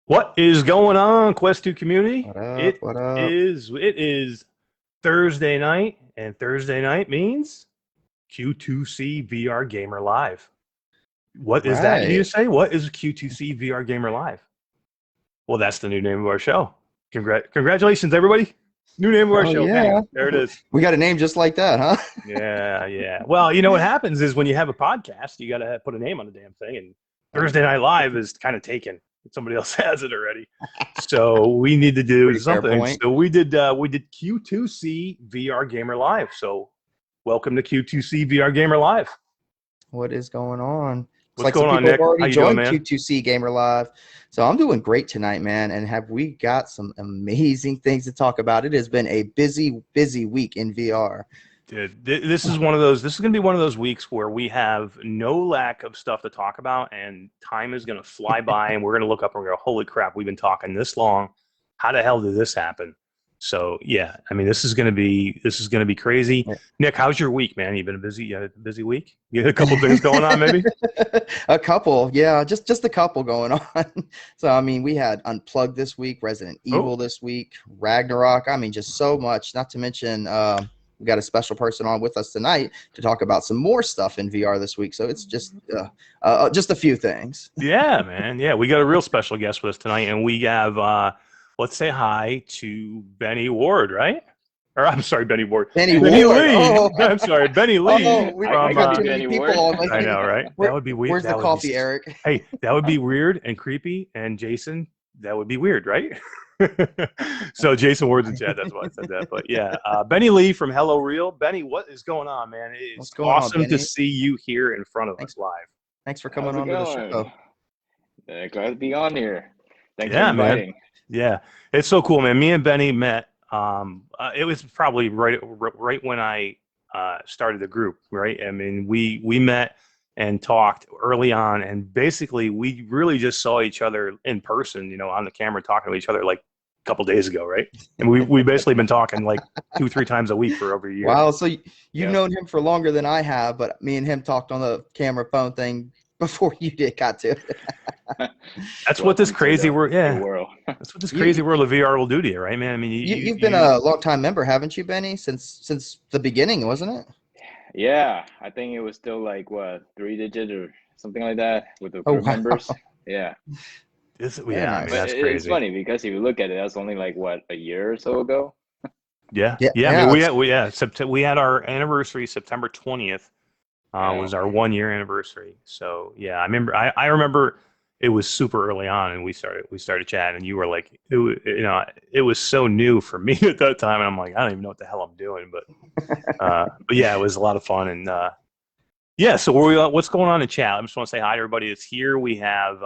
What is going on, Quest 2 community? What up? What up? It is Thursday night, and Thursday night means Q2C VR Gamer Live. What is that, you Right. say? What is Q2C VR Gamer Live? Well, that's the new name of our show. Congratulations, everybody. New name of our Oh show. yeah. Bang. There it is. We got a name just like that, huh? Yeah. Well, you know what happens is when you have a podcast, you got to put a name on the damn thing, and Thursday Night Live is kind of taken. Somebody else has it already, so we need to do Pretty fair something. point. So we did Q2C VR Gamer Live. So welcome to Q2C VR Gamer Live. What is going on? It's What's like going some on, people Nick? have How already you doing, joined man? Q2C Gamer Live. So I'm doing great tonight, man. And have we got some amazing things to talk about? It has been a busy week in VR. Dude, this is one of those. This is going to be one of those weeks where we have no lack of stuff to talk about, and time is going to fly by, and we're going to look up and go, "Holy crap, we've been talking this long. How the hell did this happen?" So yeah, I mean, this is going to be crazy. Yeah. Nick, how's your week, man? You been busy? You had a busy week? You had a couple things going on, maybe? A couple, yeah, just a couple going on. So I mean, we had Unplugged this week, Resident Evil this week, Ragnarok. I mean, just so much. Not to mention, we got a special person on with us tonight to talk about some more stuff in VR this week. So it's just a few things. Yeah, man. Yeah, we got a real special guest with us tonight, and we have let's say hi to Benny Ward, right? Or I'm sorry, Benny Ward. Benny Lee. Ward. Oh. I'm sorry, Benny Lee. Oh, we got too many people on. I know, right? That would be weird. Where's the coffee, Eric? Hey, that would be weird and creepy. And Jason, that would be weird, right? So Jason Ward's in chat. That's why I said that. But yeah, Benny Lee from HelloReal. Benny, what is going on, man? It's awesome to see you here in front of us live. Thanks for coming on to the show. Glad to be on here. Thanks for inviting. Man. Yeah, it's so cool, man. Me and Benny met. It was probably right when I started the group, right? I mean, we met and talked early on, and basically we really just saw each other in person, you know, on the camera talking to each other like a couple days ago, right? And we basically been talking like 2-3 times a week for over a year. Wow, so you've known him for longer than I have, but me and him talked on the camera phone thing before you got to it. That's what this crazy world, that's what this crazy world of VR will do to you, right, man? I mean, you've been a long-time member, haven't you, Benny? Since the beginning, wasn't it? Yeah, I think it was still like what, 3-digit or something like that with the group members. Yeah. I mean, that's crazy. It's funny because if you look at it, that's only like what, a year or so ago. Yeah. I mean, we had our anniversary September 20th. Was our 1-year anniversary. So yeah, I remember it was super early on, and we started chatting, and you were like, it was so new for me at that time, and I'm like, I don't even know what the hell I'm doing, but yeah, it was a lot of fun, and yeah. So what's going on in chat? I just want to say hi to everybody that's here. We have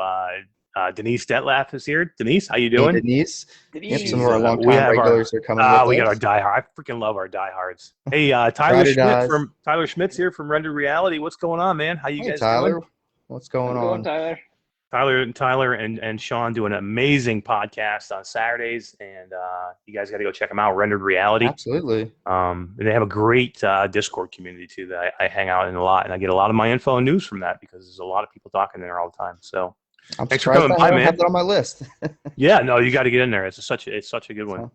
Denise Detlaf is here. Denise, how you doing? Hey, Denise. Yep, some of our long-time regulars are coming with we us. got our diehard. I freaking love our diehards. Hey, Tyler Schmidt's here from Rendered Reality. What's going on, man? How you guys Tyler? doing? What's going on? Tyler and Sean do an amazing podcast on Saturdays, and you guys got to go check them out. Rendered Reality. Absolutely. And they have a great Discord community too that I hang out in a lot, and I get a lot of my info and news from that because there's a lot of people talking there all the time. So. I'm surprised I don't have that on my list. Yeah, no, you got to get in there. It's such a good one.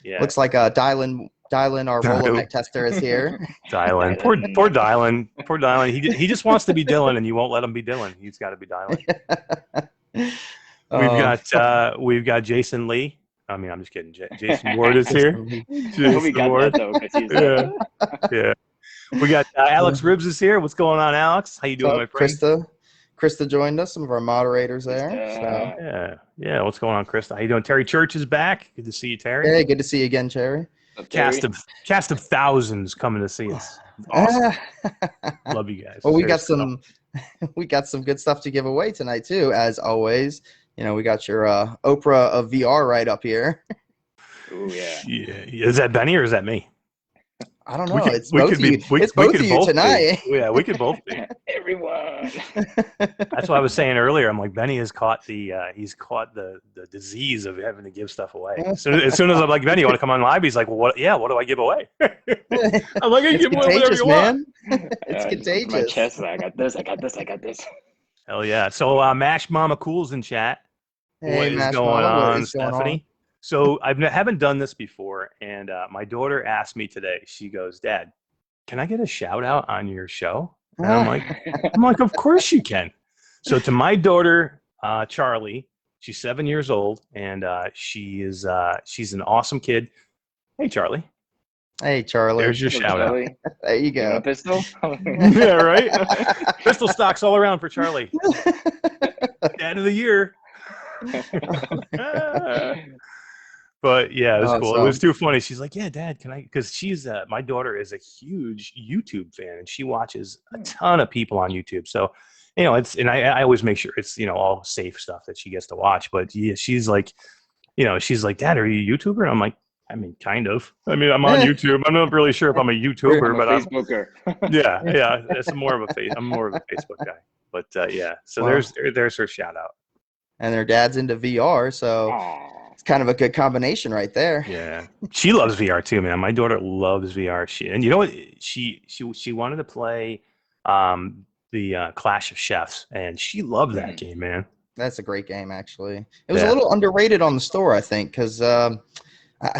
Yeah. Looks like Dylan, our Rolodex tester is here. Dylan, poor Dylan. He just wants to be Dylan, and you won't let him be Dylan. He's got to be Dylan. We've got Jason Lee. I mean, I'm just kidding. Jason Ward is here. Jason Ward. Yeah. We got Alex Ribbs is here. What's going on, Alex? How you doing, my friend? Krista joined us, some of our moderators there. Yeah. What's going on, Krista? How you doing? Terry Church is back. Good to see you, Terry. Hey, good to see you again, Terry. Cast of thousands coming to see us. Awesome. Love you guys. Well, we got some good stuff to give away tonight too, as always. You know, we got your Oprah of VR right up here. Oh yeah. Yeah. Is that Benny or is that me? I don't know. It's both of you tonight. Yeah, we could both be. Everyone. That's what I was saying earlier. I'm like, Benny has caught the disease of having to give stuff away. As soon as I'm like, Benny, you want to come on live? He's like, well, what do I give away? I'm like, I give away whatever you want. It's contagious. My chest. I got this. Hell yeah. So Mash Mama Cool's in chat. Hey, What is going Marshmallow, what on, is going on? Stephanie? So haven't done this before, and my daughter asked me today. She goes, "Dad, can I get a shout out on your show?" And I'm like, "Of course you can." So to my daughter, Charlie, she's 7 years old, and she's an awesome kid. Hey, Charlie. Hey, Charlie. There's your shout out. There you You want a go. pistol? Yeah, right. Pistol stocks all around for Charlie. Dad of the year. But yeah, it was cool. It was too funny. She's like, "Yeah, Dad, can I?" Because she's my daughter is a huge YouTube fan, and she watches a ton of people on YouTube. So, and I always make sure it's all safe stuff that she gets to watch. But yeah, she's like, "Dad, are you a YouTuber?" And I'm like, "I mean, kind of. I mean, I'm on YouTube. I'm not really sure if I'm a YouTuber, but I'm Facebooker. yeah. It's I'm more of a Facebook guy. But yeah, so Wow. there's her shout out. And their dad's into VR, so it's kind of a good combination right there. Yeah, she loves VR too, man. My daughter loves VR. And you know what? She wanted to play the Clash of Chefs, and she loved that game, man. That's a great game, actually. It was a little underrated on the store, I think, because I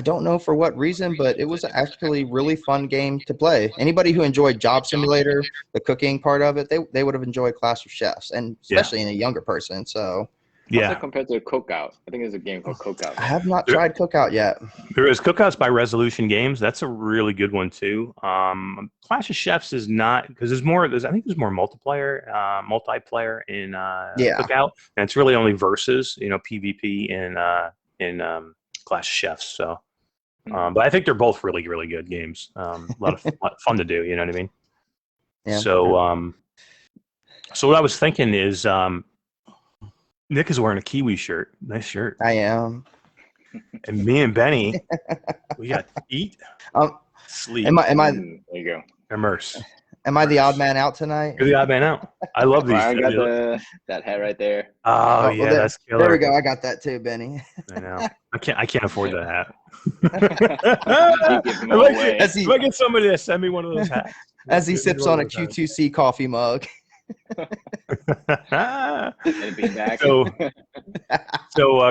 don't know for what reason, but it was actually a really fun game to play. Anybody who enjoyed Job Simulator, the cooking part of it, they would have enjoyed Clash of Chefs, and especially in a younger person. So. Yeah. Also compared to Cookout. I think there's a game called Cookout. I have not tried Cookout yet. There is Cookouts by Resolution Games. That's a really good one too. Clash of Chefs is not, because I think there's more multiplayer in Cookout, and it's really only versus, PvP in Clash of Chefs. So, but I think they're both really, really good games. A lot of fun to do. You know what I mean? Yeah. So, so what I was thinking is, Nick is wearing a Kiwi shirt. Nice shirt. I am. And me and Benny, we got to eat, sleep. Am I? There you go. Immerse. Am I the odd man out tonight? You're the odd man out. I love these. I got that hat right there. Oh yeah, that's killer. There we go. I got that too, Benny. I know. I can't afford that hat. If I get somebody to send me one of those hats. As he sips on a Q2C coffee mug. So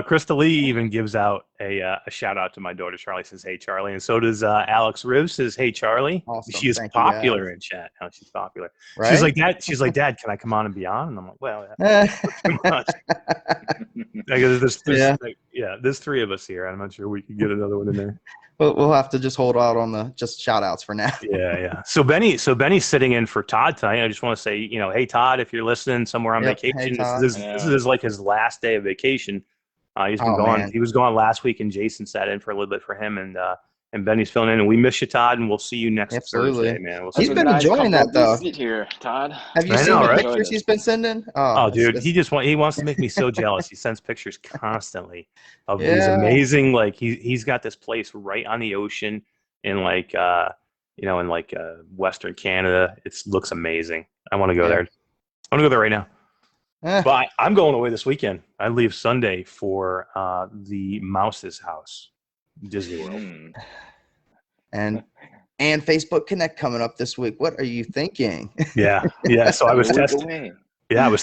Krista Lee even gives out a shout out to my daughter Charlie. Says, "Hey Charlie," and so does Alex Riv. Says, "Hey Charlie." Awesome. She is popular in chat now. She's popular. Right? She's like, "Dad, can I come on and be on?" And I'm like, "Well, that's too much." There's three of us here. I'm not sure we could get another one in there. We'll have to just hold out on the just shout outs for now. Yeah. So Benny's sitting in for Todd tonight. I just want to say, hey Todd, if you're listening somewhere on vacation, hey, this is like his last day of vacation. He's been gone. Man. He was gone last week, and Jason sat in for a little bit for him, and Benny's filling in. And we miss you, Todd, and we'll see you next Thursday, man. He's been enjoying that though. Here, Todd. Have you seen the pictures he's been sending? Oh, dude, he wants to make me so jealous. He sends pictures constantly of these amazing, like he's got this place right on the ocean in like Western Canada. It looks amazing. I want to go there. I want to go there right now. But I'm going away this weekend. I leave Sunday for the Mouse's house, Disney World. And Facebook Connect coming up this week. What are you thinking? Yeah. So I was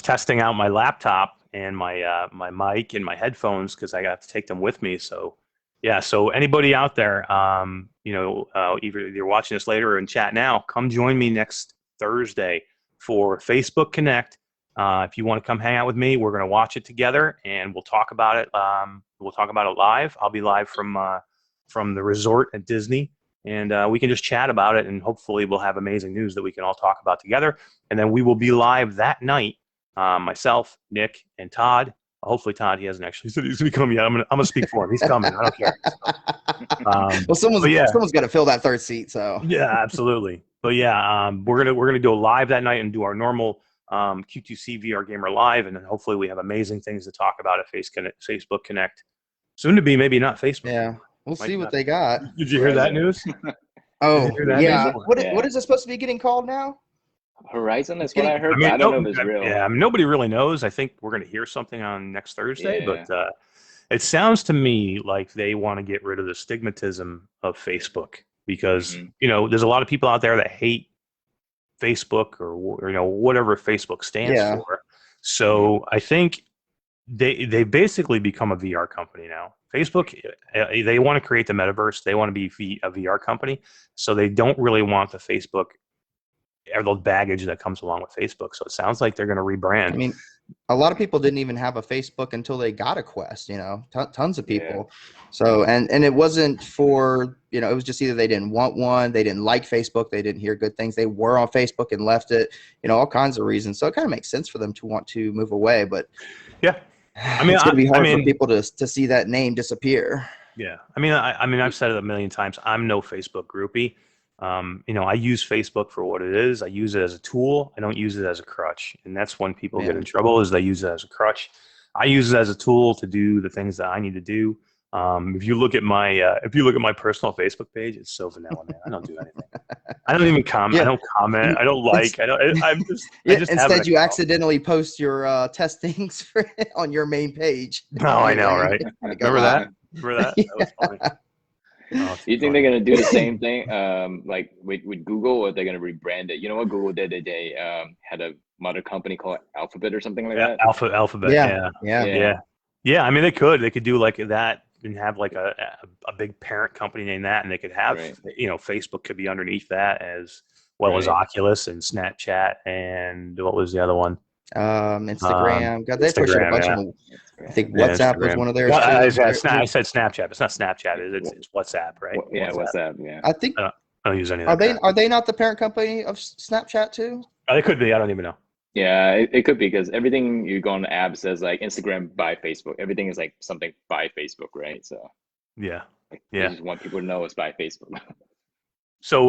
testing out my laptop and my my mic and my headphones because I got to take them with me. So yeah. So anybody out there, either you're watching this later or in chat now, come join me next Thursday for Facebook Connect. If you want to come hang out with me, we're going to watch it together and we'll talk about it. We'll talk about it live. I'll be live from the resort at Disney, and we can just chat about it, and hopefully we'll have amazing news that we can all talk about together. And then we will be live that night, myself, Nick, and Todd. Hopefully Todd, he hasn't actually said he's going to come yet. I'm gonna speak for him. He's coming. I don't care. Well, someone's got to fill that third seat. So yeah, absolutely. But yeah, we're gonna do a live that night and do our normal Q2C VR Gamer Live, and then hopefully we have amazing things to talk about at Facebook Connect. Soon to be, maybe not Facebook. Yeah, we'll see what they got. Did you hear that news? Oh, yeah. What is it supposed to be getting called now? Horizon is what I heard. I don't know if it's real. Yeah, nobody really knows. I think we're going to hear something on next Thursday, but it sounds to me like they want to get rid of the stigmatism of Facebook because there's a lot of people out there that hate Facebook or whatever Facebook stands for. So I think they basically become a VR company now. Facebook, they want to create the metaverse. They want to be a VR company, so they don't really want the Facebook or the baggage that comes along with Facebook. So it sounds like they're going to rebrand. I mean, a lot of people didn't even have a Facebook until they got a Quest, you know, tons of people. So, and it wasn't for, you know, it was just either they didn't want one, they didn't like Facebook, they didn't hear good things, they were on Facebook and left it, you know, all kinds of reasons. So it kind of makes sense for them to want to move away, but yeah, I mean, it's going to be hard for people to see that name disappear. Yeah, I mean, I've said it a million times. I'm no Facebook groupie. You know, I use Facebook for what it is. I use it as a tool. I don't use it as a crutch, and that's when people get in trouble. Is they use it as a crutch. I use it as a tool to do the things that I need to do. If you look at my personal Facebook page, it's so vanilla, man. I don't do anything. I don't even comment. I don't comment. I don't like. I'm just. Instead, you accidentally post your testings on your main page. Oh, I know, right? Remember that? Remember that? That was funny. Oh, you think they're gonna do the same thing, like with Google, or they're gonna rebrand it? You know what Google did? They had a mother company called Alphabet or something like that. Alphabet. Yeah. I mean, they could do like that and have like a big parent company named that, and they could have you know, Facebook could be underneath that as well as Oculus and Snapchat and what was the other one? Instagram. God, they pushed a bunch of. I think WhatsApp was one of theirs. I said Snapchat. It's not Snapchat. It's WhatsApp, right? Yeah, WhatsApp. Yeah. I think. I don't use any of that. Are they not the parent company of Snapchat too? They could be. I don't even know. Yeah, it could be, because everything you go on the app says like Instagram by Facebook. Everything is like something by Facebook, right? So. Yeah. They just want people to know it's by Facebook. So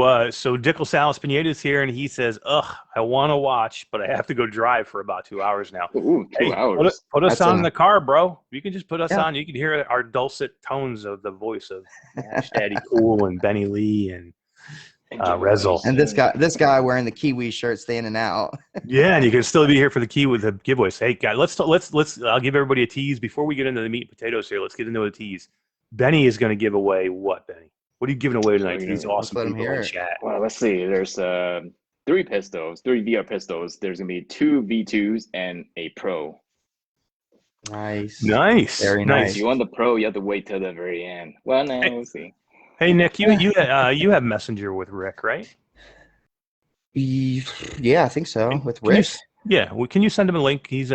Dickel Salas Pineda is here, and he says, "Ugh, I want to watch, but I have to go drive for about 2 hours now." Ooh, 2 hours. Put us on in the car, bro. You can just put us on. You can hear our dulcet tones of the voice of Daddy Cool and Benny Lee and Rezel. And this guy wearing the Kiwi shirt standing out. Yeah, and you can still be here for the Kiwi with the giveaways. Hey, guys, let's. I'll give everybody a tease before we get into the meat and potatoes here. Let's get into the tease. Benny is going to give away what, Benny? What are you giving away tonight to these awesome people in chat? Well, let's see. There's 3 pistols, 3 VR pistols. There's going to be 2 V2s and a Pro. Nice. Very nice. If you want the Pro, you have to wait till the very end. Well, no, we'll see. Hey, Nick, you have Messenger with Rick, right? Yeah, I think so. With Rick. Can you send him a link? He is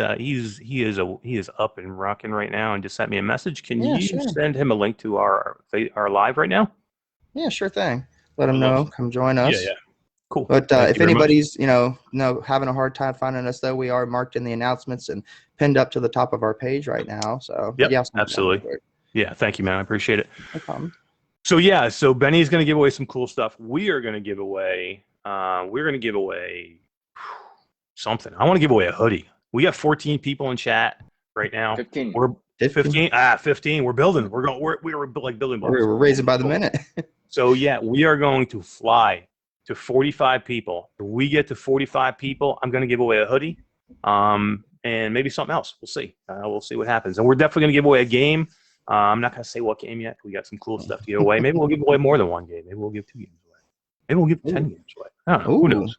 up and rocking right now, and just sent me a message. Can you send him a link to our live right now? Yeah, sure thing. Let him know. Come join us. Yeah. Cool. But if anybody's having a hard time finding us, though, we are marked in the announcements and pinned up to the top of our page right now. So absolutely. Yeah, thank you, man. I appreciate it. No problem. So Benny's going to give away some cool stuff. We are going to give away. Something. I want to give away a hoodie. We got 14 people in chat right now. 15. We're 15. 15. We're building. We're like building blocks. We're raising by the minute. So we are going to fly to 45 people. If we get to 45 people, I'm going to give away a hoodie, and maybe something else. We'll see. We'll see what happens. And we're definitely going to give away a game. I'm not going to say what game yet. We got some cool stuff to give away. Maybe we'll give away more than one game. Maybe we'll give 2 games away. Maybe we'll give 10 games away. I don't know. Who knows?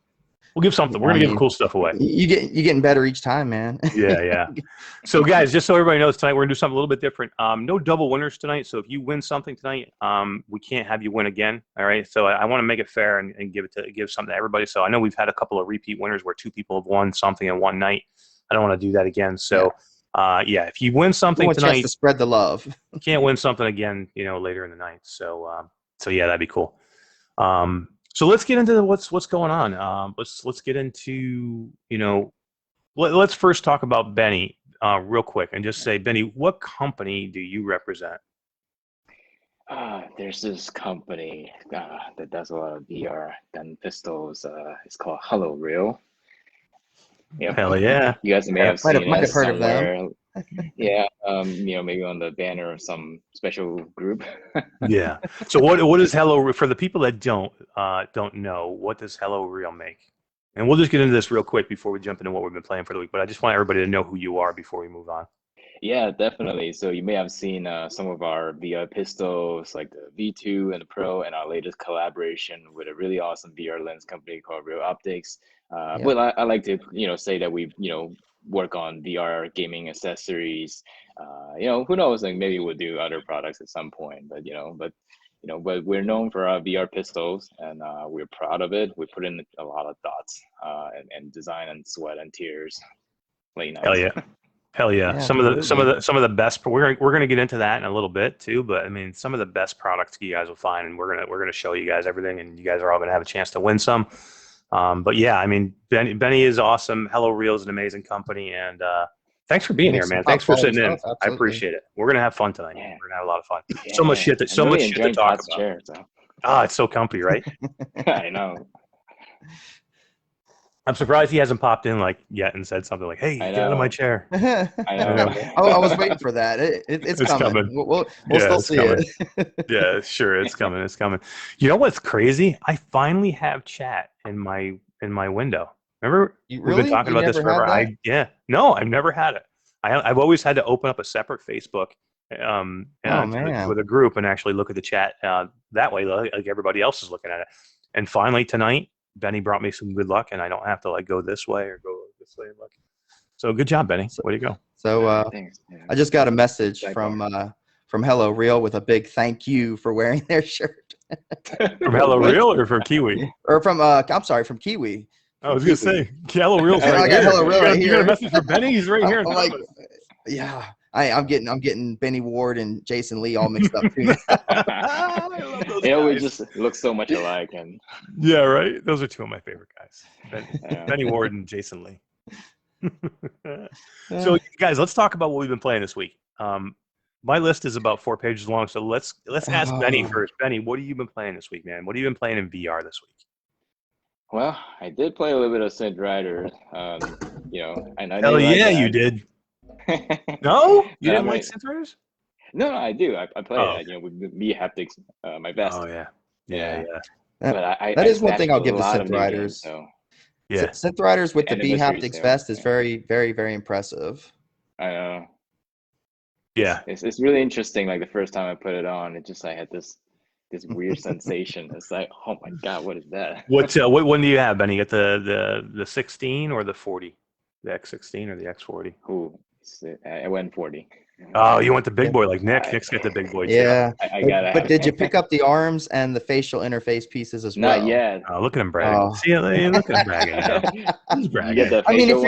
We'll give something. We're gonna give cool stuff away. You're getting better each time, man. Yeah. So guys, just so everybody knows, tonight we're gonna do something a little bit different. No double winners tonight. So if you win something tonight, we can't have you win again. All right. So I want to make it fair and give something to everybody. So I know we've had a couple of repeat winners where 2 people have won something in one night. I don't want to do that again. So if you win something tonight, to spread the love. You can't win something again, later in the night. So that'd be cool. So let's get into what's going on. Let's get into, let's first talk about Benny real quick and just say, Benny, what company do you represent? There's this company that does a lot of VR gun pistols. It's called HelloReal. Yep. Hell yeah! You guys may have seen it. Might have heard somewhere. of them. Yeah, maybe on the banner of some special group. Yeah. So what is Hello, for the people that don't know, what does HelloReal make? And we'll just get into this real quick before we jump into what we've been playing for the week. But I just want everybody to know who you are before we move on. Yeah, definitely. So you may have seen some of our VR pistols, like the V2 and the Pro, and our latest collaboration with a really awesome VR lens company called Real Optics. But I like to, say that we've, work on VR gaming accessories. Who knows? Like maybe we'll do other products at some point. But but we're known for our VR pistols, and we're proud of it. We put in a lot of thoughts and design and sweat and tears, late nights. Hell yeah. Hell yeah. Some of the best, we're going to get into that in a little bit too, but I mean, some of the best products you guys will find, and we're going to show you guys everything, and you guys are all going to have a chance to win some. But yeah, I mean, Benny is awesome. HelloReal is an amazing company, and thanks for being here, man. Thanks for sitting in. I appreciate it. We're going to have fun tonight. Yeah. We're going to have a lot of fun. Yeah. So much shit to talk about. Chair, so. It's so comfy, right? I know. I'm surprised he hasn't popped in yet and said something like, "Hey, get out of my chair." I know. I was waiting for that. It's coming. We'll still see it. Yeah, sure, it's coming. It's coming. You know what's crazy? I finally have chat in my window. Remember, we've been talking about this forever. No, I've never had it. I've always had to open up a separate Facebook with a group and actually look at the chat that way, like everybody else is looking at it. And finally tonight, Benny brought me some good luck, and I don't have to go this way or go this way. So good job, Benny. Way to go. So I just got a message from HelloReal with a big thank you for wearing their shirt. From HelloReal or from Kiwi? Or from I'm sorry, from Kiwi. I was gonna say HelloReal's right I got HelloReal right here. You got a message for Benny? He's right here. Yeah. I'm getting Benny Ward and Jason Lee all mixed up too. We just look so much alike, and yeah, right. Those are two of my favorite guys, Benny Ward and Jason Lee. So, guys, let's talk about what we've been playing this week. My list is about 4 pages long, so let's ask Benny first. Benny, what have you been playing this week, man? What have you been playing in VR this week? Well, I did play a little bit of Synth Riders. And I hell yeah, you did. No, you didn't like Synth Riders? No, I do. I play it. With BHaptics, my best. Oh yeah. That is one thing I'll give to Synth Riders. So. Yeah, Synth Riders with the BHaptics vest is very, very, very impressive. I know. Yeah, it's really interesting. Like the first time I put it on, I had this weird sensation. It's like, oh my god, what is that? What one do you have, Benny? You got the 16 or the 40? The X16 or the X40? I went 40. Oh, you went the big boy like Nick. Nick's got the big boy too. Yeah, I got it. But did you pick up the arms and the facial interface pieces as well? Not yet. Oh, look at him bragging. Oh. See, look at him bragging. He's bragging. I mean, if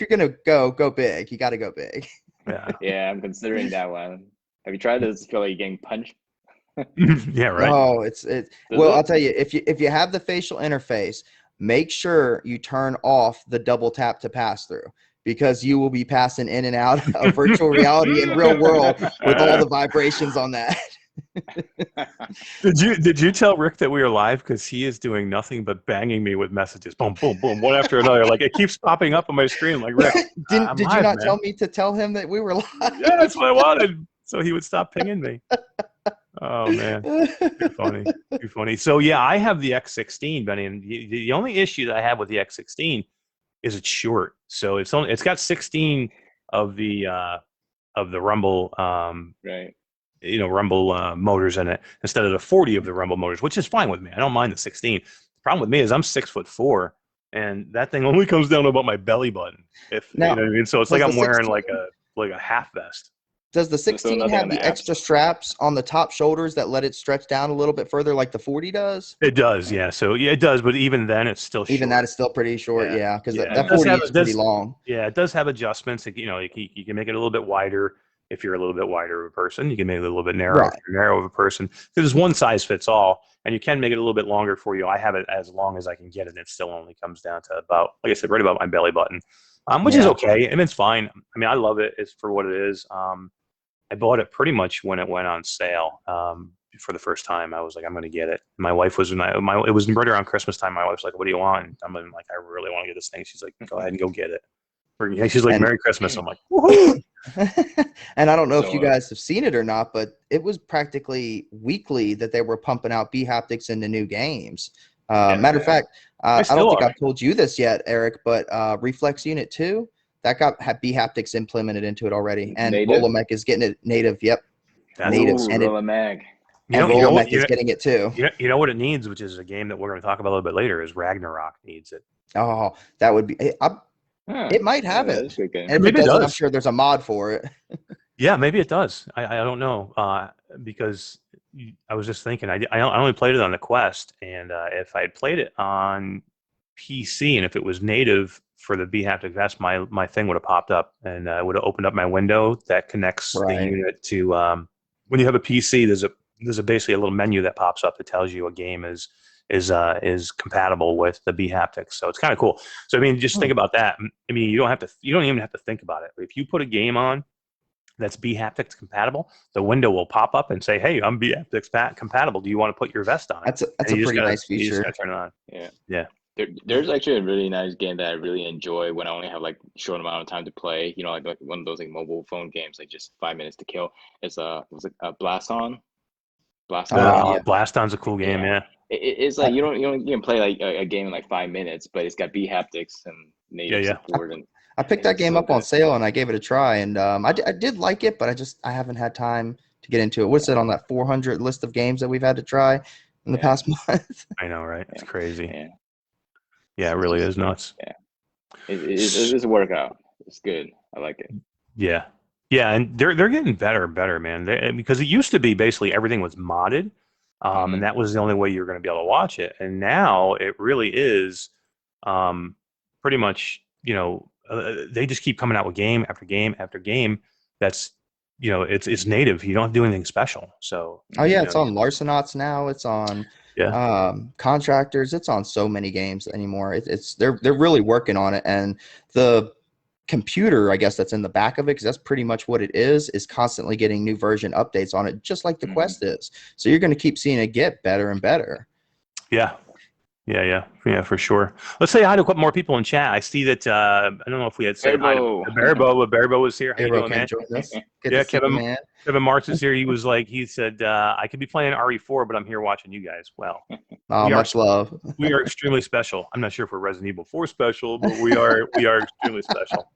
you're gonna go big, you got to go big. Yeah. Yeah, I'm considering that one. Have you tried this? Feel like you're getting punched? Yeah, right. Oh, I'll tell you, if you have the facial interface, make sure you turn off the double tap to pass through, because you will be passing in and out of virtual reality and real world with all the vibrations on that. Did you tell Rick that we were live? Because he is doing nothing but banging me with messages, boom, boom, boom, one after another. Like it keeps popping up on my screen. Like Rick, did you not tell me to tell him that we were live? Yeah, that's what I wanted, so he would stop pinging me. Oh man, too funny. So yeah, I have the X16, Benny, and the only issue that I have with the X16 is it's short. So it's got 16 of the Rumble right. Rumble motors in it instead of the 40 of the Rumble motors, which is fine with me. I don't mind the 16. The problem with me is I'm 6'4", and that thing only comes down to about my belly button. Now, you know what I mean? So it's like I'm wearing like a half vest. Does the 16 have the extra straps on the top shoulders that let it stretch down a little bit further like the 40 does? It does, yeah. So yeah, it does, but even then it's still short. Even that is still pretty short, yeah, because that 40 is pretty long. Yeah, it does have adjustments. You can make it a little bit wider if you're a little bit wider of a person. You can make it a little bit narrow if you're narrow of a person. There's one size fits all, and you can make it a little bit longer for you. I have it as long as I can get it. It still only comes down to about, like I said, right about my belly button, which is okay, and it's fine. I mean, I love it. It's for what it is. I bought it pretty much when it went on sale for the first time. I was like, I'm going to get it. My wife was, it was right around Christmas time. My wife's like, what do you want? And I'm like, I really want to get this thing. She's like, go ahead and go get it. She's like, Merry Christmas. I'm like, woohoo! And I don't know if you guys have seen it or not, but it was practically weekly that they were pumping out BHaptics into new games. Matter of fact, I don't think I've told you this yet, Eric, but Reflex Unit 2, that had BHaptics implemented into it already, and Rolomech is getting it native. Yep, native. And Rolomech. And Rolomech is getting it too. You know what it needs, which is a game that we're going to talk about a little bit later, is Ragnarok needs it. Oh, that would be. It might have it. That's a good game. And if Maybe it it doesn't, does. I'm sure there's a mod for it. Yeah, maybe it does. I don't know because I was just thinking I only played it on the Quest, and if I had played it on PC and if it was native for the BHaptic Vest, my thing would have popped up and it would have opened up my window that connects the unit to. When you have a PC, there's basically a little menu that pops up that tells you a game is compatible with the BHaptic. So it's kind of cool. So I mean, just think about that. I mean, you don't even have to think about it. If you put a game on that's BHaptics compatible, the window will pop up and say, "Hey, I'm BHaptics compatible. Do you want to put your vest on it?" That's a pretty nice feature. You just gotta turn it on. Yeah. There's actually a really nice game that I really enjoy when I only have like short amount of time to play. You know, like one of those like mobile phone games, like just 5 minutes to kill. It's a Blast On. Blast On's a cool game. Yeah. It's like you can play like a game in like 5 minutes, but it's got BHaptics and native support. And I picked that game up on sale and I gave it a try, and I did like it, but I haven't had time to get into it. What's it on that 400 list of games that we've had to try in the past month? I know, right? It's crazy. Yeah, it really is nuts. Yeah, it's a workout. It's good. I like it. Yeah, and they're getting better and better, man. Because it used to be basically everything was modded, and that was the only way you were going to be able to watch it. And now it really is, pretty much. They just keep coming out with game after game after game. That's it's native. You don't have to do anything special. So it's on Larcenauts now. It's on Contractors. It's on so many games anymore. They're really working on it, and the computer, I guess, that's in the back of it, because that's pretty much what it is constantly getting new version updates on it, just like the Quest is. So you're going to keep seeing it get better and better. Yeah, for sure. Let's say hi to a couple more people in chat. I see that I don't know if we had said hi to Barbo was here. How you doing, man? Kevin Marks is here. He said I could be playing RE4, but I'm here watching you guys. Well, much love. We are extremely special. I'm not sure if we're Resident Evil 4 special, but we are extremely special.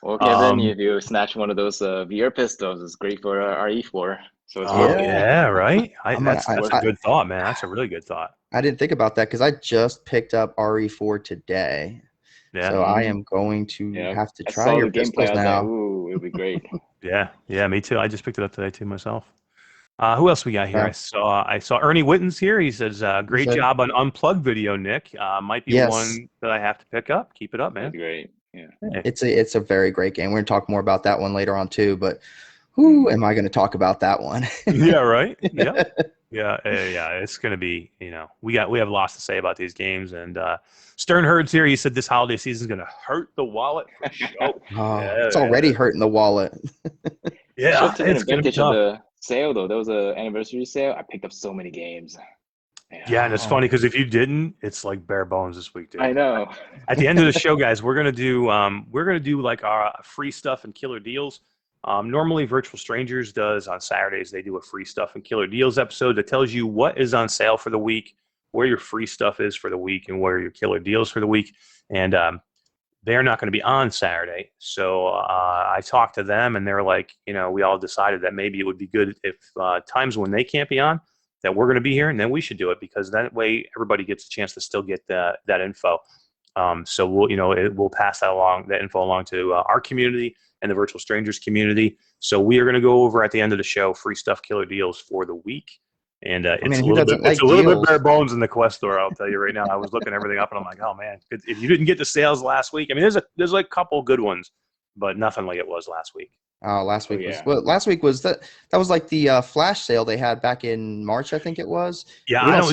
Well, Kevin, if you snatch one of those VR pistols, it's great for RE4. So it's right. That's a good thought, man. That's a really good thought. I didn't think about that because I just picked up RE4 today. Yeah. So I am going to have to try your gameplay now. Like, ooh, it'll be great. Yeah, me too. I just picked it up today too myself. Who else we got here? I saw Ernie Witten's here. He says, "Great job on Unplugged video, Nick. Might be one that I have to pick up. Keep it up, man." That's great. Yeah. It's a very great game. We're gonna talk more about that one later on too. But who am I going to talk about that one? Yeah, right. Yeah. It's going to be, we have lots to say about these games. And Stern Herd's here. He said this holiday season is going to hurt the wallet for sure. It's already hurting the wallet. Yeah, it's going to be tough. The sale though. There was an anniversary sale. I picked up so many games. Yeah, and it's funny because if you didn't, it's like bare bones this week, dude. I know. At the end of the show, guys, we're gonna do like our free stuff and killer deals. Normally, Virtual Strangers does on Saturdays. They do a free stuff and killer deals episode that tells you what is on sale for the week, where your free stuff is for the week, and where your killer deals for the week. And they're not going to be on Saturday. So I talked to them, and they're like, we all decided that maybe it would be good if times when they can't be on, that we're going to be here, and then we should do it, because that way everybody gets a chance to still get that info. So we'll pass that info along to our community and the Virtual Strangers community. So we are going to go over at the end of the show free stuff killer deals for the week. And it's a little bit bare bones in the Quest store, I'll tell you right now. I was looking everything up and I'm like, oh man, if you didn't get the sales last week, I mean, there's like a couple good ones, but nothing like it was last week. Last week was that was like the flash sale they had back in March, I think it was. Yeah, I was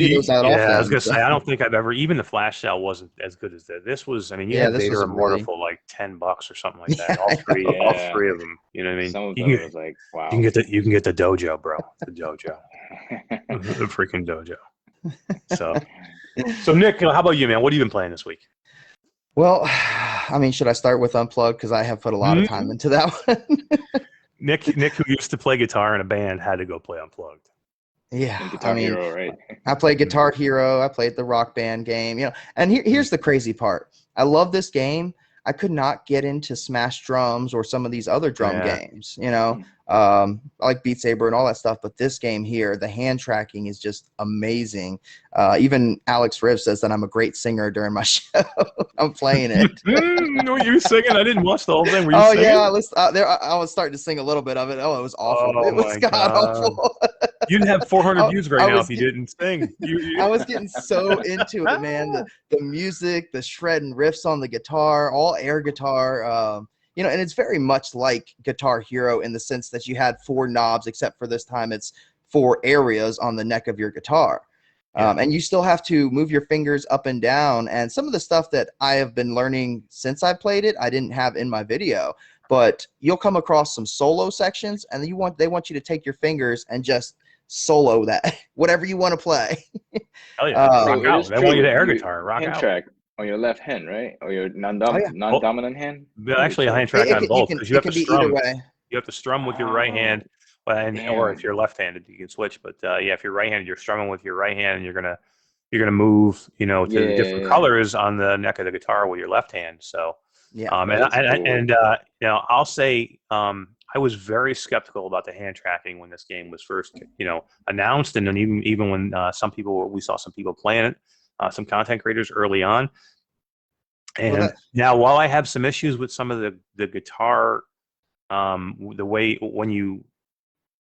gonna say I don't think I've ever, even the flash sale wasn't as good as that. This was, I mean, you had Vader Immortal for like $10 or something like that. All three of them. You know what I mean? Some of them was like, wow. You can get the dojo, bro. The dojo. The freaking dojo. So Nick, how about you, man? What have you been playing this week? Well, I mean, should I start with Unplugged? Because I have put a lot of time into that one. Nick, who used to play guitar in a band, had to go play Unplugged. Yeah, Guitar Hero, right? I played Guitar Hero. I played the Rock Band game. And here's the crazy part. I love this game, I could not get into Smash Drums or some of these other drum games, you know. I like Beat Saber and all that stuff, but this game here, the hand tracking is just amazing. Even Alex Riv says that I'm a great singer during my show. I'm playing it. No, you singing? I didn't watch the whole thing. Were you singing? Yeah, I was starting to sing a little bit of it. Oh, it was awful. Oh, it was god awful. You'd have 400 views right now if you didn't sing. I was getting so into it, man. The music, the shred and riffs on the guitar, all air guitar. You know, and it's very much like Guitar Hero in the sense that you had 4 knobs, except for this time it's 4 areas on the neck of your guitar. And you still have to move your fingers up and down. And some of the stuff that I have been learning since I played it, I didn't have in my video. But you'll come across some solo sections, and they want you to take your fingers and just solo that, whatever you want to play. Hell yeah. Rock out. They want you to air guitar. Rock hand out. Track on your left hand, right? Or your non-dominant hand? Actually, a hand track on both, because you have to strum. Either way. You have to strum with your right hand, or if you're left-handed, you can switch. But yeah, if you're right-handed, you're strumming with your right hand, and you're gonna move, you know, to different colors on the neck of the guitar with your left hand. So you know, I'll say I was very skeptical about the hand tracking when this game was first, you know, announced, and then even when we saw some people playing it, some content creators early on. And now, while I have some issues with some of the guitar, the way when you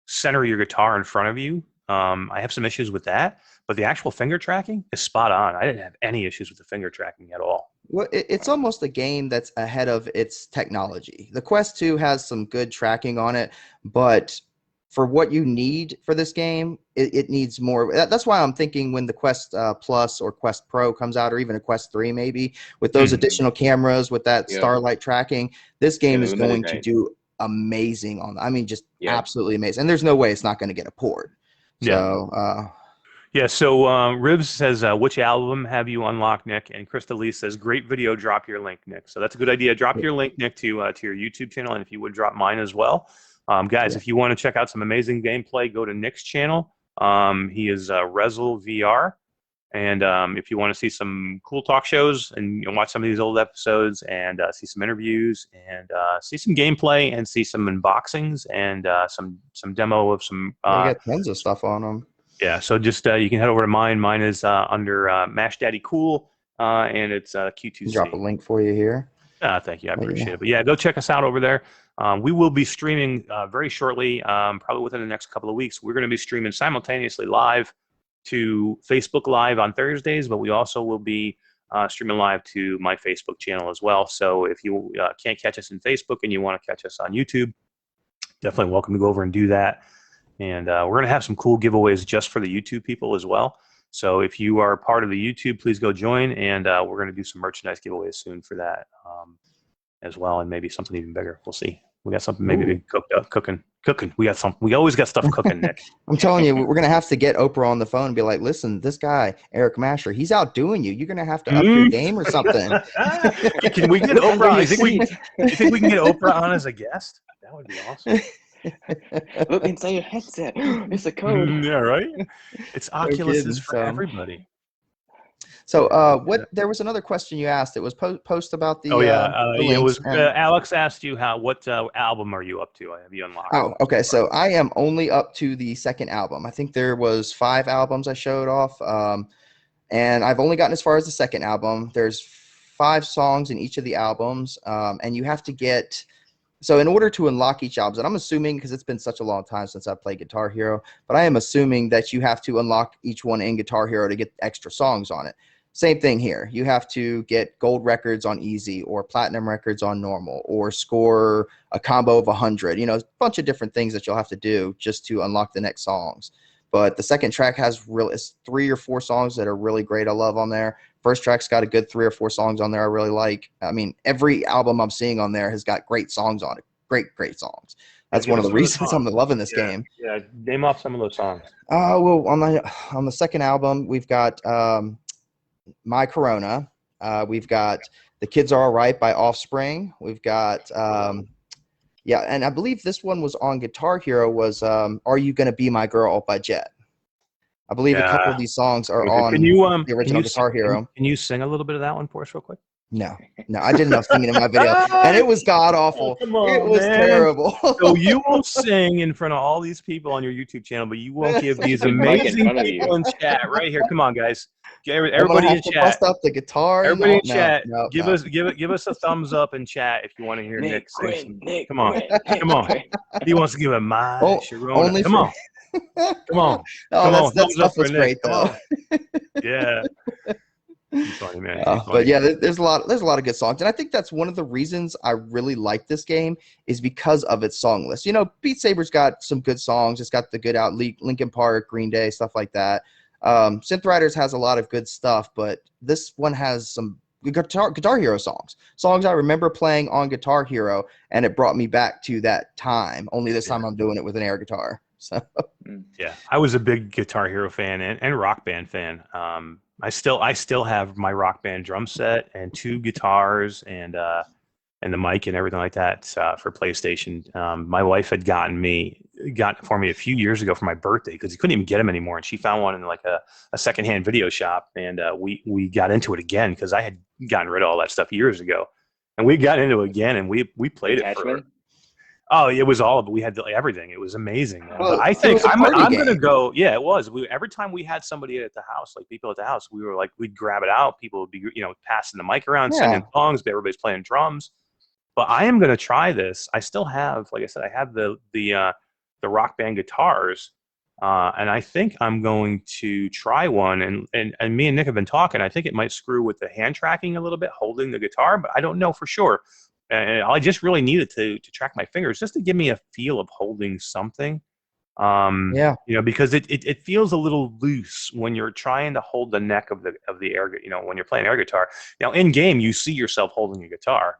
center your guitar in front of you, I have some issues with that. But the actual finger tracking is spot on. I didn't have any issues with the finger tracking at all. Well, it's almost a game that's ahead of its technology. The Quest 2 has some good tracking on it, but for what you need for this game, it needs more. That's why I'm thinking when the Quest Plus or Quest Pro comes out, or even a Quest 3 maybe, with those additional cameras, with that Starlight tracking, this game is going to do amazing on. I mean, just absolutely amazing. And there's no way it's not going to get a port. So, so Ribs says, which album have you unlocked, Nick? And Krista Lee says, great video, drop your link, Nick. So that's a good idea. Drop your link, Nick, to your YouTube channel, and if you would drop mine as well. Guys, if you want to check out some amazing gameplay, go to Nick's channel. He is Recommneded VR. And if you want to see some cool talk shows and watch some of these old episodes and see some interviews and see some gameplay and see some unboxings and some demo of some... you got tons of stuff on them. Yeah, so just you can head over to mine. Mine is under Mash Daddy Cool, and it's Q2C. Drop a link for you here. Thank you, I appreciate it. But yeah, go check us out over there. We will be streaming very shortly, probably within the next couple of weeks. We're going to be streaming simultaneously live to Facebook Live on Thursdays, but we also will be streaming live to my Facebook channel as well. So if you can't catch us in Facebook and you want to catch us on YouTube, definitely welcome to go over and do that. And we're going to have some cool giveaways just for the YouTube people as well. So if you are part of the YouTube, please go join. And we're going to do some merchandise giveaways soon for that as well, and maybe something even bigger. We'll see. We got something maybe big cooked up, cooking. We got something. We always got stuff cooking, Nick. I'm telling you, we're going to have to get Oprah on the phone and be like, listen, this guy, Eric Masher, he's outdoing you. You're going to have to up your game or something. Can we get Oprah? You think we can get Oprah on as a guest? That would be awesome. Look inside your headset. It's a code. Yeah, right? It's Oculus is for everybody. So there was another question you asked. It was post about the it was Alex asked you what album are you up to? Have you unlocked? Oh, okay. So I am only up to the second album. I think there was 5 albums I showed off, and I've only gotten as far as the second album. There's 5 songs in each of the albums, and you have to get. So in order to unlock each album, and I'm assuming because it's been such a long time since I played Guitar Hero, but I am assuming that you have to unlock each one in Guitar Hero to get extra songs on it. Same thing here. You have to get gold records on easy or platinum records on normal or score a combo of 100. You know, a bunch of different things that you'll have to do just to unlock the next songs. But the second track has it's 3 or 4 songs that are really great I love on there. First track's got a good 3 or 4 songs on there I really like. I mean, every album I'm seeing on there has got great songs on it. Great songs. That's one of the reasons I'm loving this game. Yeah, name off some of those songs. Well, on the second album, we've got My Corona. We've got The Kids Are Alright by Offspring. We've got and I believe this one was on Guitar Hero was Are You Gonna Be My Girl by Jet. I believe a couple of these songs are on the original Guitar Hero. Can you sing a little bit of that one for us real quick? No, I did enough singing in my video, and it was god awful. Come on, it was terrible. So you will sing in front of all these people on your YouTube channel, but you won't give these amazing people in chat right here. Come on, guys. Everybody in chat. Bust up the guitar. Everybody in chat. Give us a thumbs up in chat if you want to hear Nick sing. Come on. He wants to give a my Sharona. Come on. Come on. Oh, that stuff was great though. Yeah. He's funny, man. But yeah, there's a lot of good songs, and I think that's one of the reasons I really like this game is because of its song list. You know, Beat Saber's got some good songs. It's got the good out Linkin Park, Green Day, stuff like that. Synth Riders has a lot of good stuff, but this one has some Guitar Hero songs I remember playing on Guitar Hero, and it brought me back to that time. Only this time I'm doing it with an air guitar. So yeah, I was a big Guitar Hero fan and Rock Band fan. I still have my Rock Band drum set and 2 guitars and the mic and everything like that for PlayStation. My wife had gotten for me a few years ago for my birthday because you couldn't even get them anymore, and she found one in like a secondhand video shop, and we got into it again because I had gotten rid of all that stuff years ago, and we got into it again, and we played it for. Oh, it was all. We had everything. It was amazing. Well, I think I'm gonna go. Yeah, it was. Every time we had somebody at the house, like people at the house, we were like, we'd grab it out. People would be, passing the mic around, singing songs. Everybody's playing drums. But I am gonna try this. I still have, like I said, I have the Rock Band guitars, and I think I'm going to try one. And me and Nick have been talking. I think it might screw with the hand tracking a little bit, holding the guitar, but I don't know for sure. And I just really needed to track my fingers just to give me a feel of holding something. Because it feels a little loose when you're trying to hold the neck of the air, when you're playing air guitar. Now in game, you see yourself holding a guitar.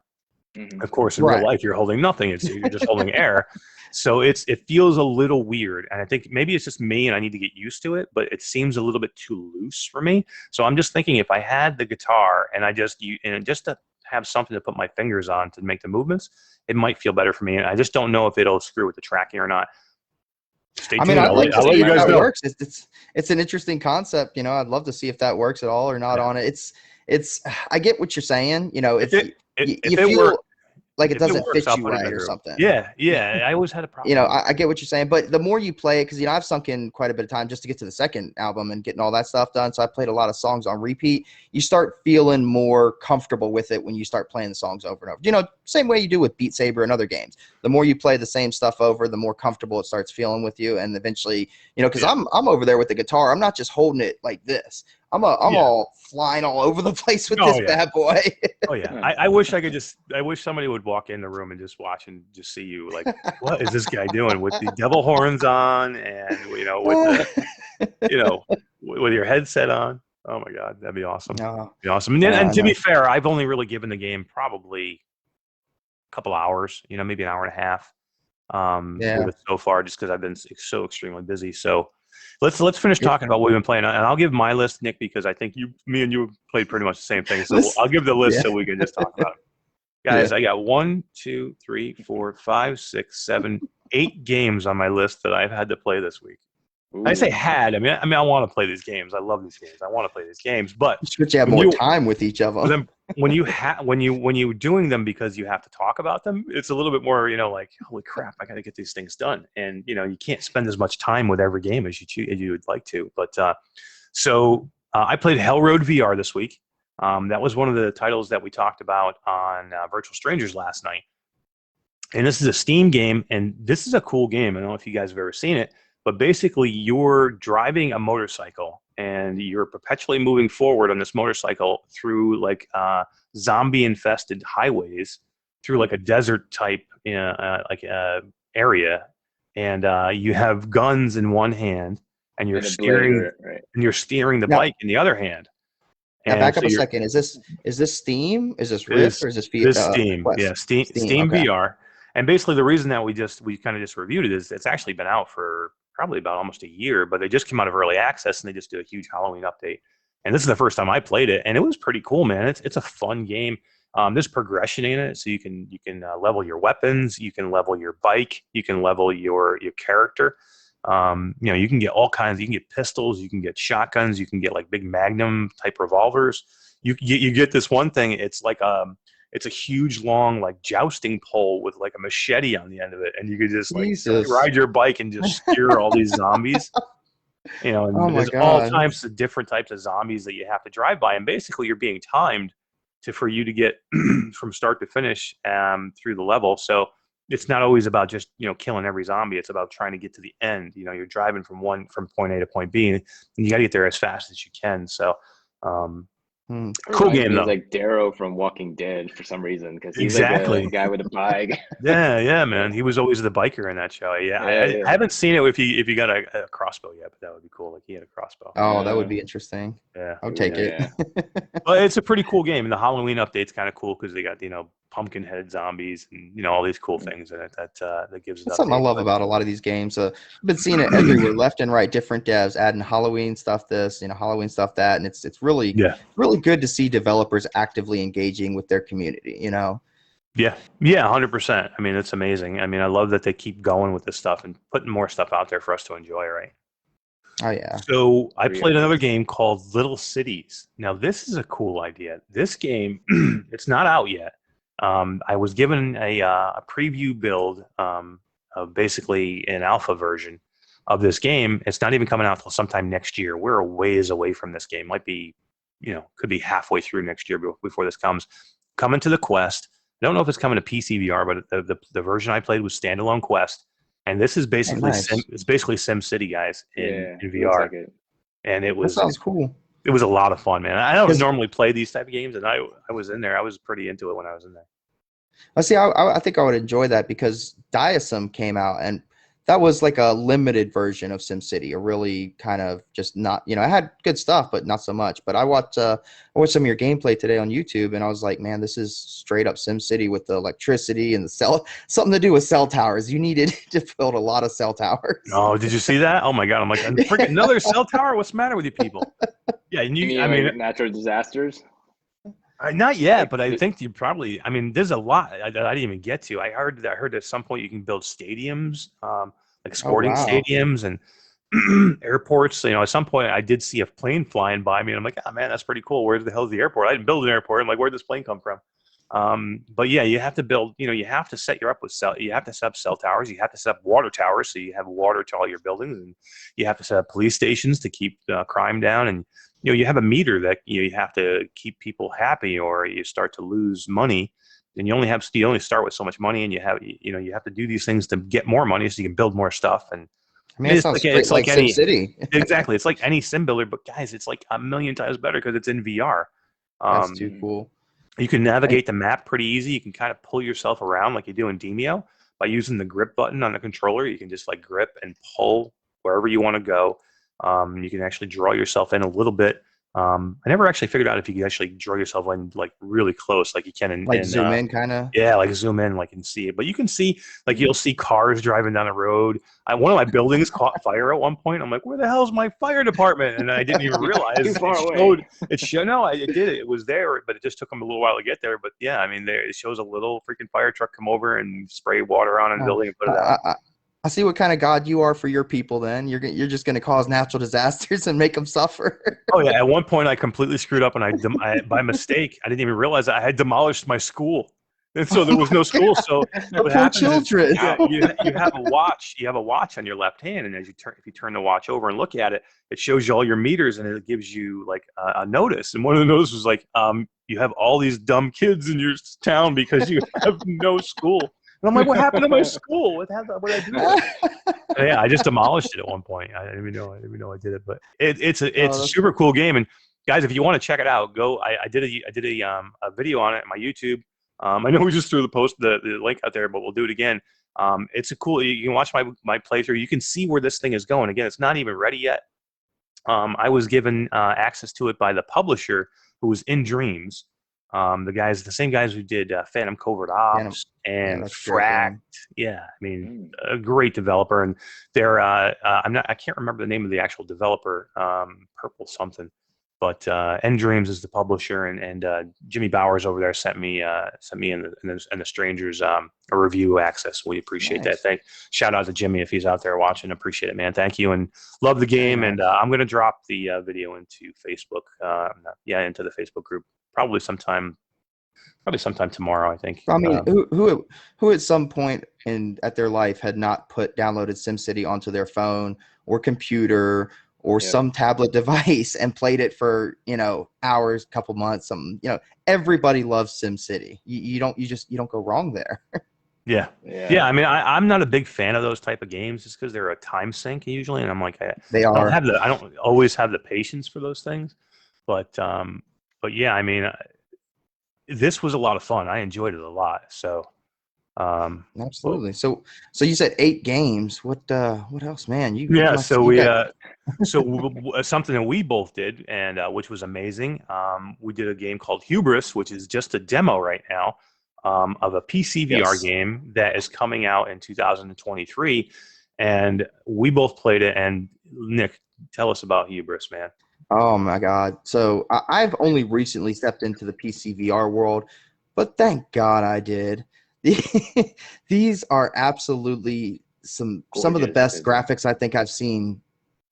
Mm-hmm. Of course, in real life, you're holding nothing. You're just holding air. So it feels a little weird. And I think maybe it's just me and I need to get used to it, but it seems a little bit too loose for me. So I'm just thinking if I had the guitar and just to have something to put my fingers on to make the movements, it might feel better for me. And I just don't know if it'll screw with the tracking or not. Stay tuned. I'll let you guys know. Works. It's an interesting concept. I'd love to see if that works at all or not on it. It's I get what you're saying. If you feel like it doesn't fit you right or something. Yeah. I always had a problem. I get what you're saying, but the more you play it, because I've sunk in quite a bit of time just to get to the second album and getting all that stuff done. So I played a lot of songs on repeat. You start feeling more comfortable with it when you start playing the songs over and over. Same way you do with Beat Saber and other games. The more you play the same stuff over, the more comfortable it starts feeling with you, and eventually, because I'm over there with the guitar. I'm not just holding it like this. I'm all flying all over the place with this bad boy. Oh yeah. I wish somebody would walk in the room and just watch and just see you like, what is this guy doing with the devil horns on and with your headset on? Oh my God, that'd be awesome. That'd be awesome. And to be fair, I've only really given the game probably a couple hours, maybe an hour and a half. With it so far, just because I've been so extremely busy. So let's finish talking about what we've been playing, and I'll give my list, Nick, because I think me and you played pretty much the same thing. So I'll give the list so we can just talk about it. Guys, I got 1, 2, 3, 4, 5, 6, 7, 8 games on my list that I've had to play this week. Ooh. I say had. I mean, I want to play these games. I love these games. I want to play these games, but you have more time with each of them. When you're doing them because you have to talk about them, it's a little bit more, like, holy crap, I got to get these things done, and you can't spend as much time with every game as you would like to. But I played Hellroad VR this week. That was one of the titles that we talked about on Virtual Strangers last night, and this is a Steam game, and this is a cool game. I don't know if you guys have ever seen it. But basically, you're driving a motorcycle, and you're perpetually moving forward on this motorcycle through like zombie-infested highways, through like a desert-type area, and you have guns in one hand, and you're steering the bike in the other hand. Now back up a second. Is this Steam? Is this Rift or is this VR? This Steam? Yeah, Steam okay. VR. And basically, the reason that we kind of just reviewed it is it's actually been out for probably about almost a year, but they just came out of early access and they just did a huge Halloween update. And this is the first time I played it, and it was pretty cool, man. It's a fun game. There's progression in it, so you can level your weapons, you can level your bike, you can level your character. You can get all kinds. You can get pistols, you can get shotguns, you can get like big Magnum type revolvers. you get this one thing. It's like it's a huge long like jousting pole with like a machete on the end of it, and you could just like ride your bike and just spear all these zombies. You know, and there's all types of different types of zombies that you have to drive by, and basically you're being timed for you to get from start to finish through the level. So it's not always about just, you know, killing every zombie. It's about trying to get to the end. You know, you're driving from point A to point B, and you got to get there as fast as you can. So cool game though. It's like Darrow from Walking Dead for some reason, because he's like the guy with a bike. yeah, man. He was always the biker in that show. I haven't seen it if you got a crossbow yet, but that would be cool. Like he had a crossbow. Oh, that would be interesting. Yeah, I'll take it. Yeah. But it's a pretty cool game, and the Halloween update's kind of cool because they got, you know, pumpkin head zombies and, you know, all these cool things in it that gives. That's something I love about a lot of these games. I've been seeing it everywhere, left and right. Different devs adding Halloween stuff, this, you know, Halloween stuff that, and it's really really good to see developers actively engaging with their community. You know. Yeah, 100%. I mean, it's amazing. I mean, I love that they keep going with this stuff and putting more stuff out there for us to enjoy, right? Oh, yeah. So I played another game called Little Cities. Now, this is a cool idea. This game, it's not out yet. I was given a preview build of basically an alpha version of this game. It's not even coming out until sometime next year. We're a ways away from this game. Might be, you know, could be halfway through next year before this comes. Coming to the Quest. I don't know if it's coming to PC VR, but the version I played was standalone Quest. And this is basically it's basically Sim City, guys, in VR. Like and it was that sounds cool. It was a lot of fun, man. I don't normally play these type of games, and I was in there. I was pretty into it when I was in there. I see. I think I would enjoy that because Diasim came out, and that was like a limited version of SimCity, a really kind of just not, you know, it had good stuff, but not so much. But I watched some of your gameplay today on YouTube, and I was like, man, this is straight up SimCity with the electricity and the something to do with cell towers. You needed to build a lot of cell towers. Oh, did you see that? Oh my God. I'm like, another cell tower? What's the matter with you people? Yeah. And I mean, natural disasters? Not yet, but I think you probably. I mean, there's a lot I didn't even get to. I heard at some point you can build stadiums, like sporting stadiums and airports. You know, at some point I did see a plane flying by me, and I'm like, oh man, that's pretty cool. Where the hell is the airport? I didn't build an airport. I'm like, where'd this plane come from? But yeah, you have to build. You know, you have to set up You have to set up cell towers. You have to set up water towers, so you have water to all your buildings, and you have to set up police stations to keep crime down. And you know, you have a meter that you have to keep people happy, or you start to lose money. And you only start with so much money, and you have to do these things to get more money so you can build more stuff. And I mean, it's like any SimCity. Exactly, it's like any sim builder, but guys, it's like a million times better because it's in VR. That's too cool. You can navigate the map pretty easy. You can kind of pull yourself around like you do in Demio by using the grip button on the controller. You can just like grip and pull wherever you want to go. You can actually draw yourself in a little bit. I never actually figured out if you could actually draw yourself in like really close, like you can in zoom in, kind of. Yeah, like zoom in, like and see it. But you can see, like you'll see cars driving down the road. One of my buildings caught fire at one point. I'm like, where the hell's my fire department? And I didn't even realize it showed. No, it did. It was there, but it just took them a little while to get there. But yeah, I mean, it shows a little freaking fire truck come over and spray water on a building and put it out. I see what kind of God you are for your people. Then you're just going to cause natural disasters and make them suffer. Oh yeah! At one point, I completely screwed up, and I by mistake, I didn't even realize that I had demolished my school, and so there was no school. So what happens children. Is, you have a watch. You have a watch on your left hand, and if you turn the watch over and look at it, it shows you all your meters, and it gives you like a notice. And one of the notices was like, you have all these dumb kids in your town because you have no school. And I'm like, what happened to my school? What did I do? Yeah, I just demolished it at one point. I didn't even know I did it, but it's a super cool game. And guys, if you want to check it out, go. I did a video on it on my YouTube. I know we just threw the link out there, but we'll do it again. It's a cool. You can watch my playthrough. You can see where this thing is going. Again, it's not even ready yet. I was given access to it by the publisher, who was In Dreams. The same guys who did Phantom Covert Ops and Fract. Yeah, I mean, a great developer, and they're I can't remember the name of the actual developer, Purple something. But End Dreams is the publisher, and Jimmy Bowers over there sent me and the Strangers a review access. We appreciate that. Shout out to Jimmy if he's out there watching. Appreciate it, man. Thank you, and love the game. And I'm gonna drop the video into Facebook, into the Facebook group probably sometime tomorrow, I think. I mean, who at some point at their life had not downloaded SimCity onto their phone or computer or some tablet device and played it for, hours, couple months, something, everybody loves SimCity. You don't go wrong there. Yeah. I mean, I'm not a big fan of those type of games just because they're a time sink usually, and I'm like, I don't always have the patience for those things, but yeah, I mean, this was a lot of fun. I enjoyed it a lot. So, absolutely. So you said 8 games. What else, man? Something that we both did, and which was amazing. We did a game called Hubris, which is just a demo right now of a PC VR game that is coming out in 2023, and we both played it. And Nick, tell us about Hubris, man. Oh my God. So I've only recently stepped into the PC VR world, but thank God I did. These are absolutely some of the best graphics I think I've seen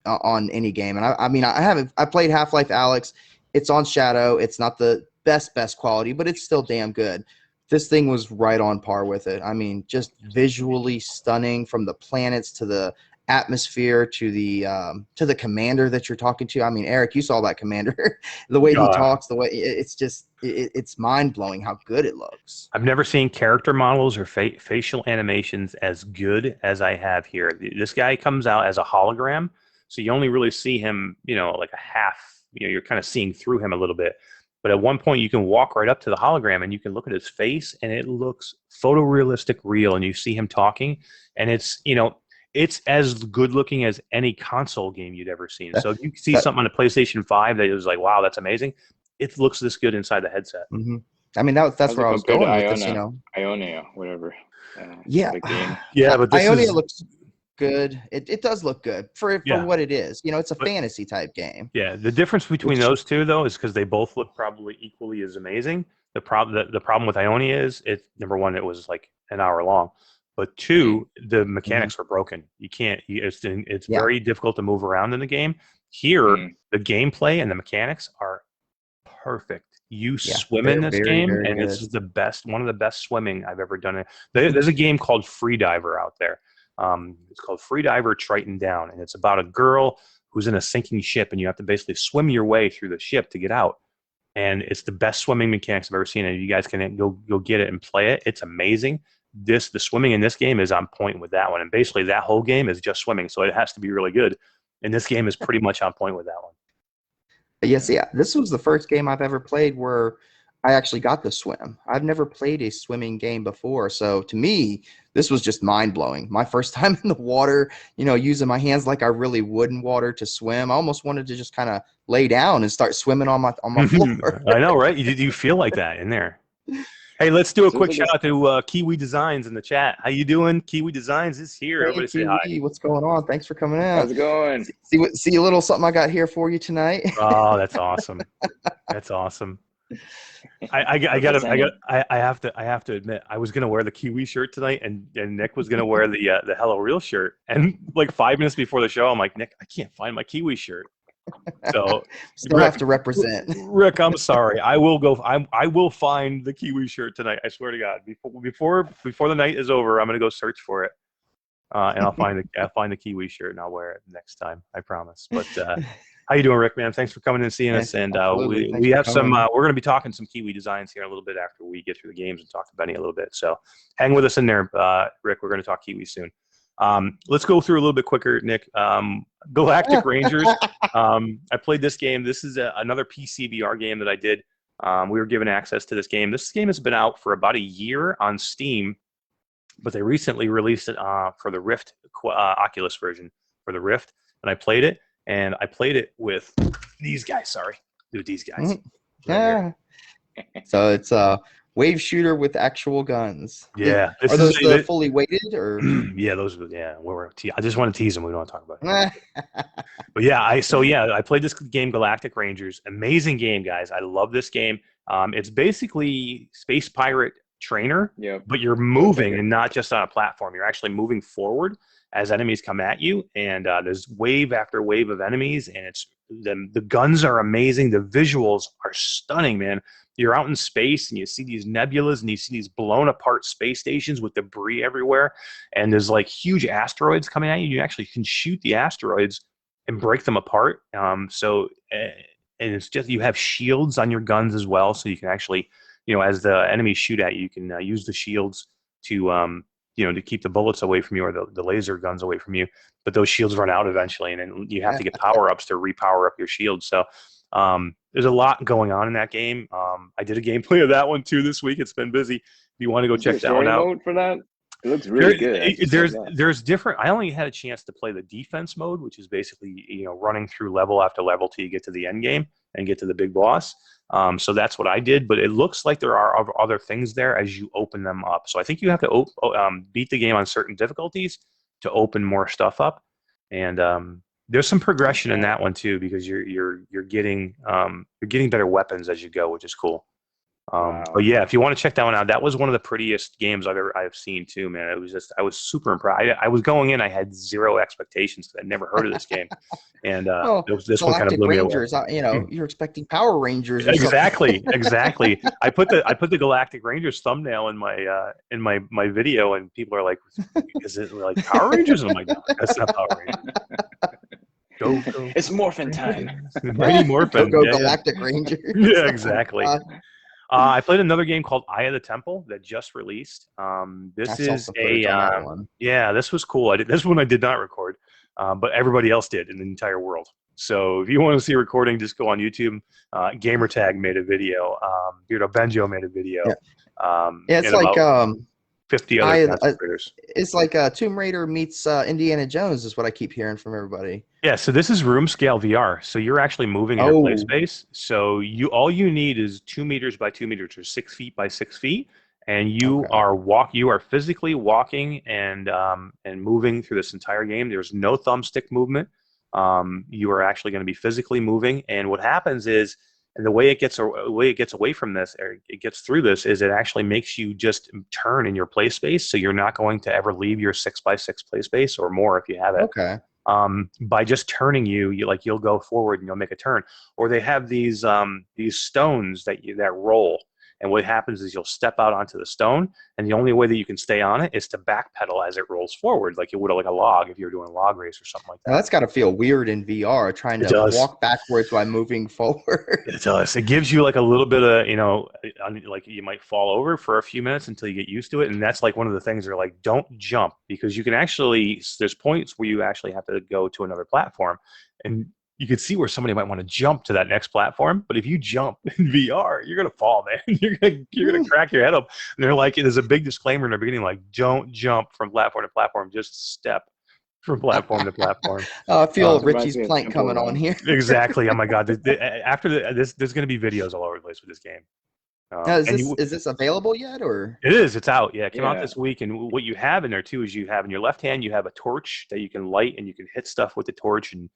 on any game. And I played Half-Life Alyx. It's on Shadow. It's not the best quality, but it's still damn good. This thing was right on par with it. I mean, just visually stunning, from the planets to the atmosphere to the commander that you're talking to. I mean, Eric, you saw that commander. The way he talks, the way it's mind-blowing how good it looks. I've never seen character models or facial animations as good as I have here. This guy comes out as a hologram, so you only really see him, like a half, you're kind of seeing through him a little bit. But at one point you can walk right up to the hologram and you can look at his face and it looks photorealistic real, and you see him talking, and it's, it's as good looking as any console game you'd ever seen. So if you see something on a PlayStation 5 that was like, wow, that's amazing, it looks this good inside the headset. Mm-hmm. I mean, that's where I was going with this, Ionia, whatever. But Ionia looks good. It does look good for what it is. It's a fantasy type game. Yeah, the difference between those two, though, is because they both look probably equally as amazing. The problem with Ionia is, number one, it was like an hour long. But 2, the mechanics are broken. You can't. It's very difficult to move around in the game. Here, the gameplay and the mechanics are perfect. You swim in this game, and this is one of the best swimming I've ever done. There's a game called Freediver out there. It's called Freediver Triton Down, and it's about a girl who's in a sinking ship, and you have to basically swim your way through the ship to get out. And it's the best swimming mechanics I've ever seen. And you guys can go get it and play it. It's amazing. The swimming in this game is on point with that one, and basically that whole game is just swimming, so it has to be really good, and this game is pretty much on point with that one. Yes, this was the first game I've ever played where I actually got to swim. I've never played a swimming game before, so to me this was just mind-blowing. My first time in the water, using my hands like I really would in water to swim. I almost wanted to just kind of lay down and start swimming on my floor. I know, right? You feel like that in there. Hey, let's do a quick shout out to Kiwi Designs in the chat. How you doing? Kiwi Designs is here. Hey, everybody Kiwi, say hi. What's going on? Thanks for coming out. How's it going? See a little something I got here for you tonight. Oh, that's awesome. That's awesome. I have to admit, I was gonna wear the Kiwi shirt tonight, and Nick was gonna wear the HelloReal shirt. And like 5 minutes before the show, I'm like, Nick, I can't find my Kiwi shirt. So still have to represent. Rick, I'm sorry. I will find the Kiwi shirt tonight. I swear to God. Before the night is over, I'm gonna go search for it, and I'll find the Kiwi shirt and I'll wear it next time. I promise. But how you doing, Rick? Man, thanks for coming and seeing us. And we have some. We're gonna be talking some Kiwi designs here in a little bit after we get through the games and talk to Benny a little bit. So hang with us in there, Rick. We're gonna talk Kiwi soon. Let's go through a little bit quicker, Nick. Galactic Rangers. I played this game. This is another PC VR game that I did. We were given access to this game. This game has been out for about a year on Steam, but they recently released it for the Rift Oculus version for the Rift, and I played it. And I played it with these guys. Sorry, with these guys. Yeah. So it's Wave shooter with actual guns. Yeah, Are those the fully weighted or? Yeah, those. Yeah, I just want to tease them. We don't want to talk about it. Eh, But yeah, I played this game, Galactic Rangers. Amazing game, guys. I love this game. It's basically Space Pirate Trainer, but you're moving and not just on a platform. You're actually moving forward as enemies come at you, and there's wave after wave of enemies, and the guns are amazing. The visuals are stunning, man. You're out in space, and you see these nebulas, and you see these blown apart space stations with debris everywhere, and there's like huge asteroids coming at you. You actually can shoot the asteroids and break them apart. And it's just, you have shields on your guns as well, so you can actually, as the enemies shoot at you, you can use the shields to to keep the bullets away from you, or the laser guns away from you. But those shields run out eventually, and then you have to get power-ups to repower up your shield. So there's a lot going on in that game. I did a gameplay of that one too this week. It's been busy. If you want to go check that one out. Mode for that? It looks really good. There's different. I only had a chance to play the defense mode, which is basically running through level after level till you get to the end game and get to the big boss. So that's what I did. But it looks like there are other things there as you open them up. So I think you have to beat the game on certain difficulties to open more stuff up. And there's some progression in that one too, because you're getting better weapons as you go, which is cool. But yeah, if you want to check that one out, that was one of the prettiest games I've seen too, man. It was just, I was super impressed. I was going in, I had zero expectations because I'd never heard of this game, and this one kind of blew Rangers, me away. You're expecting Power Rangers. Or exactly. I put the Galactic Rangers thumbnail in my video, and people are like, "Is it like Power Rangers?" And I'm like, "No, that's not Power Rangers." Go. It's morphin time. Mighty Morphin. Go Galactic Rangers. Yeah, exactly. I played another game called Eye of the Temple that just released. This is this was cool. This one I did not record, but everybody else did in the entire world. So if you want to see a recording, just go on YouTube. Gamertag made a video. Beardo Benjo made a video. It's like 50 other creators. It's like Tomb Raider meets Indiana Jones is what I keep hearing from everybody. Yeah, so this is room scale VR. So you're actually moving in your play space. So all you need is 2 meters by 2 meters, or 6 feet by 6 feet, and you are physically walking and moving through this entire game. There's no thumbstick movement. You are actually going to be physically moving, and what happens is, and the way it gets away from this, or it gets through this, is it actually makes you just turn in your play space. So you're not going to ever leave your 6 by 6 play space, or more if you have it. Okay. By just turning you'll go forward and you'll make a turn. Or they have these stones that roll. And what happens is you'll step out onto the stone, and the only way that you can stay on it is to backpedal as it rolls forward, like you would like a log if you were doing a log race or something like that. Now, that's got to feel weird in VR, trying to walk backwards while moving forward. It does. It gives you like a little bit of, like you might fall over for a few minutes until you get used to it. And that's like one of the things they're like, don't jump, because you can actually, there's points where you actually have to go to another platform, and you could see where somebody might want to jump to that next platform, but if you jump in VR, you're gonna fall, man. You're gonna crack your head up. And they're like, there's a big disclaimer in the beginning, like, don't jump from platform to platform, just step from platform to platform. I feel Richie's plank coming on here. Exactly. Oh my God. After this, there's gonna be videos all over the place with this game. Is this available yet, or? It is. It's out. Yeah, it came out this week. And what you have in there too is you have in your left hand, you have a torch that you can light, and you can hit stuff with the torch, and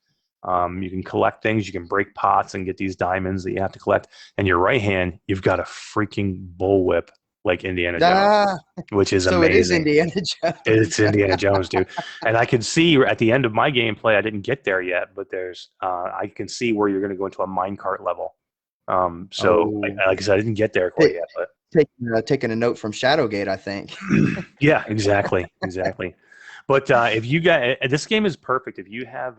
you can collect things. You can break pots and get these diamonds that you have to collect. And your right hand, you've got a freaking bullwhip like Indiana Jones, which is amazing. So it is Indiana Jones. It's Indiana Jones, dude. And I can see at the end of my gameplay, I didn't get there yet, but there's I can see where you're going to go into a minecart level. Like I said, I didn't get there quite yet, but taking a note from Shadowgate, I think. Yeah, exactly. But if you this game is perfect. If you have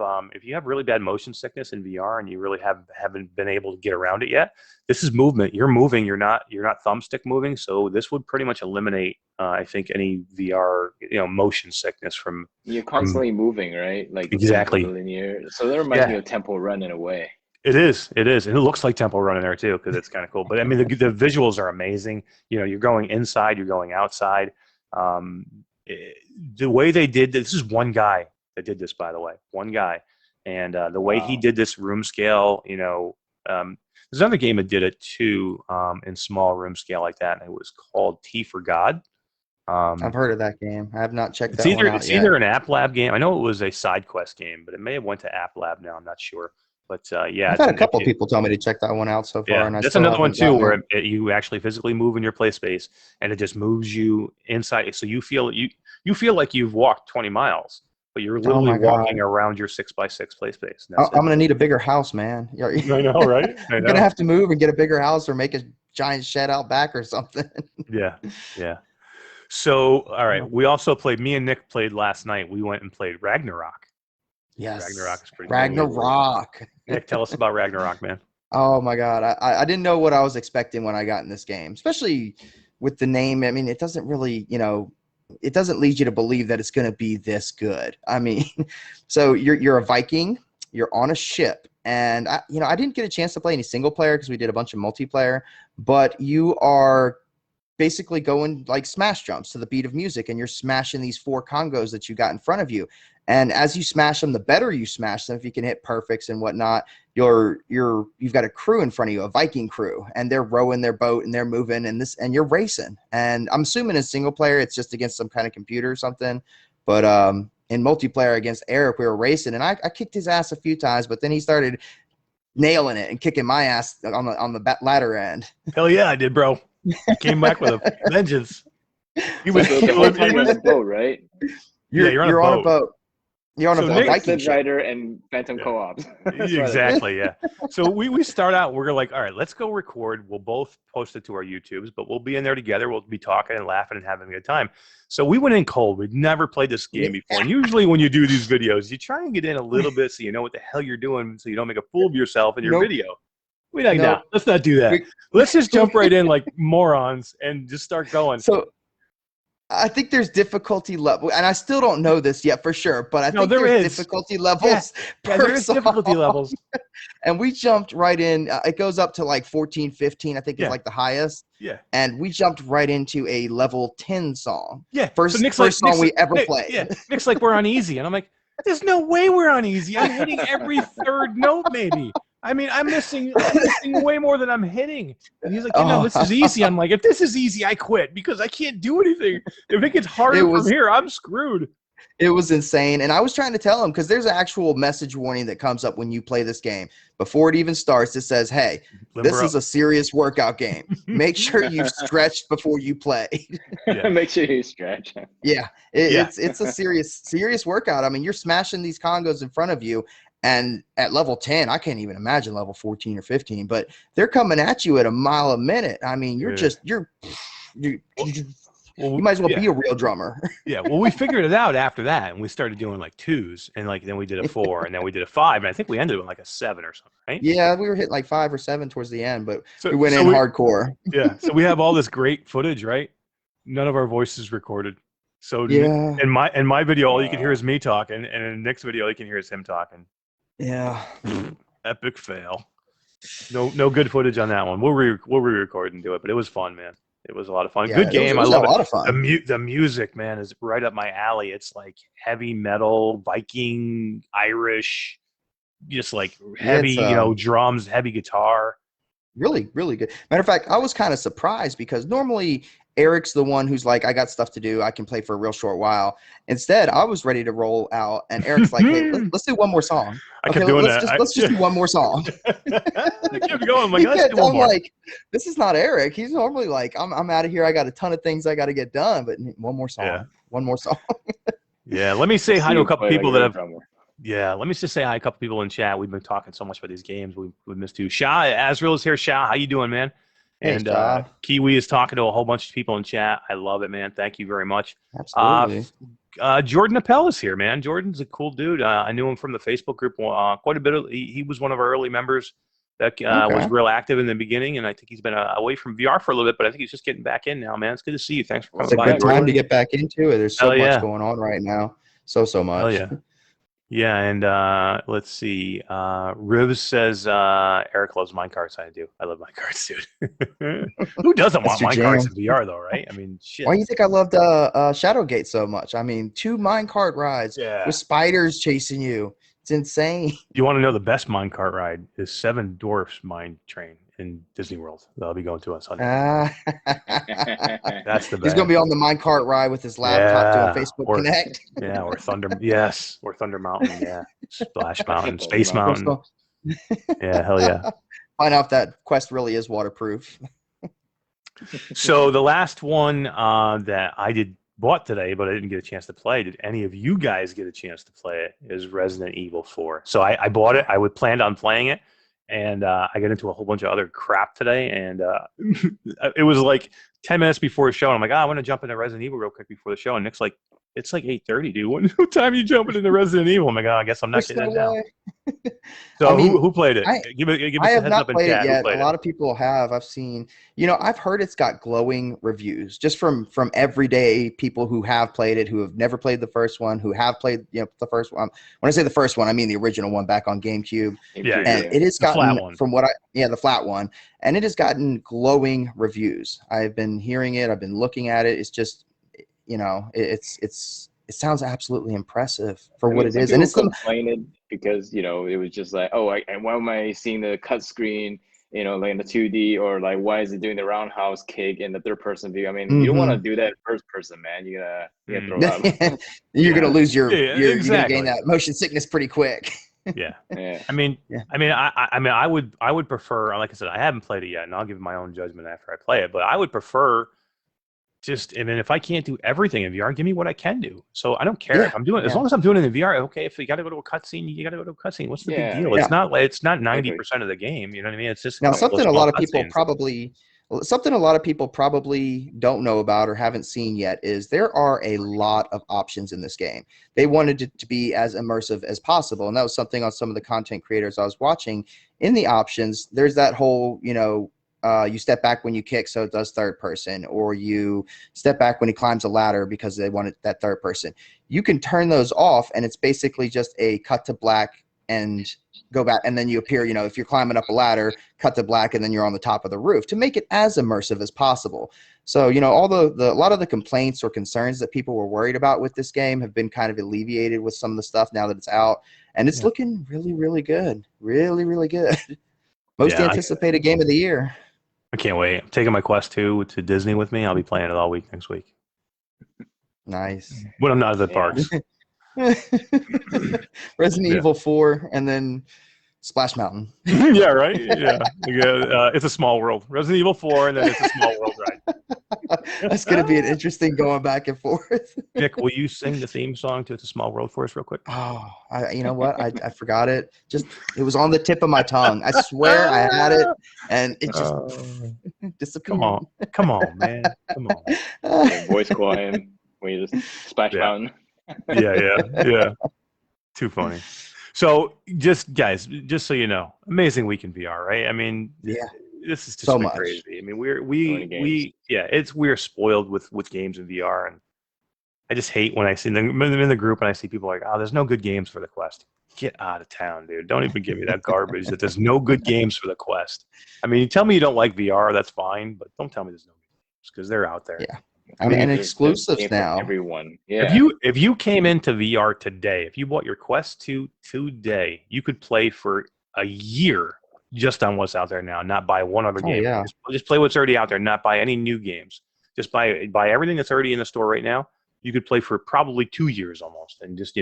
really bad motion sickness in VR and you really haven't been able to get around it yet, this is movement. You're moving. You're not thumbstick moving. So this would pretty much eliminate, I think, any VR motion sickness from. You're constantly moving, right? Like exactly linear. So that reminds me of Temple Run in a way. It is, and it looks like Temple Run in there too, because it's kind of cool. But I mean, the visuals are amazing. You're going inside, you're going outside. The way they did this is one guy that did this, by the way, one guy, and the way he did this room scale, There's another game that did it too, in small room scale like that, and it was called T for God. I've heard of that game. I have not checked It's that one out it's yet. either an App Lab game. I know it was a side quest game, but it may have went to App Lab now. I'm not sure. But yeah, I've had a couple people tell me to check that one out so far, and I that's still another one haven't too, gotten where it. you actually physically move in your play space, and it just moves you inside. So you feel like you've walked 20 miles, but you're Oh literally my God. walking around your 6x6 play space. And I'm that's it. gonna need a bigger house, man. I know, right? I I'm know. gonna have to move and get a bigger house or make a giant shed out back or something. Yeah, yeah. So, all right, we also played. Me and Nick played last night. We went and played Ragnarok. Yes. Ragnarok is pretty cool. Ragnarok. Nick, tell us about Ragnarok, man. Oh my God. I didn't know what I was expecting when I got in this game, especially with the name. I mean, it doesn't really, it doesn't lead you to believe that it's going to be this good. I mean, so you're a Viking, you're on a ship, and I didn't get a chance to play any single player because we did a bunch of multiplayer, but you are basically going like smash jumps to the beat of music, and you're smashing these 4 Congos that you got in front of you. And as you smash them, the better you smash them, if you can hit perfects and whatnot, you've got a crew in front of you, a Viking crew, and they're rowing their boat and they're moving and you're racing. And I'm assuming in single player it's just against some kind of computer or something. But in multiplayer against Eric, we were racing, and I kicked his ass a few times, but then he started nailing it and kicking my ass on the ladder end. Hell yeah, I did, bro. Came back with a vengeance. He was the whole time on a boat, right? You're on a boat. You're on a Viking ship. Rider and Phantom Co-op. Exactly, yeah. So we start out, we're like, all right, let's go record. We'll both post it to our YouTubes, but we'll be in there together. We'll be talking and laughing and having a good time. So we went in cold. We'd never played this game before. And usually when you do these videos, you try and get in a little bit so you know what the hell you're doing so you don't make a fool of yourself in your video. We're like, no, let's not do that. Let's just jump right in like morons and just start going. So I think there's difficulty level, and I still don't know this yet for sure, but I think there's difficulty levels. Yeah, there's difficulty levels. And we jumped right in. It goes up to like 14, 15, I think is like the highest. Yeah. And we jumped right into a level 10 song. Yeah. First song we ever played. Yeah. Nick's like, we're on easy. And I'm like, there's no way we're on easy. I'm hitting every third note maybe. I mean, I'm missing way more than I'm hitting. And he's like, this is easy. I'm like, if this is easy, I quit because I can't do anything. If it gets harder from here, I'm screwed. It was insane. And I was trying to tell him, because there's an actual message warning that comes up when you play this game. Before it even starts, it says, hey, this is a serious workout game. Make sure you've stretched before you play. Make sure you stretch. It's a serious workout. I mean, you're smashing these Congos in front of you. And at level 10, I can't even imagine level 14 or 15, but they're coming at you at a mile a minute. I mean, you might as well be a real drummer. Yeah. Well, we figured it out after that, and we started doing like 2s, and like then we did a 4, and then we did a 5, and I think we ended with like a 7 or something, right? Yeah, we were hitting like 5 or 7 towards the end, but we went in hardcore. Yeah. So we have all this great footage, right? None of our voices recorded. So in my video, all you can hear is me talking, and in Nick's video, all you can hear is him talking. Yeah. Epic fail. No good footage on that one. We'll re-record and do it, but it was fun, man. It was a lot of fun. Good game. I love it. A lot of fun. The music, man, is right up my alley. It's like heavy metal, Viking, Irish, just like heavy, drums, heavy guitar. Really, really good. Matter of fact, I was kind of surprised because normally Eric's the one who's like, I got stuff to do. I can play for a real short while. Instead, I was ready to roll out, and Eric's like, hey, let's do one more song. I kept doing that. Let's just do one more song. I kept going. I'm like, let's do one more. Like, this is not Eric. He's normally like, I'm out of here. I got a ton of things I got to get done, but one more song. Yeah. One more song. Yeah, let me say hi to a couple people that have. Yeah, let me just say hi to a couple people in chat. We've been talking so much about these games. We missed you. Shah Azrael is here. Shah, how you doing, man? And Kiwi is talking to a whole bunch of people in chat. I love it, man. Thank you very much. Absolutely. Jordan Appel is here, man. Jordan's a cool dude. I knew him from the Facebook group quite a bit. He was one of our early members that was real active in the beginning, and I think he's been away from VR for a little bit, but I think he's just getting back in now, man. It's good to see you. Thanks for coming by. It's a good time to get back into it. There's so much going on right now. So much. Oh, yeah. Yeah, and let's see. Rivs says Eric loves minecarts. I do. I love minecarts, dude. Who doesn't want minecarts in VR, though, right? I mean, shit. Why do you think I loved Shadowgate so much? I mean, 2 minecart rides with spiders chasing you. It's insane. You want to know the best minecart ride is Seven Dwarfs Mine Train in Disney World. That'll be going to on Sunday. That's the best. He's gonna be on the minecart ride with his laptop doing Facebook Connect. Yeah, or Thunder. Yes, or Thunder Mountain. Yeah, Splash Mountain, Space Mountain. Yeah, hell yeah. Find out if that quest really is waterproof. So the last one that I bought today, but I didn't get a chance to play. Did any of you guys get a chance to play it? Is Resident Evil 4. So I bought it. I planned on playing it, and I got into a whole bunch of other crap today, and it was like 10 minutes before the show, and I'm like, I want to jump into Resident Evil real quick before the show, and Nick's like, it's like 8:30, dude. What time are you jumping into Resident Evil? I'm like, I guess I'm not getting it now. So who played it? Give us I a have heads not up in played chat. it yet. A lot of people have. I've seen, I've heard it's got glowing reviews just from everyday people who have played it, who have never played the first one, who have played the first one. When I say the first one, I mean the original one back on GameCube. Yeah, and it has gotten the flat one, and it has gotten glowing reviews. I've been hearing it. I've been looking at it. It's just, it sounds absolutely impressive for what it is. And it's complaining because it was just like, why am I seeing the cut screen, like in the 2D, or like why is it doing the roundhouse kick in the third person view? I mean, you don't want to do that first person, man. You're gonna throw up. You're gonna lose you're exactly. gonna gain that motion sickness pretty quick. Yeah. I would prefer, like I said, I haven't played it yet, and I'll give my own judgment after I play it, but I would prefer if I can't do everything in VR, give me what I can do. So I don't care if I'm doing it. As long as I'm doing it in VR, okay, if you got to go to a cutscene, you got to go to a cutscene. What's the big deal? It's not 90% of the game. You know what I mean? It's just something a lot of people probably don't know about or haven't seen yet is there are a lot of options in this game. They wanted it to be as immersive as possible, and that was something on some of the content creators I was watching. In the options, there's that whole, you step back when you kick, so it does third person, or you step back when he climbs a ladder because they wanted that third person. You can turn those off, and it's basically just a cut to black and go back, and then you appear, if you're climbing up a ladder, cut to black, and then you're on the top of the roof to make it as immersive as possible. So, a lot of the complaints or concerns that people were worried about with this game have been kind of alleviated with some of the stuff now that it's out, and it's looking really, really good. Really, really good. Most anticipated game of the year. I can't wait. I'm taking my Quest 2 to Disney with me. I'll be playing it all week next week. Nice. When I'm not at the parks. Resident Evil 4 and then Splash Mountain. Yeah, right? Yeah. It's a Small World. Resident Evil 4 and then It's a Small World ride. That's going to be an interesting going back and forth. Nick, will you sing the theme song to It's a Small World for us real quick? Oh, you know what? I forgot it. It was on the tip of my tongue. I swear I had it, and it just disappeared. Come on, man. Come on. Voice quiet when you just Splash Mountain. Yeah. Too funny. So, guys, just so you know, amazing week in VR, right? I mean, this is just so much crazy. I mean, we're spoiled with games in VR, and I just hate when I see them in the group and I see people like, there's no good games for the Quest. Get out of town, dude. Don't even give me that garbage that there's no good games for the Quest. I mean, you tell me you don't like VR, that's fine, but don't tell me there's no games because they're out there. Yeah. I mean, and exclusives now. Everyone. Yeah. If you came into VR today, if you bought your Quest 2 today, you could play for a year just on what's out there now, not buy one other game. Yeah. Just play what's already out there, not buy any new games. Just buy everything that's already in the store right now. You could play for probably 2 years almost, and just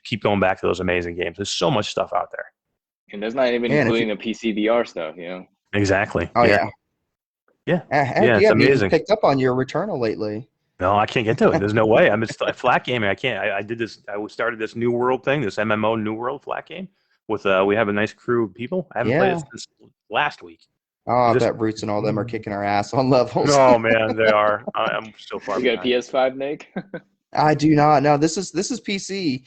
keep going back to those amazing games. There's so much stuff out there, and that's not even including the PC VR stuff. Exactly. Oh yeah. It's amazing. You picked up on your Returnal lately. No, I can't get to it. There's no way. I'm just flat gaming. I can't. I did this. I started this New World thing, this MMO New World flat game. With we have a nice crew of people. I haven't played it since last week. Oh, I bet Roots and all them are kicking our ass on levels. Oh man, they are. I'm so far. You got a PS5, Nick? I do not. No, this is PC.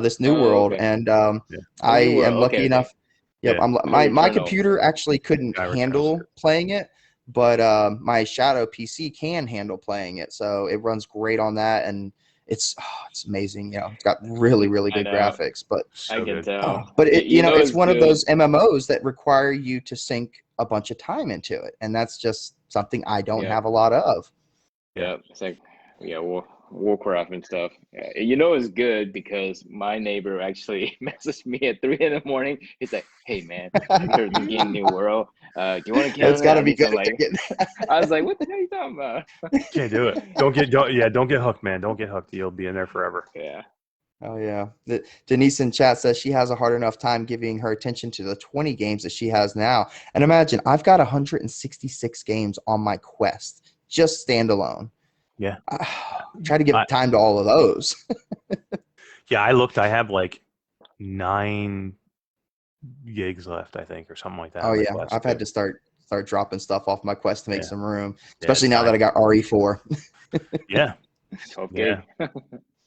This New World, and I am lucky enough. Yep, my computer actually couldn't handle playing it, but my Shadow PC can handle playing it, so it runs great on that, and it's amazing. It's got really, really good graphics, but I can tell. But it's one of those MMOs that require you to sink a bunch of time into it, and that's just something I don't have a lot of. Yeah, it's like Warcraft and stuff. You know it's good because my neighbor actually messaged me at 3 in the morning. He's like, "Hey man, we heard the game New World. Do you want to get It's got to be good. like, I was like, "What the hell are you talking about?" Can't do it. Don't get hooked, man. Don't get hooked. You'll be in there forever. Yeah. Oh yeah. Denise in chat says she has a hard enough time giving her attention to the 20 games that she has now. And imagine, I've got 166 games on my Quest, just standalone. Yeah. Try to give time to all of those. Yeah, I looked. I have like 9 gigs left, I think, or something like that. Oh yeah, I've had to start dropping stuff off my Quest to make some room, especially now that I got RE4. Yeah. Okay.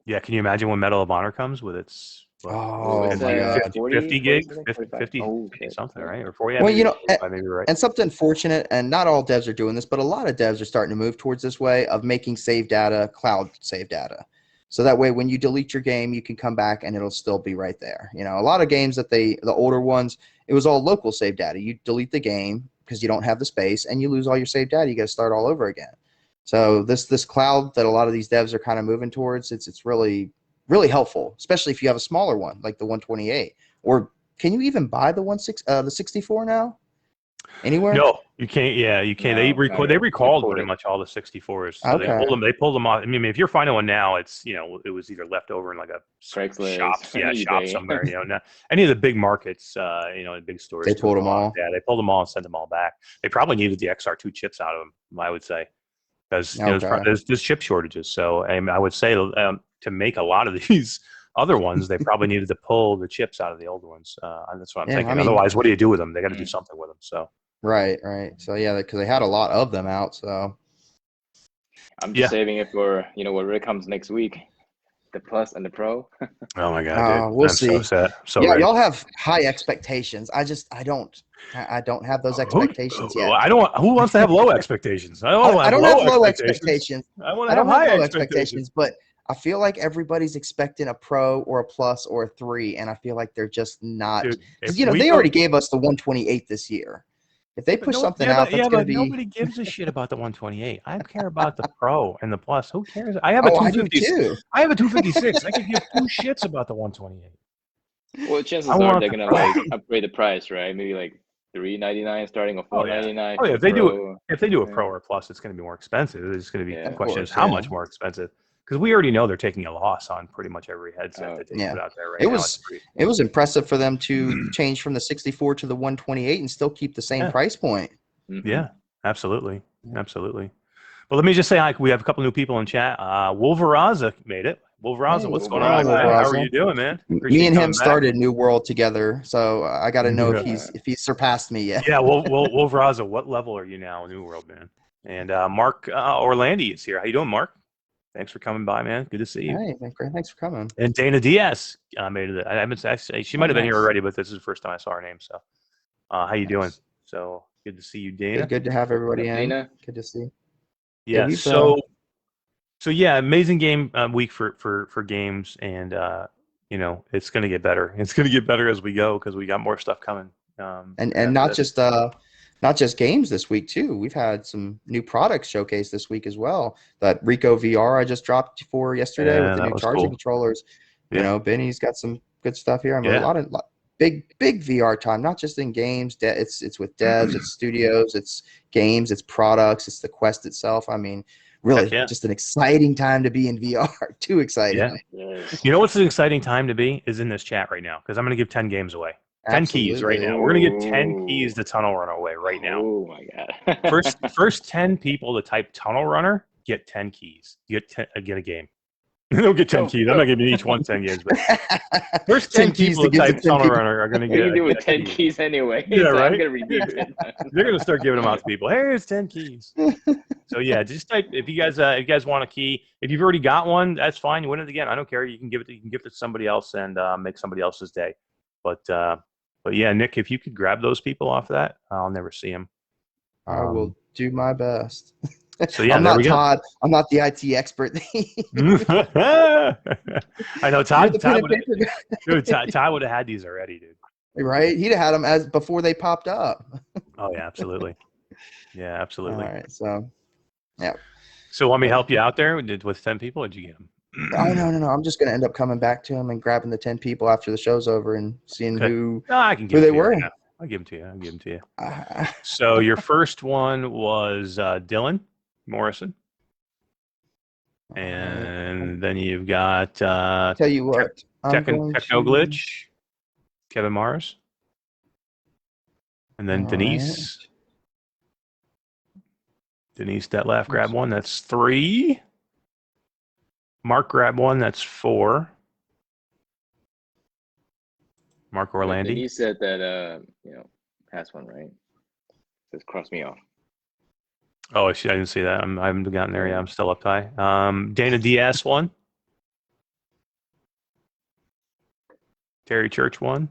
Yeah, can you imagine when Medal of Honor comes with its my God, 50 gigs, 50 something, right? Or 40. Well, maybe right. And something fortunate, and not all devs are doing this, but a lot of devs are starting to move towards this way of making save data cloud save data. So that way, when you delete your game, you can come back and it'll still be right there. A lot of games that the older ones, it was all local save data. You delete the game because you don't have the space, and you lose all your save data. You got to start all over again. So this cloud that a lot of these devs are kind of moving towards, it's really, really helpful, especially if you have a smaller one like the 128. Or can you even buy the 64 now? Anywhere? No, you can't. Yeah, you can't. No, they recalled pretty much all the 64s. So Okay. They pulled them off. I mean, if you're finding one now, it's it was either left over in like a Craigslist, shop somewhere. Not any of the big markets. The big stores. They pulled them all. Yeah, they pulled them all and sent them all back. They probably needed the XR2 chips out of them, I would say, because there's chip shortages. So I would say to make a lot of these other ones, they probably needed to pull the chips out of the old ones. That's what I'm thinking. Otherwise, what do you do with them? They got to do something with them. So. Right. So yeah, because they had a lot of them out. So I'm just saving it for what comes next week, the Plus and the Pro. Oh my God, dude. We'll see. So sad. Y'all have high expectations. I don't have those expectations yet. Who wants to have low expectations? I don't have low expectations. I want to have high expectations. But I feel like everybody's expecting a Pro or a Plus or a 3, and I feel like they're just not. Dude, they already gave us the 128 this year. If they push something out, that's going to be. Nobody gives a shit about the 128. I care about the Pro and the Plus. Who cares? I have a 256. I have a 256. I could give 2 shits about the 128. Well, chances are they're gonna upgrade the price, right? Maybe like $399 starting at $499. Oh yeah, if they do a Pro or a Plus, it's going to be more expensive. It's going to be the question is how much more expensive. Because we already know they're taking a loss on pretty much every headset that they put out there right now. It was impressive for them to change from the 64 to the 128 and still keep the same price point. Mm-hmm. Yeah, absolutely. But let me just say, we have a couple new people in chat. Wolveraza made it. Wolveraza, what's going on? How are you doing, man? Me and him started New World together, so I got to know if he's surpassed me yet. Yeah, Wolveraza, what level are you now in New World, man? And Mark Orlandi is here. How you doing, Mark? Thanks for coming by, man. Good to see you. Hey, thanks for coming. And Dana Diaz made it. I haven't actually. She might have been here already, but this is the first time I saw her name. So, how you doing? So good to see you, Dana. Good to have everybody in. Dana. Good to see. Yeah. So yeah, amazing game week for games, and it's going to get better. It's going to get better as we go because we got more stuff coming. And not just games this week too. We've had some new products showcased this week as well. That Rico VR I just dropped for yesterday with the new charging controllers. Benny's got some good stuff here. I mean, a lot of big VR time, not just in games. It's with devs, it's studios, it's games, it's products, it's the Quest itself. I mean, really, just an exciting time to be in VR. Too exciting. Yeah. You know what's an exciting time to be is in this chat right now because I'm going to give 10 games away. 10 keys right now. We're going to give 10 keys to Tunnel Runner away right now. Oh, my God. first 10 people to type Tunnel Runner get 10 keys. You get a game. They'll get 10 keys. I'm not giving each one 10 games. But first 10 people to type Tunnel Runner are going to get you can do with 10 keys anyway. Yeah, so right? I'm going to redeem it. They're going to start giving them out to people. Hey, here's 10 keys. So, yeah, just type if you guys want a key. If you've already got one, that's fine. You win it again. I don't care. You can give it to somebody else and make somebody else's day. But yeah, Nick, if you could grab those people off that, I'll never see them. I will do my best. So yeah, I'm not Todd. I'm not the IT expert. I know Todd. Todd would have had these already, dude. Right? He'd have had them as before they popped up. Oh yeah, absolutely. Yeah, absolutely. All right, so yeah. So want me to help you out there with 10 people? Or did you get them? Oh no! I'm just gonna end up coming back to him and grabbing the 10 people after the show's over and seeing who I can give they them to were. You. I'll give them to you. I'll give them to you. So your first one was Dylan Morrison, and then you've got tell you what, Techno Glitch, Kevin Mars, and then Denise. Right. Denise Detlef grab one. That's 3. Mark grab one. That's 4. Mark Orlandi. Denise said that has one, right? Just cross me off. Oh, I didn't see that. I haven't gotten there yet. I'm still up high. Dana DS won. Terry Church won.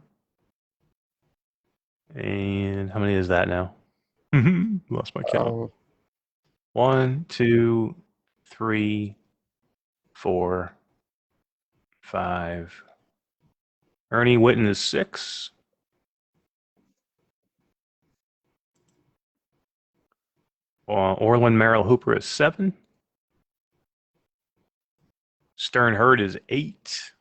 And how many is that now? Lost my count. 1, 2, 3, 4, 5. Ernie Witten is 6. Orland Merrill Hooper is 7. Stern Hurd is 8.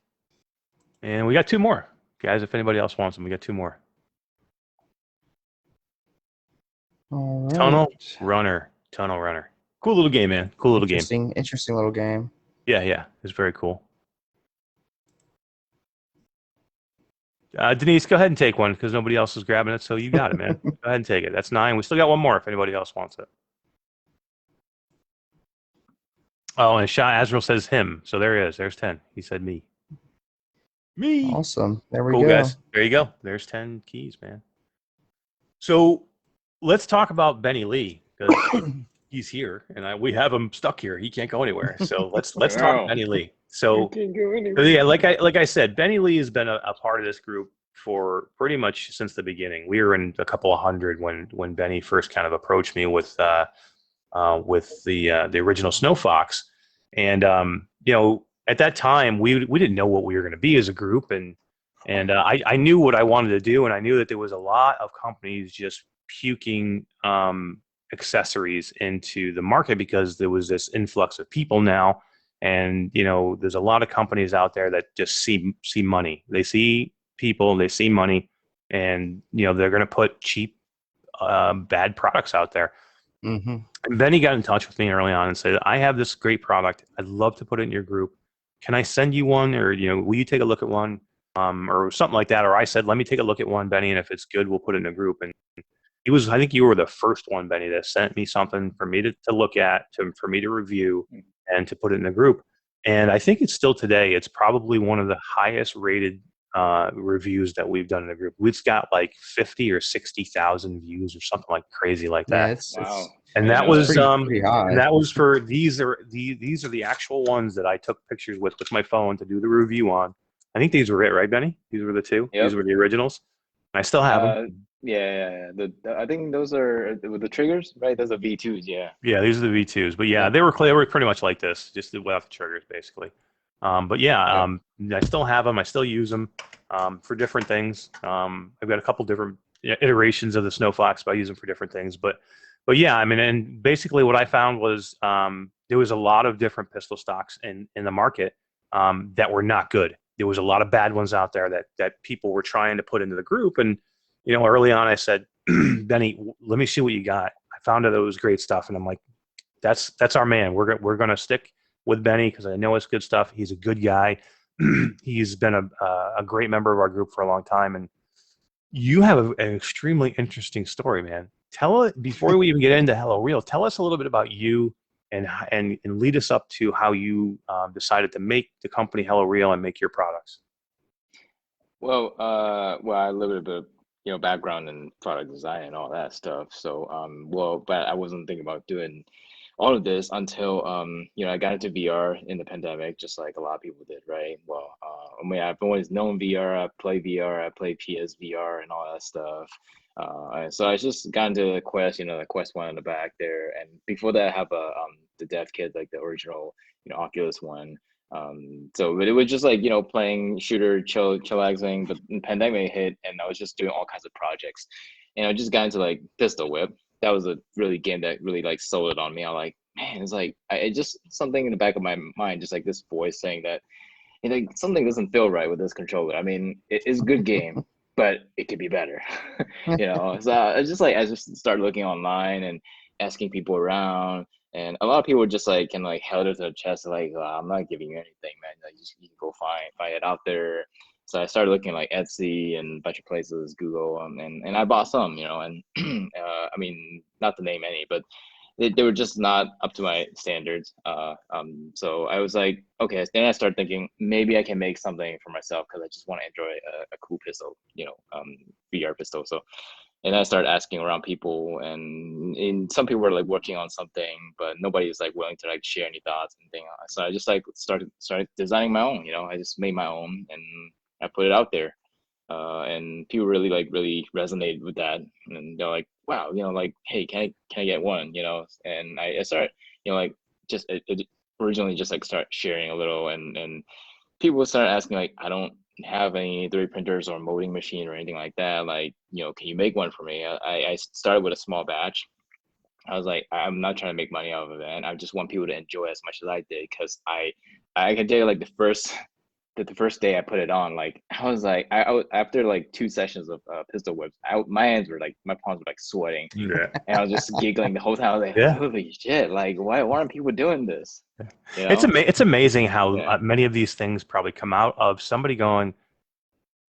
And we got 2 more. Guys, if anybody else wants them, we got 2 more. All right. Tunnel Runner. Cool little game, man. Cool little game. Interesting little game. Yeah. It's very cool. Denise, go ahead and take one because nobody else is grabbing it, so you got it, man. Go ahead and take it. That's 9. We still got one more if anybody else wants it. Oh, and Shah Azrael says him. So there he is. There's 10. He said me. Me. Awesome. There we go. Cool, guys. There you go. There's 10 keys, man. So let's talk about Benny Lee because he's here and we have him stuck here. He can't go anywhere. So let's talk Benny Lee. So yeah, like I said, Benny Lee has been a part of this group for pretty much since the beginning. We were in a couple of hundred when Benny first kind of approached me with the original Snow Fox, and at that time we didn't know what we were going to be as a group, and I knew what I wanted to do, and I knew that there was a lot of companies just puking accessories into the market because there was this influx of people now. And, there's a lot of companies out there that just see money. They see people, they see money, and, they're going to put cheap, bad products out there. Mm-hmm. And Benny got in touch with me early on and said, I have this great product. I'd love to put it in your group. Can I send you one? Or, will you take a look at one? Or something like that. Or I said, let me take a look at one, Benny, and if it's good, we'll put it in a group. And I think you were the first one, Benny, that sent me something for me to look at, for me to review, and to put it in a group. And I think it's still today, it's probably one of the highest rated reviews that we've done in a group. We've got like 50 or 60,000 views or something like crazy like that. Yeah, wow. And that was pretty high. And that was for these are the actual ones that I took pictures with my phone to do the review on. I think these were it, right, Benny? These were the 2. Yep. These were the originals. I still have them. Yeah. I think those are with the triggers, right? Those are V2s, yeah. Yeah, these are the V2s. But yeah, they were pretty much like this, just without the triggers, basically. But yeah, I still have them. I still use them for different things. I've got a couple different iterations of the Snow Fox, but I use them for different things. But yeah, I mean, and basically what I found was there was a lot of different pistol stocks in the market that were not good. There was a lot of bad ones out there that people were trying to put into the group. And, early on I said, Benny, let me see what you got. I found out it was great stuff. And I'm like, that's our man. We're going to stick with Benny because I know it's good stuff. He's a good guy. He's been a great member of our group for a long time. And you have an extremely interesting story, man. Before we even get into HelloReal, tell us a little bit about you and lead us up to how you decided to make the company HelloReal and make your products. Well, I have a little bit of background in product design and all that stuff. So, but I wasn't thinking about doing all of this until I got into VR in the pandemic, just like a lot of people did, right? Well, I've always known VR. I play VR. I play PSVR and all that stuff. So I just got into the Quest, the Quest one in the back there, and before that, I have the dev kit, like the original, Oculus one. So but it was just like playing shooter, chillaxing. But the pandemic hit, and I was just doing all kinds of projects, and I just got into like Pistol Whip. That was a really game that really like sold it on me. I'm like, man, it's like it just something in the back of my mind, just like this voice saying that, like something doesn't feel right with this controller. I mean, it's a good game, but it could be better. So I just started looking online and asking people around, and a lot of people just like can like held it to their chest, like, I'm not giving you anything, man. Like, you can go find it out there. So I started looking like Etsy and a bunch of places, Google, and I bought some, and I mean, not to name any, but they were just not up to my standards. So I was like, okay. Then I started thinking maybe I can make something for myself because I just want to enjoy a cool pistol, VR pistol. So, and I started asking around people, and some people were like working on something, but nobody was like willing to like share any thoughts and thing. So I just like started designing my own. I just made my own and I put it out there. And people really resonated with that, and they're like, wow, like, hey, can I get one, and I started, like, just it originally just like start sharing a little, and people started asking, like, I don't have any 3D printers or molding machine or anything like that, like, can you make one for me? I started with a small batch. I was like, I'm not trying to make money out of it, and I just want people to enjoy as much as I did, because I can tell you, like, the first day I put it on, like, I was like, I after like 2 sessions of pistol whips, my hands were like, my palms were like sweating, and I was just giggling the whole time. I was like, holy shit, like, why aren't people doing this? It's amazing how many of these things probably come out of somebody going,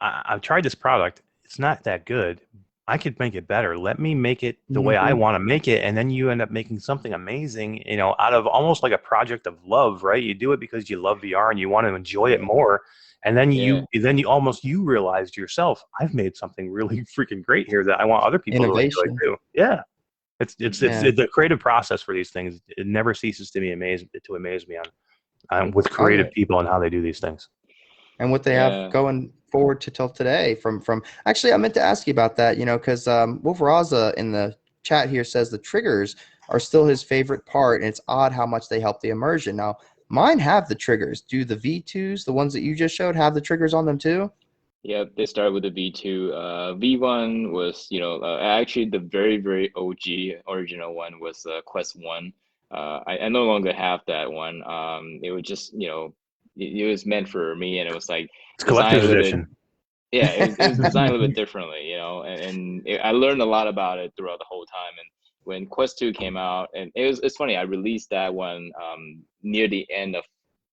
I've tried this product, it's not that good, I could make it better. Let me make it the way I want to make it. And then you end up making something amazing, out of almost like a project of love, right? You do it because you love VR and you want to enjoy it more. And then you realized yourself, I've made something really freaking great here that I want other people to enjoy too. Yeah. It's the creative process for these things. It never ceases to amaze me on with creative people and how they do these things. And what they have going forward to till today from actually, I meant to ask you about that, because Wolveraza in the chat here says the triggers are still his favorite part, and it's odd how much they help the immersion. Now, mine have the triggers. Do the V2s, the ones that you just showed, have the triggers on them too? Yeah, they started with the V2. V1 was, actually the very, very OG original one was Quest 1. I no longer have that one. It was just, it was meant for me, and it was like it's collector's edition. It was designed a little bit differently, and I learned a lot about it throughout the whole time. And when Quest 2 came out, and it's funny, I released that one near the end of,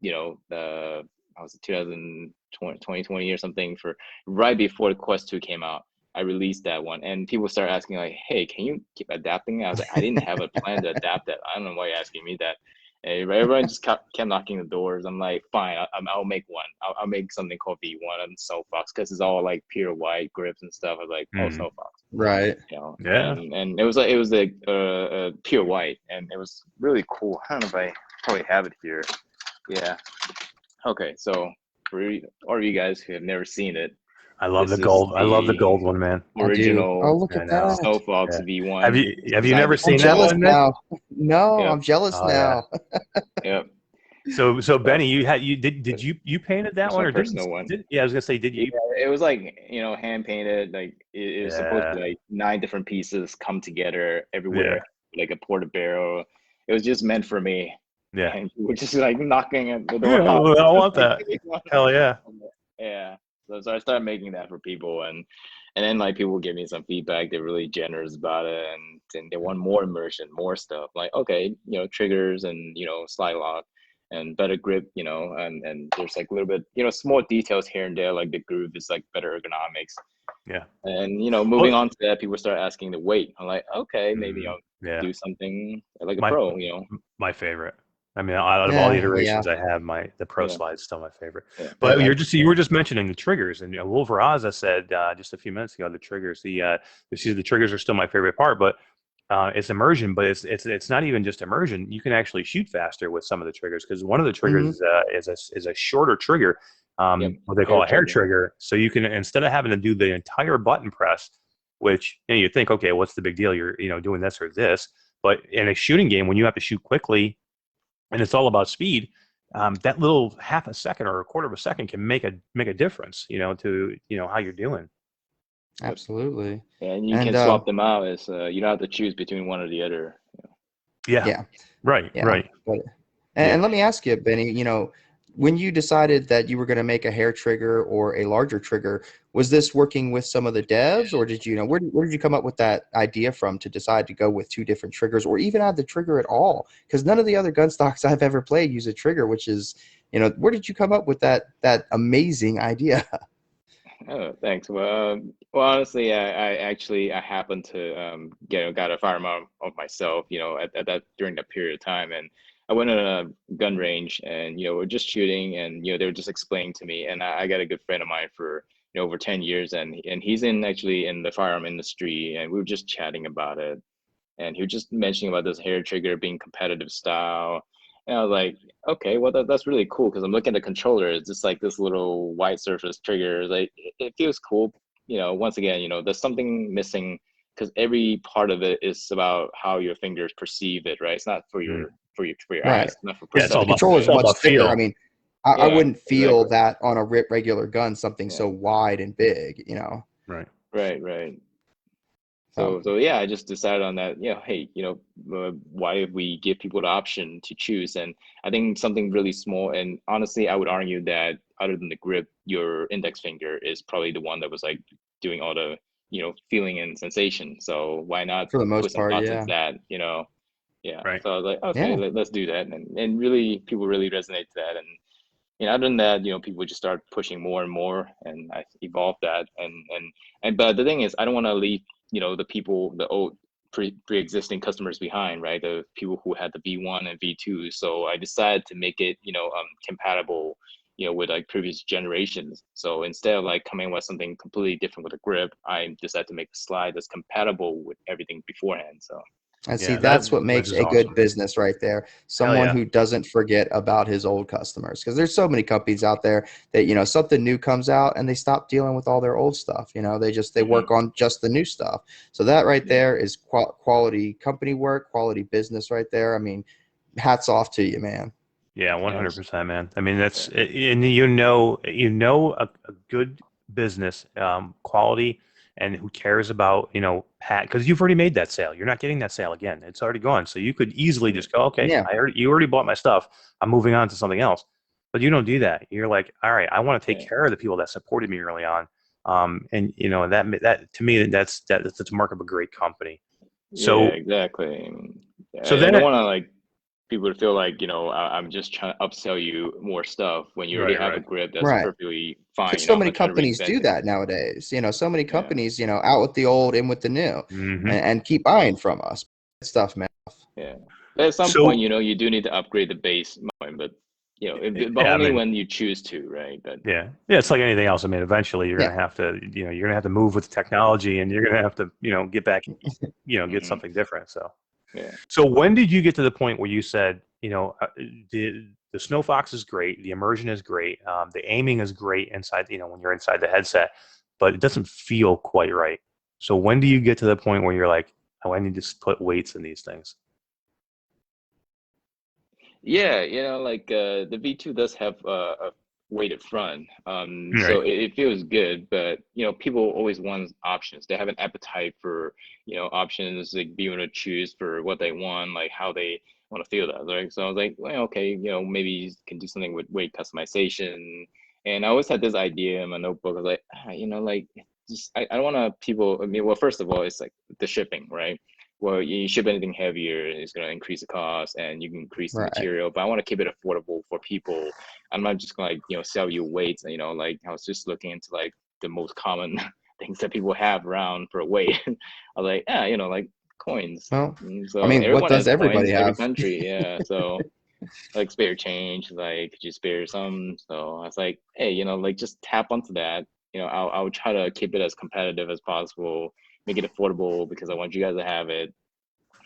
the, I was 2020 or something, for right before Quest 2 came out. I released that one, and people started asking, like, hey, can you keep adapting it? I was like, I didn't have a plan to adapt that. I don't know why you're asking me that. And everyone just kept knocking the doors. I'm like, fine, I'll make one. I'll make something called V1 on Snow Fox, because it's all like pure white grips and stuff. I was like, oh, Snow Fox, right? And it was like pure white, and it was really cool. I don't know if I probably have it here. Yeah. Okay, so for all of you guys who have never seen it, I love the gold. I love the gold one, man. Original. Oh, look at that. Snow Fox V1. Have you never seen that one? Now? No, I'm jealous now. Yep. So Benny, did you painted that one, or personal one? I was gonna say, did you? Yeah, it was like, hand painted. Like it was supposed to be like 9 different pieces come together everywhere, like a porta barrel. It was just meant for me. Yeah. And we're just like knocking at the door. Yeah, I want that. Hell yeah. Yeah. So I started making that for people, and then like people give me some feedback. They're really generous about it, and they want more immersion, more stuff. Like, okay, triggers and slide lock and better grip, and there's like a little bit, small details here and there, like the groove is like better ergonomics. Yeah. And moving on to that, people start asking the weight. I'm like, okay, maybe I'll do something like a pro. My favorite. I mean, out of all the iterations I have, the Pro Slide is still my favorite. Yeah. But you were just mentioning the triggers, and Wolveraza said just a few minutes ago, the triggers. The triggers are still my favorite part, but it's immersion. But it's not even just immersion. You can actually shoot faster with some of the triggers, because one of the triggers is a shorter trigger, what they call a hair trigger. So you can, instead of having to do the entire button press, which you think, okay, what's the big deal? You're doing this or this. But in a shooting game, when you have to shoot quickly, and it's all about speed, that little half a second or a quarter of a second can make a difference, to how you're doing. Absolutely. And you can swap them out. As you don't have to choose between one or the other. Yeah. Right. Yeah. Right. And let me ask you, Benny, you know, when you decided that you were going to make a hair trigger or a larger trigger, was this working with some of the devs, or did you know, where did you come up with that idea from to decide to go with 2 different triggers or even add the trigger at all? Because none of the other gun stocks I've ever played use a trigger, which is, you know, where did you come up with that amazing idea? Oh, thanks. Well, honestly, I actually I happened to got a firearm of myself, you know, at that during that period of time, and I went on a gun range, and you know, we're just shooting, and you know, they were just explaining to me, and I got a good friend of mine for you know over 10 years, and he's actually in the firearm industry, and we were just chatting about it, and he was just mentioning about this hair trigger being competitive style. And I was like, okay, well that's really cool because I'm looking at the controller. It's just like this little white surface trigger. Like it feels cool. You know, once again, you know, there's something missing because every part of it is about how your fingers perceive it, right? It's not for your Right. eyes, not for Yeah, it's The all perception. controller is all much about thicker. feel. I mean, I Yeah, wouldn't feel exactly. that on a regular gun, something so wide and big, you know. Right. Right. So yeah, I just decided on that. You know, hey, you know, why if we give people the option to choose? And I think something really small. And honestly, I would argue that other than the grip, your index finger is probably the one that was like doing all the you know feeling and sensation. So why not For the put most some part, thoughts into yeah. that? You know, yeah. Right. So I was like, okay, Yeah. let's do that. And really, people really resonate to that. And you know, other than that, you know, people just start pushing more and more, and I evolved that. And but the thing is, I don't want to leave, you know, the people, the old pre-existing customers behind, right? The people who had the V1 and V2. So I decided to make it, you know, compatible, you know, with like previous generations. So instead of like coming with something completely different with a grip, I decided to make a slide that's compatible with everything beforehand. So And see, Yeah, that that's what which makes is a good awesome. business right there. Hell Someone yeah. who doesn't forget about his old customers. Because there's so many companies out there that, you know, something new comes out and they stop dealing with all their old stuff. You know, they work on just the new stuff. So that right there is quality company work, quality business right there. I mean, hats off to you, man. Yeah, yes, 100%, man. I mean, yeah. and you know a good business, quality, and who cares about, because you've already made that sale. You're not getting that sale again. It's already gone. So you could easily just go, okay, Yeah. you already bought my stuff. I'm moving on to something else. But you don't do that. You're like, all right, I want to take Yeah. care of the people that supported me early on. And that to me, that's a mark of a great company. Yeah, So exactly. so I then don't want to like people to feel like, you know, I'm just trying to upsell you more stuff when you already have a right. grip that's Right. perfectly fine. Because You so know, I'm many not trying to companies reinvent do things. that nowadays. You know, so many Yeah, companies, you know, out with the old, in with the new, Hmm. and keep buying from us. Good stuff, man. yeah. But at some point, So you know, you do need to upgrade the base mine, but you know, but yeah, I only mean, when you choose to, right? But yeah, it's like anything else. I mean, eventually you're Yeah. gonna have to, you're gonna have to move with technology, and you're gonna have to, get back, get hmm something different. So, yeah. so when did you get to the point where you said, the Snow Fox is great, the immersion is great, the aiming is great inside, when you're inside the headset, but it doesn't feel quite right. So when do you get to the point where you're like, oh, I need to put weights in these things? Yeah, you know, like the V2 does have a weighted front, so Right. it feels good. But you know, people always want options. They have an appetite for you know options, like being able to choose for what they want, like how they want to feel that, right? So I was like, well, okay, you know, maybe you can do something with weight customization. And I always had this idea in my notebook. I was like, you know, like just I don't want to people. I mean, well, first of all, it's like the shipping, right? Well, you ship anything heavier, it's going to increase the cost and you can increase the Right. material. But I want to keep it affordable for people. I'm not just going to like, you know, sell you weights. You know, like I was just looking into like the most common things that people have around for a weight. I was like, yeah, you know, like coins. Well, I So mean, what everyone does has everybody coins, every have? country. Yeah. So like spare change, like could you spare some? So I was like, hey, you know, like just tap onto that. You know, I'll try to keep it as competitive as possible, make it affordable because I want you guys to have it,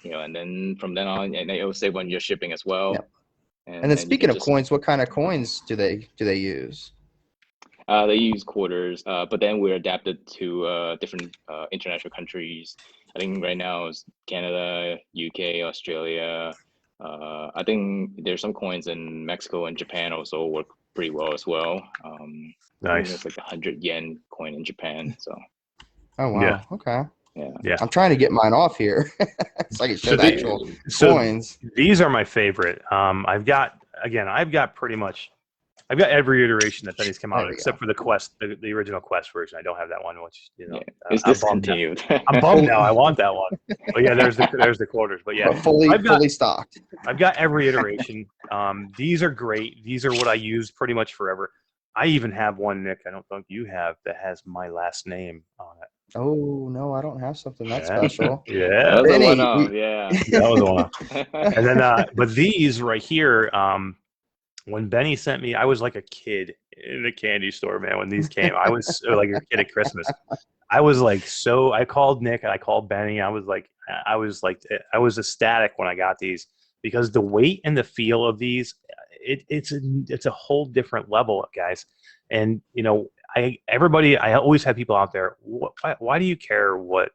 you know, and then from then on, and it will save on your shipping as well. Yep. And then And you speaking can of just, coins, what kind of coins do they use? they use quarters, but then we're adapted to different international countries. I think right now is Canada, UK, Australia. I think there's some coins in Mexico and Japan also work pretty well as well. I think Nice. there's like 100 yen coin in Japan. So Oh Yeah. wow. Okay. Yeah. I'm trying to get mine off here so I can show the actual coins. These are my favorite. I've got every iteration that Benny's come out except for the Quest, the original Quest version. I don't have that one, which it's discontinued. I'm bummed now. I want that one. But yeah, there's the quarters. But yeah, fully stocked. I've got every iteration. These are great. These are what I use pretty much forever. I even have one, Nick, I don't think you have, that has my last name on it. Oh no, I don't have something that special. Yeah, that was Benny, a one-off. That was a one-off. And then, but these right here, when Benny sent me, I was like a kid in the candy store, man. When these came, I was like a kid at Christmas. I was like, I called Nick and I called Benny. I was ecstatic when I got these because the weight and the feel of these, it's a whole different level, guys. And I always have people out there. Why do you care what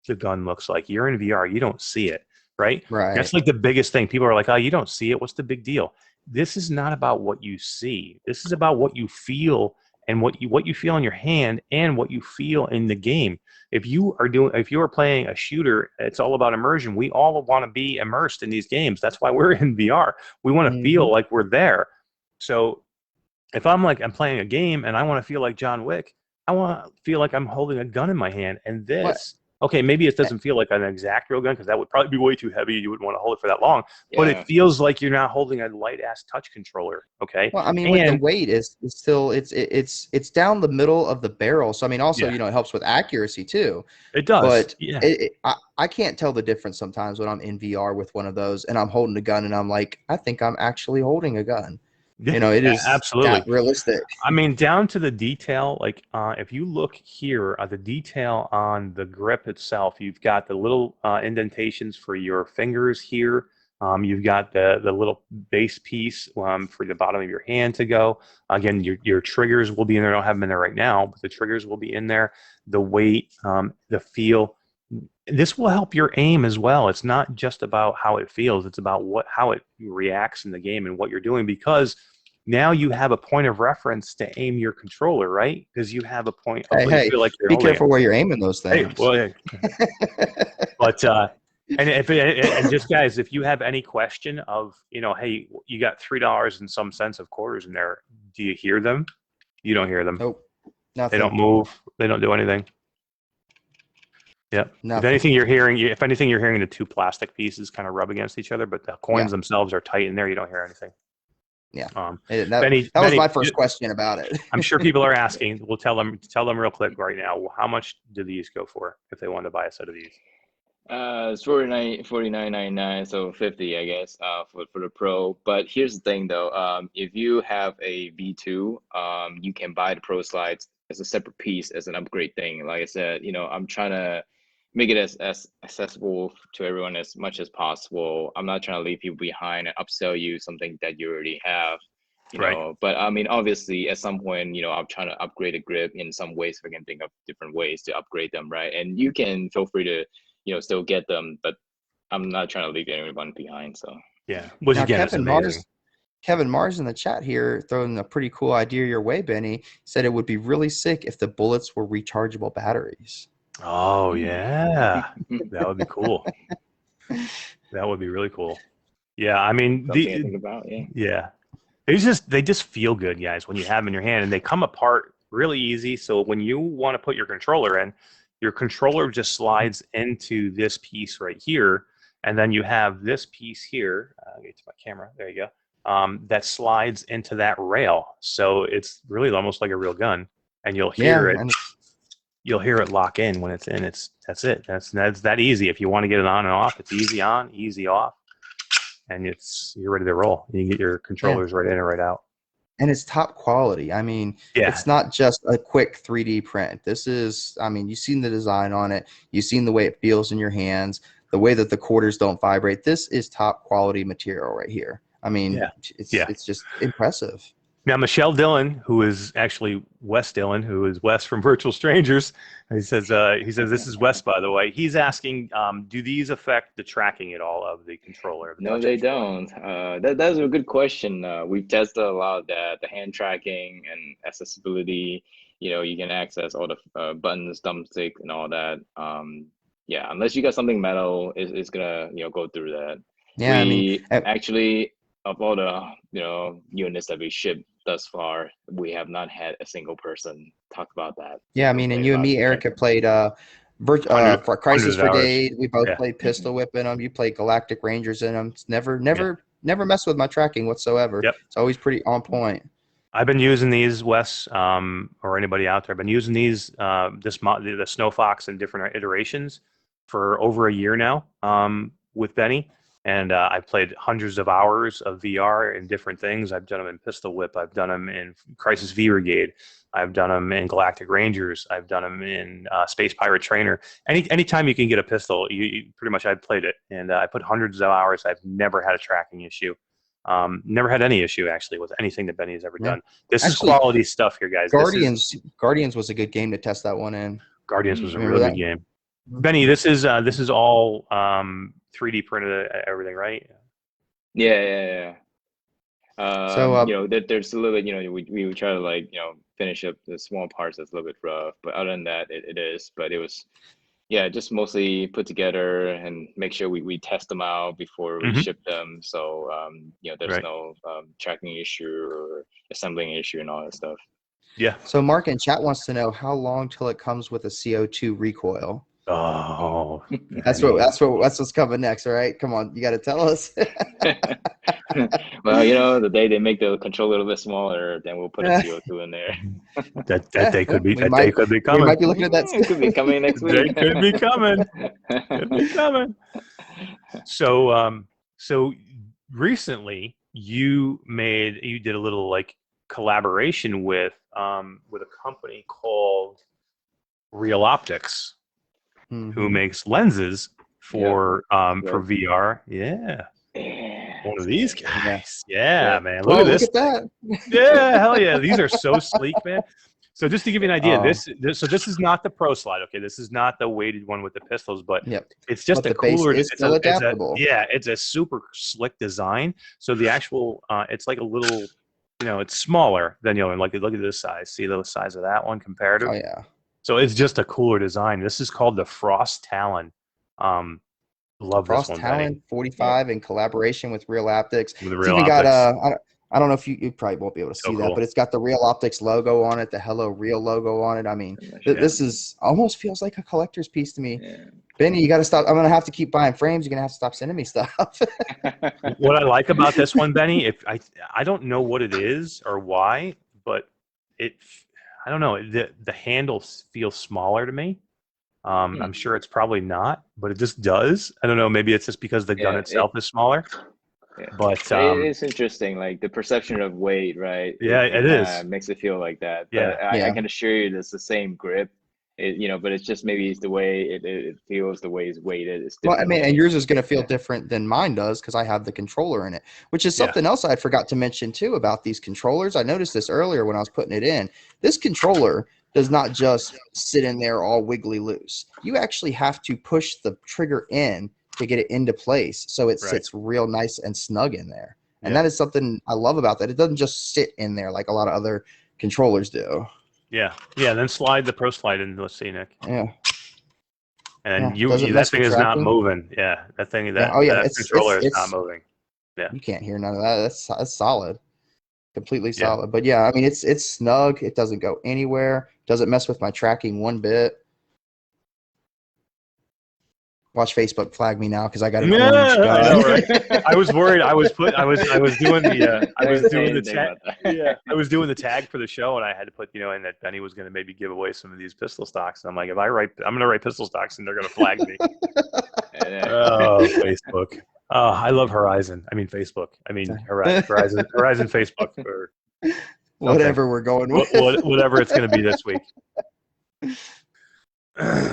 the gun looks like? You're in VR, you don't see it, right? Right. That's like the biggest thing. People are like, oh, you don't see it. What's the big deal? This is not about what you see. This is about what you feel and what you feel in your hand and what you feel in the game. If you are playing a shooter, it's all about immersion. We all want to be immersed in these games. That's why we're in VR. We want to feel like we're there. So if I'm playing a game and I want to feel like John Wick, I want to feel like I'm holding a gun in my hand. And this, okay, maybe it doesn't feel like an exact real gun because that would probably be way too heavy. You wouldn't want to hold it for that long. Yeah. But it feels like you're not holding a light ass touch controller. Okay. Well, I mean, the weight is still it's down the middle of the barrel. So I mean, also it helps with accuracy too. It does. But I can't tell the difference sometimes when I'm in VR with one of those and I'm holding a gun and I'm like, I think I'm actually holding a gun. It is absolutely that realistic. I mean, down to the detail, like if you look here at the detail on the grip itself, you've got the little indentations for your fingers here. You've got the little base piece for the bottom of your hand to go. Again, your triggers will be in there. I don't have them in there right now, but the triggers will be in there. The weight, the feel. This will help your aim as well. It's not just about how it feels. It's about how it reacts in the game and what you're doing, because now you have a point of reference to aim your controller, right? Because you have a point. Hey, feel like you're be careful where you're aiming those things. Hey, well, but and just guys, if you have any question of hey, you got $3 and some cents of quarters in there, do you hear them? You don't hear them. Nope. Nothing. They don't move. They don't do anything. Yeah. If anything, you're hearing the two plastic pieces kind of rub against each other, but the coins themselves are tight in there. You don't hear anything. Yeah. That was my first question about it. I'm sure people are asking. We'll tell them real quick right now. How much do these go for if they wanted to buy a set of these? It's $49.99, so $50, I guess, for the Pro. But here's the thing, though. If you have a V2, you can buy the Pro slides as a separate piece as an upgrade thing. Like I said, I'm trying to make it as accessible to everyone as much as possible. I'm not trying to leave people behind and upsell you something that you already have, you know. But I mean, obviously, at some point, I'm trying to upgrade a grip in some ways. If I can think of different ways to upgrade them, right? And you can feel free to, still get them, but I'm not trying to leave anyone behind. So yeah, which again, Kevin Mars in the chat here throwing a pretty cool idea your way, Benny. Said it would be really sick if the bullets were rechargeable batteries. Oh yeah, that would be cool. That would be really cool. Yeah, I mean, they just feel good, guys, when you have them in your hand, and they come apart really easy. So when you want to put your controller in, your controller just slides into this piece right here, and then you have this piece here. I'll get to my camera. There you go. That slides into that rail, so it's really almost like a real gun, and you'll hear it. You'll hear it lock in when it's in. That's it. That's that easy. If you want to get it on and off, it's easy on, easy off, and you're ready to roll. You can get your controllers right in and right out. And it's top quality. I mean, it's not just a quick 3D print. This is, I mean, you've seen the design on it. You've seen the way it feels in your hands, the way that the quarters don't vibrate. This is top quality material right here. I mean, it's just impressive. Now, Michelle Dillon, who is actually Wes Dillon, who is Wes from Virtual Strangers, he says this is Wes, by the way. He's asking, do these affect the tracking at all of the controller? No, they don't. That's a good question. We've tested a lot of that, the hand tracking and accessibility. You can access all the buttons, thumbstick, and all that. yeah, unless you got something metal, it's gonna go through that. Yeah, We actually, of all the units that we shipped thus far, we have not had a single person talk about that. Yeah, I mean, and you and me, Eric, have played for Crisis hundreds of hours. Brigade. We both Yeah. played Pistol Whip in them. You played Galactic Rangers in them. It's never messed with my tracking whatsoever. Yep. It's always pretty on point. I've been using these, Wes, or anybody out there. I've been using these, the Snow Fox in different iterations for over a year now with Benny. And I've played hundreds of hours of VR in different things. I've done them in Pistol Whip. I've done them in Crisis V Brigade. I've done them in Galactic Rangers. I've done them in Space Pirate Trainer. Anytime you can get a pistol, you pretty much I've played it. And I put hundreds of hours. I've never had a tracking issue. Never had any issue actually with anything that Benny has ever done. This is quality stuff here, guys. Guardians was a good game to test that one in. Guardians was a really good game. Benny, this is all 3D printed everything, right? Yeah. There's a little bit, we try to finish up the small parts that's a little bit rough, but other than that, it is. But it was, just mostly put together and make sure we test them out before we ship them. So there's no tracking issue or assembling issue and all that stuff. Yeah. So Mark in chat wants to know how long till it comes with a CO2 recoil. Oh, that's what's coming next, all right? Come on, you got to tell us. Well, the day they make the controller a little bit smaller, then we'll put a CO2 in there. that day could be coming. We might be looking at that. It could be coming next week. It could be coming. Could be coming. So recently you did a little collaboration with a company called Real Optics. Who makes lenses for VR. Yeah. One of these guys. Yeah, man. Look at this. Look at that. Yeah, hell yeah. These are so sleek, man. So just to give you an idea, this is not the Pro Slide, okay? This is not the weighted one with the pistols, but it's just a cooler. It's still adaptable. It's a super slick design. So the actual, it's like a little, it's smaller than look at this size. See the size of that one comparative? Oh yeah. So it's just a cooler design. This is called the Frost Talon. Love Frost this one. Talon Benny. 45 in collaboration with Real Optics. With the It's Real even Optics. got I don't know if you probably won't be able to see that, Cool. but it's got the Real Optics logo on it, the HelloReal logo on it. I mean, this is almost feels like a collector's piece to me. Yeah. Benny, you got to stop. I'm going to have to keep buying frames. You're going to have to stop sending me stuff. What I like about this one, Benny, I don't know what it is or why, but I don't know. The handle feels smaller to me. I'm sure it's probably not, but it just does. I don't know. Maybe it's just because the gun itself is smaller. Yeah. But it's interesting, like the perception of weight, right? Yeah, it is. Makes it feel like that. Yeah. But I can assure you it's the same grip. But it's just maybe it's the way it feels, the way it's weighted. Well, I mean, and yours is going to feel different than mine does because I have the controller in it, which is something else I forgot to mention too about these controllers. I noticed this earlier when I was putting it in. This controller does not just sit in there all wiggly loose. You actually have to push the trigger in to get it into place so it sits real nice and snug in there. And that is something I love about that. It doesn't just sit in there like a lot of other controllers do. Yeah. Then slide the Pro Slide in. Let's see, Nick. Yeah. And that thing is not moving. Yeah, that thing. That controller is not moving. Yeah. You can't hear none of that. That's solid. Completely solid. But yeah, I mean, it's snug. It doesn't go anywhere. Doesn't mess with my tracking one bit. Watch Facebook flag me now because I got an orange gun. I know, right? I was worried. I was doing the tag. Yeah, I was doing the tag for the show, and I had to put in that Benny was going to maybe give away some of these pistol stocks. And I'm like, I'm going to write pistol stocks, and they're going to flag me. Oh, Facebook. Oh, I love Horizon. I mean Facebook. I mean Horizon Facebook or whatever we're going with. Whatever it's going to be this week.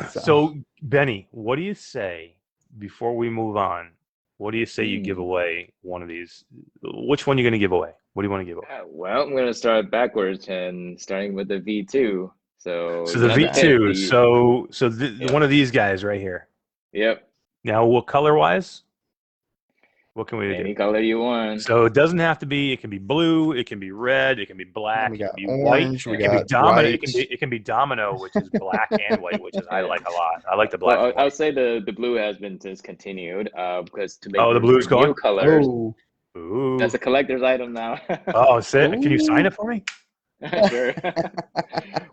So, Benny, what do you say before we move on? What do you say you give away one of these? Which one are you going to give away? What do you want to give away? Well, I'm going to start backwards and starting with the V2. So the V2. One of these guys right here. Yep. Now, what color-wise? What can we do? Any color you want. So it doesn't have to be. It can be blue. It can be red. It can be black. We It got can be orange. white. We It can be got domino. white. It can be domino, which is black and white, which is I Yeah. like a lot. I like the black. Well, and I'll white. say the blue has been discontinued because to make Oh, the room blue's for gone? new colors. Oh, Ooh. That's a collector's item now. Oh, can you sign Ooh. it for me? Sure.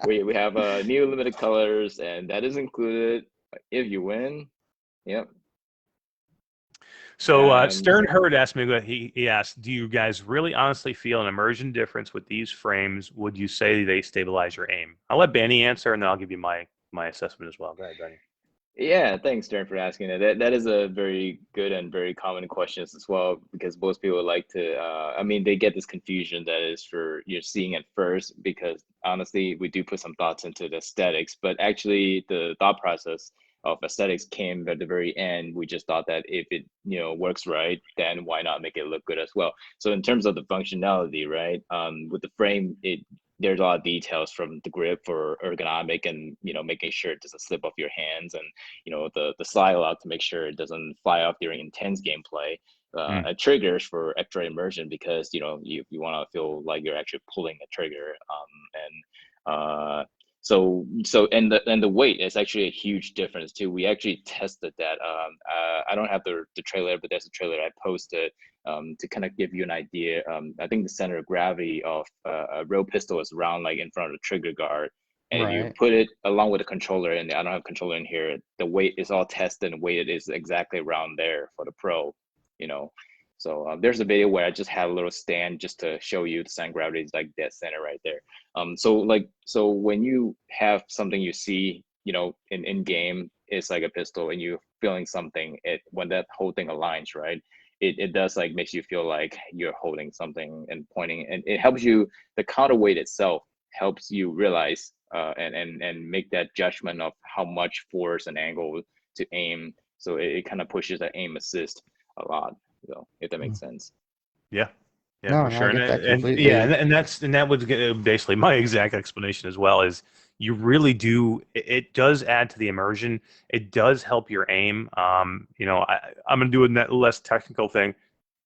we have new limited colors, and that is included if you win. Yep. So And Stern Herd asked me. He asked, "Do you guys really honestly feel an immersion difference with these frames? Would you say they stabilize your aim?" I'll let Benny answer, and then I'll give you my assessment as well. Go ahead, Benny. yeah, thanks, Stern, for asking that. That is a very good and very common question as well, because most people like to, I mean, they get this confusion that is for you're seeing it first, because honestly, we do put some thoughts into the aesthetics, but actually the thought process of aesthetics came at the very end. We just thought that if it, works right, then why not make it look good as well? So in terms of the functionality, right, with the frame, there's a lot of details from the grip for ergonomic and making sure it doesn't slip off your hands, and the slide lock to make sure it doesn't fly off during intense gameplay. Triggers for extra immersion, because you want to feel like you're actually pulling a trigger, so and the weight is actually a huge difference too. We actually tested that. I don't have the trailer, but there's a trailer I posted to kind of give you an idea. I think the center of gravity of a real pistol is around like in front of the trigger guard, and Right. you put it along with the controller, and I don't have controller in here. The weight is all tested and weighted is exactly around there for the Pro, So there's a video where I just had a little stand just to show you the center of gravity is like dead center right there. So when you have something you see, in game, it's like a pistol, and you're feeling something, when that whole thing aligns, right? It does like makes you feel like you're holding something and pointing, and it helps you. The counterweight itself helps you realize and make that judgment of how much force and angle to aim. So it kind of pushes that aim assist a lot. So if that makes sense. Yeah, No, for sure. I get that And completely. yeah, and that was basically my exact explanation as well. Is you really do. It does add to the immersion. It does help your aim. I'm gonna do a less technical thing.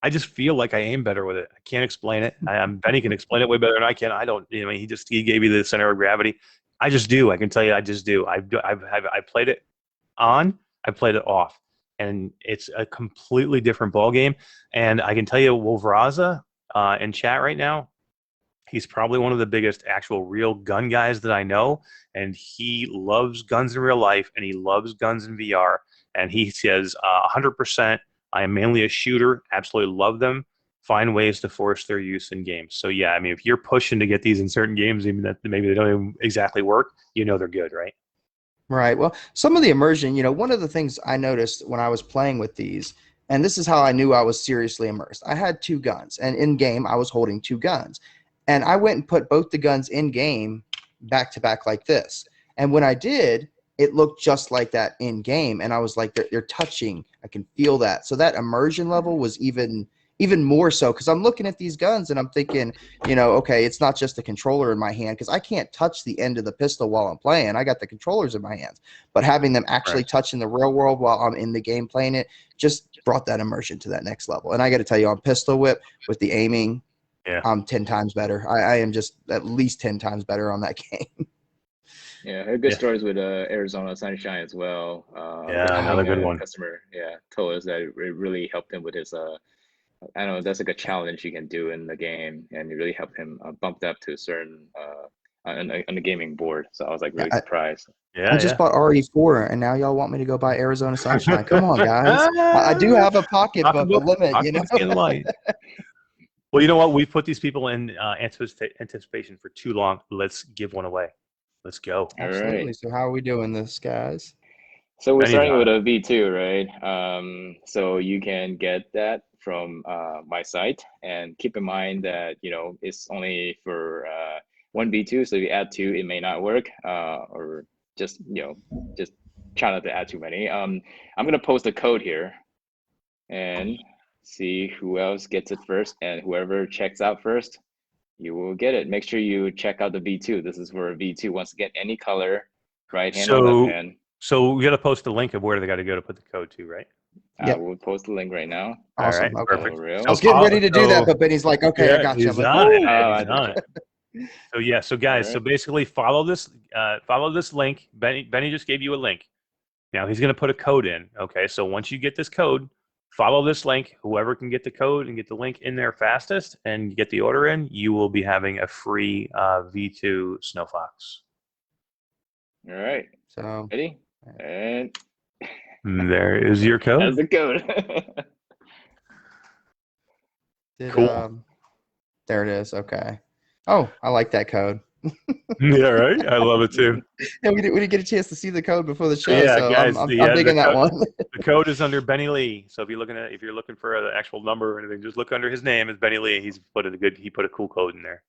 I just feel like I aim better with it. I can't explain it. Benny can explain it way better than I can. I don't. He gave you the center of gravity. I just do. I can tell you, I just do. I played it on. I played it off, and it's a completely different ball game. And I can tell you, Wolveraza in chat right now, he's probably one of the biggest actual real gun guys that I know, and he loves guns in real life, and he loves guns in VR. And he says, 100%. I am mainly a shooter. Absolutely love them. Find ways to force their use in games. So yeah, I mean, if you're pushing to get these in certain games, even that maybe they don't even exactly work, they're good, right? Right. Well, some of the immersion, one of the things I noticed when I was playing with these, and this is how I knew I was seriously immersed. I had two guns, and in game, I was holding two guns. And I went and put both the guns in game back to back like this. And when I did, it looked just like that in game. And I was like, they're touching. I can feel that. So that immersion level was even more so, because I'm looking at these guns and I'm thinking, okay, it's not just the controller in my hand, because I can't touch the end of the pistol while I'm playing. I got the controllers in my hands, but having them actually touch in the real world while I'm in the game playing it just brought that immersion to that next level. And I got to tell you, on Pistol Whip with the aiming, I'm 10 times better. I am just at least 10 times better on that game. Yeah, I had good stories with Arizona Sunshine as well. Another good one. Customer, told us that it really helped him with his I don't know, that's like a challenge you can do in the game, and it really helped him bumped up to a certain on the gaming board. So I was like really surprised. I just bought RE4, and now y'all want me to go buy Arizona Sunshine. Come on, guys. I do have a pocketbook limit, Light. Well, you know what? We've put these people in anticipation for too long. Let's give one away. Let's go. Absolutely. Right. So how are we doing this, guys? So we're starting with a V2, right? So you can get that from my site, and keep in mind that it's only for one V2. So if you add two, it may not work, or just just try not to add too many. I'm gonna post a code here, and see who else gets it first, and whoever checks out first, you will get it. Make sure you check out the V2. This is for a V2. Once again, any color, right hand or left hand. So we got to post the link of where they got to go to put the code to, right? We'll post the link right now. Awesome. All right, okay. perfect. I was getting ready to do that, but Benny's like, okay, I got you. He's I'm like, on it. "Ooh." He's on it. So yeah, so guys, so basically follow this link. Benny just gave you a link. Now he's going to put a code in. Okay, so once you get this code, follow this link. Whoever can get the code and get the link in there fastest and get the order in, you will be having a free V2 Snow Fox. All right. So ready? And there is your code. That's the code. Cool. There it is. Okay. Oh, I like that code. Yeah, right. I love it too. Yeah, we didn't get a chance to see the code before the show. Yeah, so guys, I'm digging that one. The code is under Benny Lee. So if you're looking for an actual number or anything, just look under his name. It's Benny Lee. He put a cool code in there.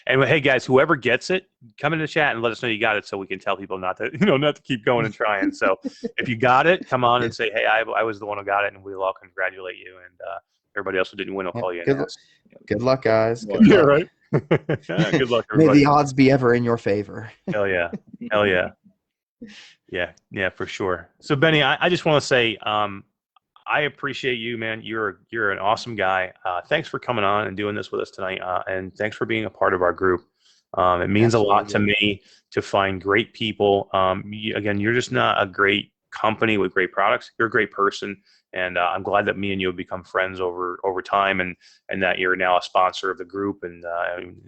And hey, guys, whoever gets it, come in the chat and let us know you got it, so we can tell people not to keep going and trying. So if you got it, come on and say, hey, I was the one who got it, and we'll all congratulate you. And everybody else who didn't win will call you. Good luck, guys. Yeah, right. Good luck, everybody. May the odds be ever in your favor. Hell yeah. Hell yeah. Yeah, for sure. So Benny, I just want to say I appreciate you, man. You're an awesome guy. Thanks for coming on and doing this with us tonight, and thanks for being a part of our group. It means a lot to me to find great people. Again, you're just not a great company with great products. You're a great person, and I'm glad that me and you have become friends over time, and that you're now a sponsor of the group, and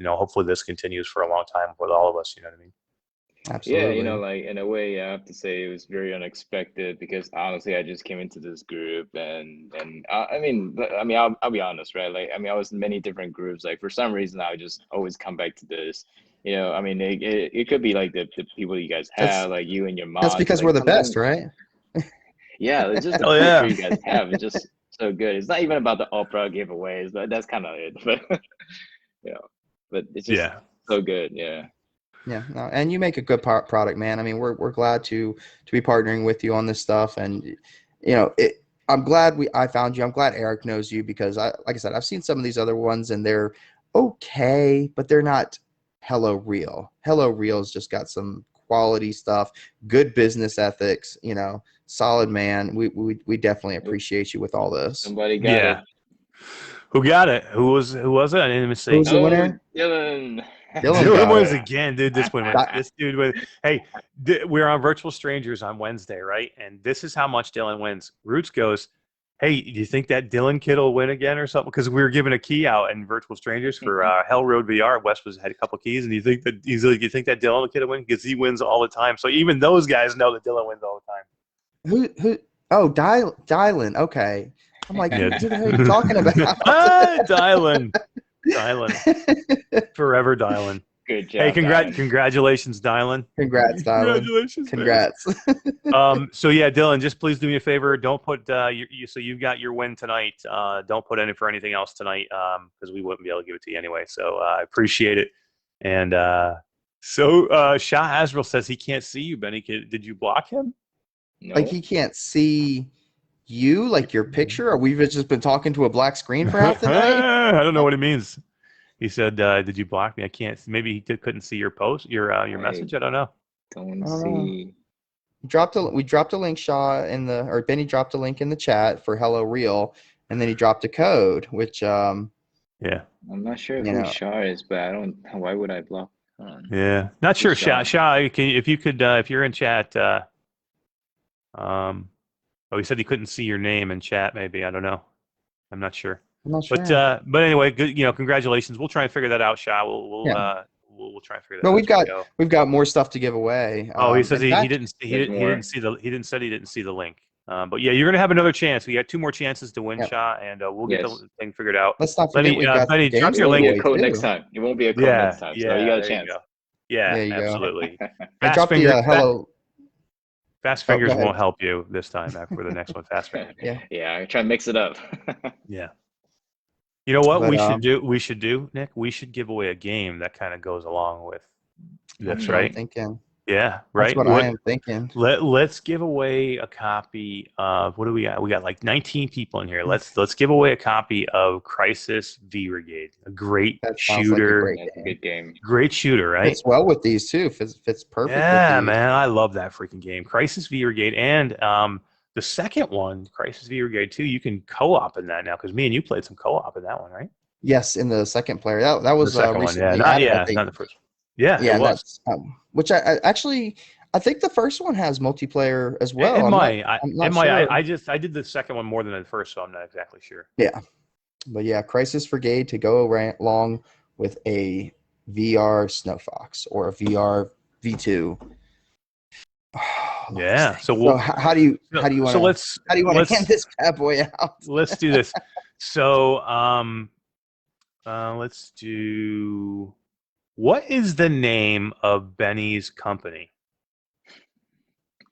hopefully this continues for a long time with all of us. You know what I mean? Absolutely. Yeah, like in a way, I have to say it was very unexpected because honestly, I just came into this group and I mean, I'll be honest, right? Like, I was in many different groups. Like for some reason, I would just always come back to this. It could be like the people you guys have, like you and your mom. That's because we're the best, right? Yeah, it's just the culture you guys have. It's just so good. It's not even about the Oprah giveaways, but that's kind of it. But but it's just so good. Yeah. Yeah, no, and you make a good product, man. I mean, we're glad to be partnering with you on this stuff, and I'm glad I found you. I'm glad Eric knows you because like I said, I've seen some of these other ones and they're okay, but they're not HelloReal. HelloReal's just got some quality stuff, good business ethics. Solid man. We definitely appreciate you with all this. Somebody got it. Who got it? Who was it? I didn't even see. Who's the winner? Dylan wins again, dude. This dude wins. Hey, we're on Virtual Strangers on Wednesday, right? And this is how much Dylan wins. Roots goes, hey, do you think that Dylan kid will win again or something? Because we were giving a key out in Virtual Strangers for Hellroad VR. Wes had a couple keys, and you think that Dylan kid will win because he wins all the time. So even those guys know that Dylan wins all the time. Who? Oh, Dylan. Okay. I'm like, who are you talking about? Dylan. Forever Dylan. Good job. Hey, congratulations, Dylan. Congrats, Dylan. Congratulations. Congrats. So yeah, Dylan, just please do me a favor. Don't put so you've got your win tonight. Don't put in for anything else tonight because we wouldn't be able to give it to you anyway. So I appreciate it. And Shah Azrael says he can't see you, Benny. Did you block him? No. Like he can't see you, like your picture, or we've just been talking to a black screen for half the night? I don't know what it means. He said, "Did you block me? I can't. Maybe he couldn't see your post, your message. I don't know." Don't see. We dropped a link, Shaw, or Benny dropped a link in the chat for HelloReal, and then he dropped a code, which I'm not sure who Shaw is, but I don't. Why would I block? Yeah, not sure. Shaw, if you could, if you're in chat, he said he couldn't see your name in chat. Maybe I don't know. I'm not sure. But anyway, good. Congratulations. We'll try and figure that out, Shah. We'll try and figure that out. We've got more stuff to give away. He says he didn't see the link. But yeah, you're gonna have another chance. We got 2 more chances to win, Shah, and we'll get the thing figured out. Let's not forget Benny, drop your link. It won't be a code next time. It won't be a code next time. So you got a chance. Yeah, there you absolutely. Fast fingers won't help you this time after the next one. Fast fingers. Yeah, I try and mix it up. Yeah. You know what we should do, Nick? We should give away a game that kind of goes along with this, right? I'm thinking. Yeah, right. That's what I am thinking. Let's give away a copy of, what do we got? We got like 19 people in here. Let's give away a copy of Crisis V Brigade. A great shooter. That's a good game. Great shooter, right? Fits well with these too. Fits perfect. Yeah, man, I love that freaking game. Crisis V Brigade, and The second one, Crisis VR Brigade 2, you can co-op in that now because me and you played some co-op in that one, right? Yes, in the second player. That was the second one, recently added, I think. not the first one. Yeah, Yeah, it was. that's which I actually I think the first one has multiplayer as well. It I'm might. not sure. I did the second one more than the first, so I'm not exactly sure. Yeah, but yeah, Crisis Brigade to go along with a VR Snow Fox or a VR V2. Yeah. So how do you want to hand this bad boy out? Let's do this. So let's do. What is the name of Benny's company?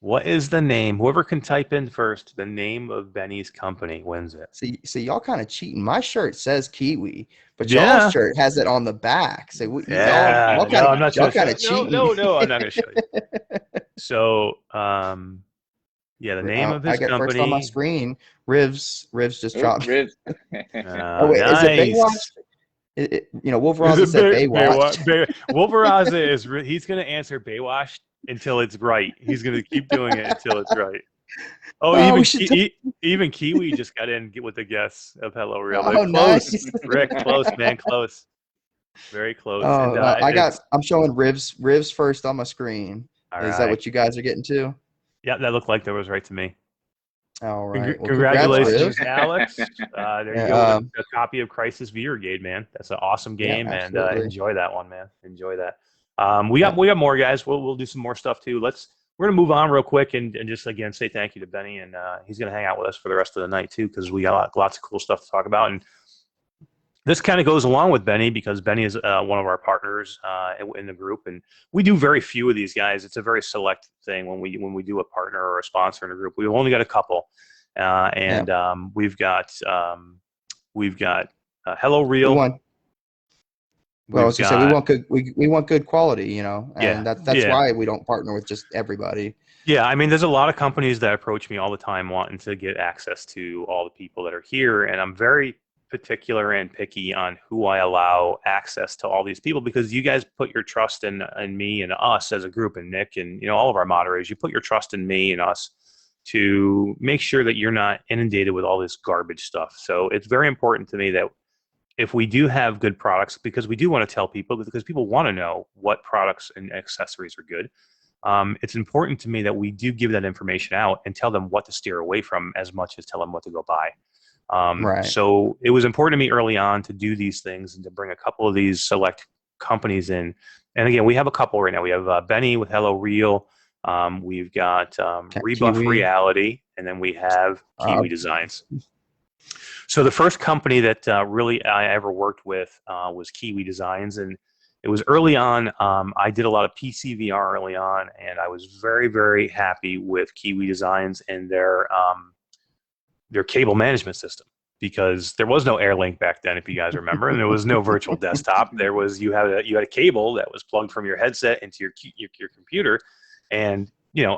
What is the name? Whoever can type in first the name of Benny's company wins it. See, y'all kind of cheating. My shirt says Kiwi, but y'all's shirt has it on the back. So y'all I'm not kind of cheating. No, I'm not going to show you. So, yeah, the name of his company. I got first on my screen. Rivs just dropped. Rivs. Oh wait, nice. Is it Baywatch? Wolveraza said Baywatch. Wolveraza is he's going to answer Baywatch until it's right. He's going to keep doing it until it's right. Oh, even Kiwi just got in with the guess of HelloReal. Oh, close. Nice. Rick, close, man, close. Very close. Oh, and, I'm showing Rivs first on my screen. Is that what you guys are getting to? Yeah, that looked like that was right to me. All right. Well, congratulations, Alex. There you go. A copy of Crisis VR Brigade, man. That's an awesome game, and enjoy that one, man. Enjoy that. We got more guys. We'll do some more stuff too. We're gonna move on real quick and just again say thank you to Benny, and he's gonna hang out with us for the rest of the night too because we got lots of cool stuff to talk about. And this kind of goes along with Benny because Benny is one of our partners in the group, and we do very few of these guys. It's a very select thing when we do a partner or a sponsor in a group. We've only got a couple, and we've got HelloReal. Well, I was gonna say we want good quality, and that's why we don't partner with just everybody. Yeah, I mean, there's a lot of companies that approach me all the time wanting to get access to all the people that are here, and I'm very particular and picky on who I allow access to all these people because you guys put your trust in me and us as a group, and Nick and all of our moderators. You put your trust in me and us to make sure that you're not inundated with all this garbage stuff. So it's very important to me that if we do have good products, because we do want to tell people, because people want to know what products and accessories are good, it's important to me that we do give that information out and tell them what to steer away from as much as tell them what to go buy. Right. So it was important to me early on to do these things and to bring a couple of these select companies in. And again, we have a couple right now. We have Benny with HelloReal. We've got Rebuff Kiwi. Reality, and then we have Kiwi Designs. So the first company that really I ever worked with was Kiwi Designs, and it was early on. I did a lot of PC VR early on, and I was very, very happy with Kiwi Designs and their cable management system because there was no AirLink back then, if you guys remember, and there was no virtual desktop. There was you had a cable that was plugged from your headset into your computer, and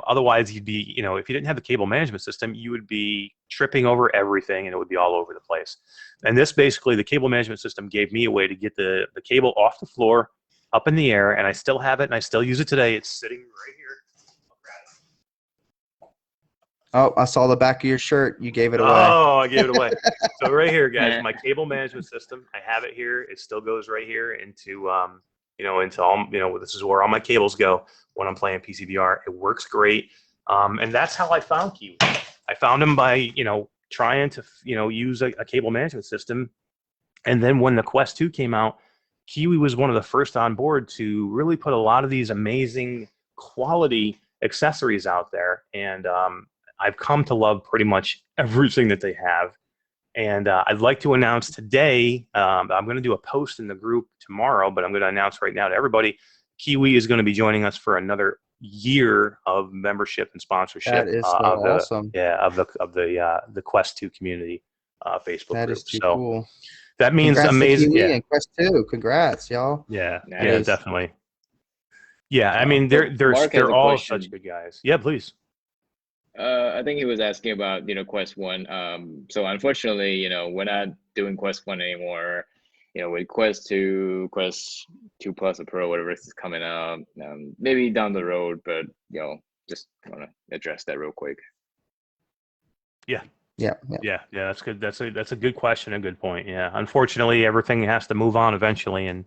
otherwise you'd be, if you didn't have the cable management system, you would be tripping over everything and it would be all over the place. And this basically, the cable management system gave me a way to get the cable off the floor, up in the air, and I still have it and I still use it today. It's sitting right here. Oh, I saw the back of your shirt. You gave it away. Oh, I gave it away. So right here, guys, my cable management system, I have it here. It still goes right here into, into all, this is where all my cables go when I'm playing PCVR. It works great. And that's how I found Kiwi. I found them by, trying to, use a cable management system. And then when the Quest 2 came out, Kiwi was one of the first on board to really put a lot of these amazing quality accessories out there. And I've come to love pretty much everything that they have. And I'd like to announce today, I'm going to do a post in the group tomorrow, but I'm going to announce right now to everybody, Kiwi is going to be joining us for another year of membership and sponsorship. That is awesome. Yeah, of the Quest 2 community Facebook group. That is too cool. That means Congrats amazing. To Kiwi and Quest 2. Congrats, y'all. Yeah, definitely. Yeah, I mean they're all such good guys. Yeah, please. I think he was asking about Quest 1. So unfortunately, we're not doing Quest 1 anymore. With Quest 2, Quest 2 Plus or Pro, whatever is coming out, maybe down the road. But just want to address that real quick. Yeah. Yeah. That's good. That's a good question, a good point. Yeah. Unfortunately, everything has to move on eventually, and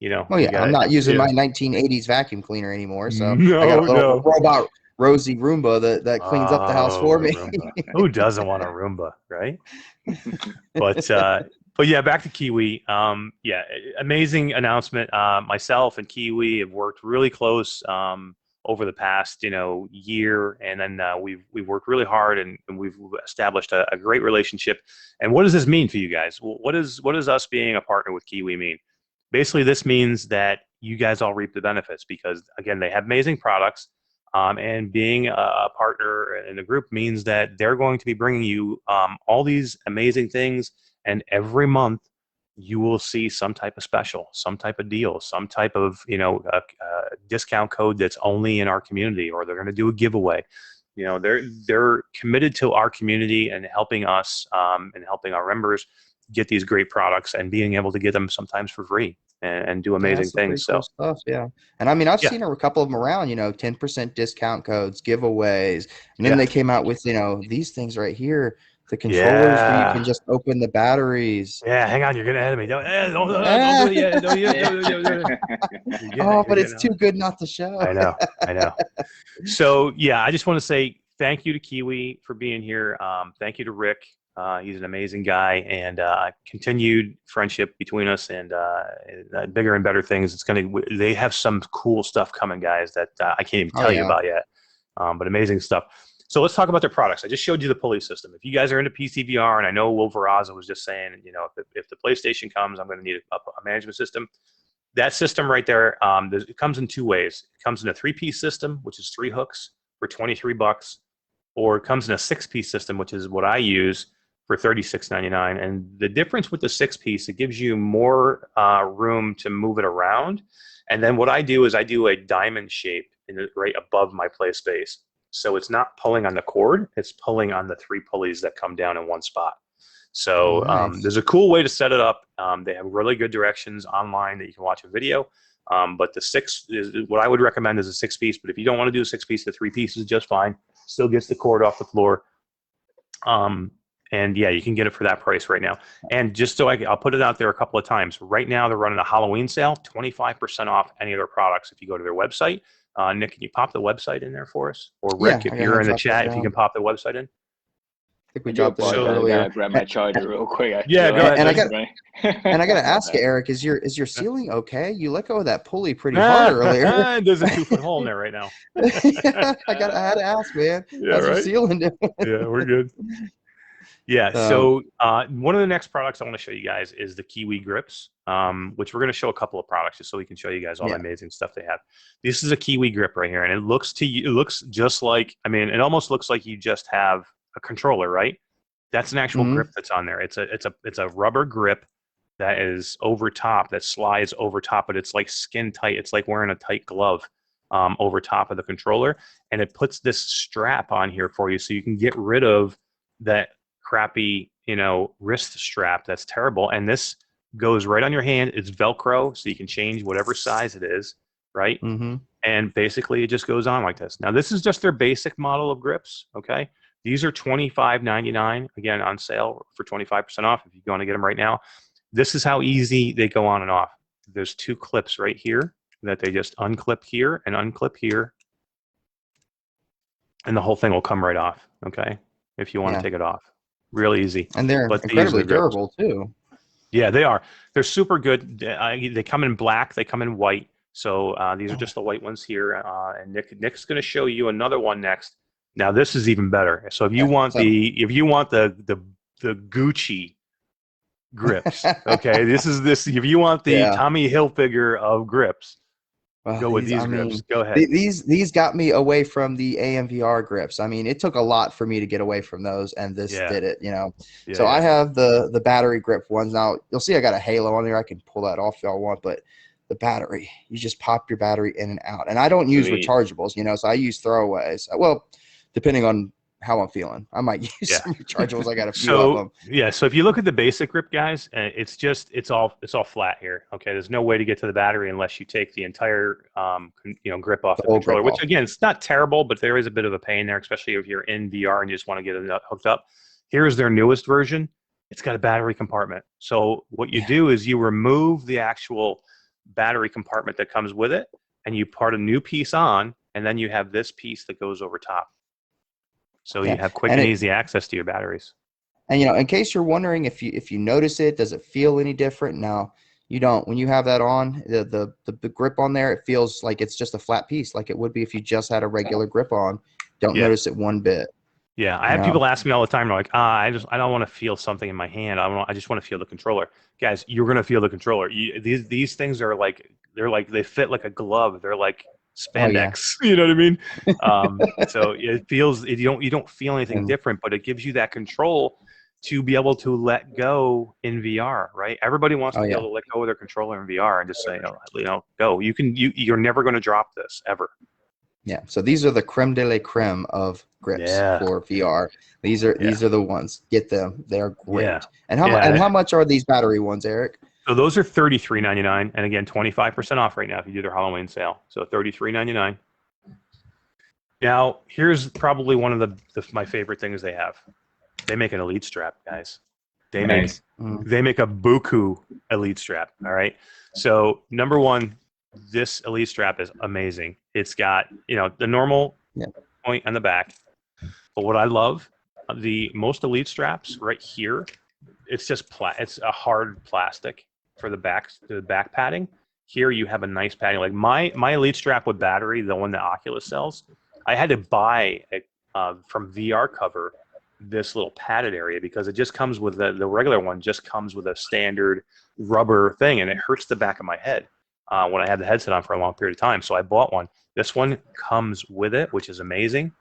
Well, yeah, I'm not using my 1980s vacuum cleaner anymore, so I got a little robot Rosie Roomba that cleans up the house for me. Who doesn't want a Roomba, right? But yeah, back to Kiwi. Yeah, amazing announcement. Myself and Kiwi have worked really close over the past year, and then we've worked really hard, and we've established a great relationship. And what does this mean for you guys? What does us being a partner with Kiwi mean? Basically, this means that you guys all reap the benefits because, again, they have amazing products. And being a partner in the group means that they're going to be bringing you all these amazing things. And every month, you will see some type of special, some type of deal, some type of discount code that's only in our community, or they're going to do a giveaway. They're committed to our community and helping us and helping our members get these great products and being able to get them sometimes for free and do amazing things. Cool stuff, yeah. And I mean, I've seen a couple of them around, 10% discount codes, giveaways. And then they came out with, these things right here, the controllers where you can just open the batteries. Yeah, hang on, you're getting ahead of me. Don't do it yet. But it's too good not to show. I know. So, yeah, I just want to say thank you to Kiwi for being here. Thank you to Rick. He's an amazing guy, and continued friendship between us, and bigger and better things. They have some cool stuff coming, guys, that I can't even tell you about yet. But amazing stuff. So let's talk about their products. I just showed you the pulley system. If you guys are into PCVR, and I know Will Veraza was just saying, if the PlayStation comes, I'm going to need a management system. That system right there, it comes in two ways. It comes in a 3-piece system, which is 3 hooks for $23, or it comes in a 6-piece system, which is what I use, for $36.99. And the difference with the 6-piece, it gives you more room to move it around. And then what I do is I do a diamond shape right above my play space. So it's not pulling on the cord, it's pulling on the 3 pulleys that come down in one spot. So there's a cool way to set it up. They have really good directions online that you can watch a video. But the 6 is what I would recommend is a 6-piece. But if you don't want to do a 6-piece, the 3-piece is just fine. Still gets the cord off the floor. And yeah, you can get it for that price right now. And just so I'll put it out there a couple of times. Right now, they're running a Halloween sale, 25% off any of their products if you go to their website. Nick, can you pop the website in there for us? Or Rick, if you're in the chat, if you can pop the website in. I think we dropped it earlier. Grab my charger real quick. Yeah, go ahead. And I got to ask you, Eric, is your ceiling okay? You let go of that pulley pretty hard earlier. There's a 2-foot hole in there right now. I had to ask, man. Yeah, how's your ceiling doing? Yeah, we're good. Yeah, so one of the next products I want to show you guys is the Kiwi grips, which we're going to show a couple of products just so we can show you guys all the amazing stuff they have. This is a Kiwi grip right here, and it looks just like, it almost looks like you just have a controller, right? That's an actual grip that's on there. It's a rubber grip that is over top, that slides over top, but it's like skin tight. It's like wearing a tight glove over top of the controller, and it puts this strap on here for you so you can get rid of that crappy wrist strap that's terrible, and this goes right on your hand. It's Velcro, so you can change whatever size it is, right? And basically it just goes on like this. Now this is just their basic model of grips. Okay, these are $25.99, again on sale for 25% off if you want to get them right now. This is how easy they go on and off. There's 2 clips right here that they just unclip here and unclip here, and the whole thing will come right off. Okay, if you want to take it off. Real easy. And they're incredibly durable too. Yeah, they are. They're super good. They come in black. They come in white. So these are just the white ones here. And Nick's going to show you another one next. Now this is even better. So if you want the Gucci grips, okay, this. If you want the Tommy Hilfiger of grips, go with these grips. Go ahead. These got me away from the AMVR grips. It took a lot for me to get away from those, and this did it. So I have the battery grip ones. Now you'll see I got a Halo on there. I can pull that off if y'all want, but the battery, you just pop your battery in and out. And I don't use rechargeables, so I use throwaways. Well, depending on how I'm feeling. I might use some rechargeables. I got a few of them. Yeah, so if you look at the basic grip, guys, it's all flat here. Okay, there's no way to get to the battery unless you take the entire grip off the controller. Which again, it's not terrible, but there is a bit of a pain there, especially if you're in VR and you just want to get it hooked up. Here's their newest version. It's got a battery compartment. So what you do is you remove the actual battery compartment that comes with it, and you put a new piece on, and then you have this piece that goes over top. So you have quick and easy access to your batteries. And in case you're wondering if you notice it, does it feel any different? No, you don't. When you have that on, the grip on there, it feels like it's just a flat piece, like it would be if you just had a regular grip on. Don't notice it one bit. Yeah, I have people ask me all the time. They're like, I don't want to feel something in my hand. I just want to feel the controller. Guys, you're gonna feel the controller. These things are they fit like a glove. They're like spandex. You know what I mean? So it feels you don't feel anything different, but it gives you that control to be able to let go in VR, right? Everybody wants to be able to let go of their controller in VR and just say, go. You're never going to drop this ever. Yeah. So these are the creme de la creme of grips for VR. These are the ones. Get them. They're great. Yeah. And how much are these battery ones, Eric? So those are $33.99, and again, 25% off right now if you do their Halloween sale. So $33.99. Now, here's probably one of my favorite things they have. They make an Elite strap, guys. They make a buku Elite strap. All right. So number one, this Elite strap is amazing. It's got the normal point on the back, but what I love, the most Elite straps right here, it's just it's a hard plastic for the back padding. Here you have a nice padding. Like my Elite strap with battery, the one that Oculus sells, I had to buy from VR Cover this little padded area because it just comes with the regular one just comes with a standard rubber thing, and it hurts the back of my head when I had the headset on for a long period of time. So I bought one. This one comes with it, which is amazing.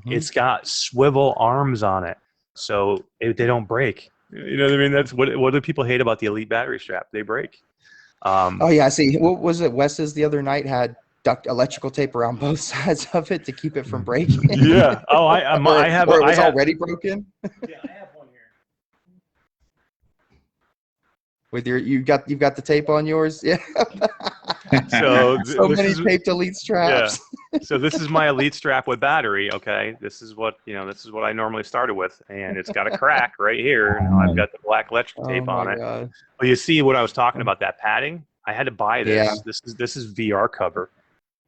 It's got swivel arms on it, so they don't break. You know what I mean? That's what do people hate about the Elite battery strap? They break. I see. What was it? Wes's the other night had electrical tape around both sides of it to keep it from breaking. Yeah. Oh, I have. Or it was already broken. Yeah, I have one here. With you've got the tape on yours. Yeah. So many taped Elite straps. Yeah. So this is my Elite strap with battery. Okay, this is what I normally started with, and it's got a crack right here. Now I've got the black electrical tape on it. God. Well, you see what I was talking about, that padding. I had to buy this. Yeah. This is VR Cover.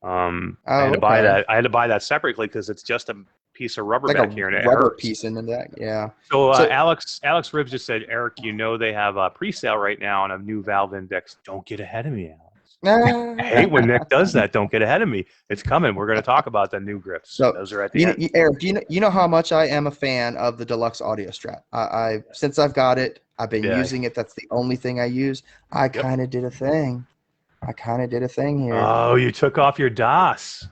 I had to buy that. I had to buy that separately because it's just a piece of rubber back here, and it rubber hurts. Piece in the back. Yeah. So Alex Ribbs just said, Eric, they have a pre-sale right now on a new Valve Index. Don't get ahead of me, Alex. I hate when Nick does that. Don't get ahead of me. It's coming. We're going to talk about the new grips. So those are at the end. Eric, you know how much I am a fan of the Deluxe Audio Strap. Since I've got it, I've been using it. That's the only thing I use. I kind of did a thing. Here. Oh, you took off your DOS.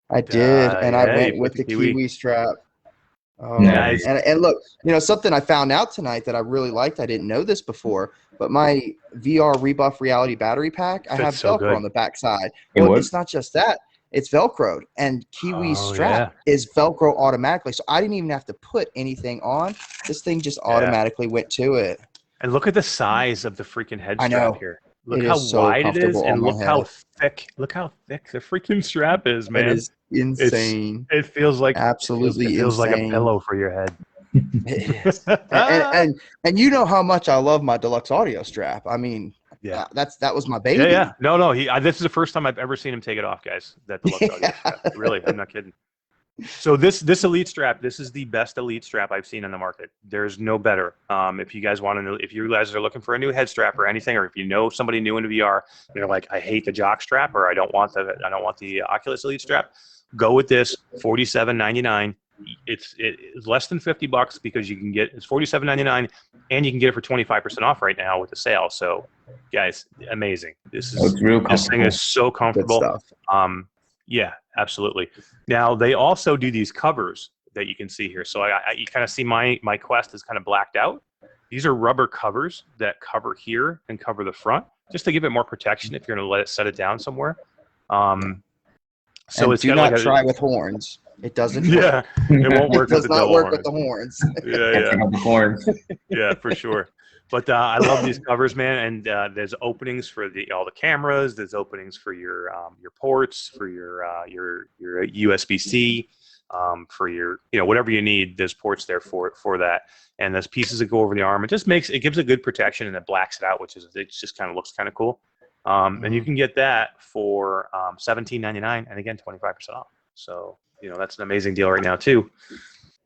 I did, and I went with the Kiwi strap. Oh, nice. And look, something I found out tonight that I really liked. I didn't know this before, but my VR Rebuff Reality battery pack, I have Velcro on the back side. Well, it's not just that. It's Velcroed, and Kiwi's strap is Velcro automatically. So I didn't even have to put anything on. This thing just automatically went to it. And look at the size of the freaking head strap here. Look how so wide it is, and look how thick the freaking strap is, man. It is insane. It feels like absolutely it feels insane. like a pillow for your head. It is. and you know how much I love my Deluxe Audio strap. I mean, that was my baby. Yeah. No. This is the first time I've ever seen him take it off, guys. That Deluxe Audio strap. Really, I'm not kidding. So this Elite strap, this is the best Elite strap I've seen on the market. There's no better. If you guys want to know, if you guys are looking for a new head strap or anything, or if you know somebody new into VR, they're like, I hate the jock strap, or I don't want the Oculus Elite strap, go with this. $47.99. It's less than $50 because you can get it's $47.99, and you can get it for 25% off right now with the sale. So, guys, amazing. This thing is so comfortable. Yeah, absolutely. Now they also do these covers that you can see here. So you kind of see my Quest is kind of blacked out. These are rubber covers that cover here and cover the front, just to give it more protection if you're going to set it down somewhere. So it's do not try with horns. It doesn't Yeah, work. it won't It work with does the not double work horns. with the horns. Yeah, Horns. yeah, for sure. But I love these covers, man. And there's openings for all the cameras. There's openings for your ports, for your USB-C, for your whatever you need. There's ports there for that. And there's pieces that go over the arm. It just gives a good protection, and it blacks it out, it just kind of looks kind of cool. And you can get that for $17.99, and again 25% off. So that's an amazing deal right now too.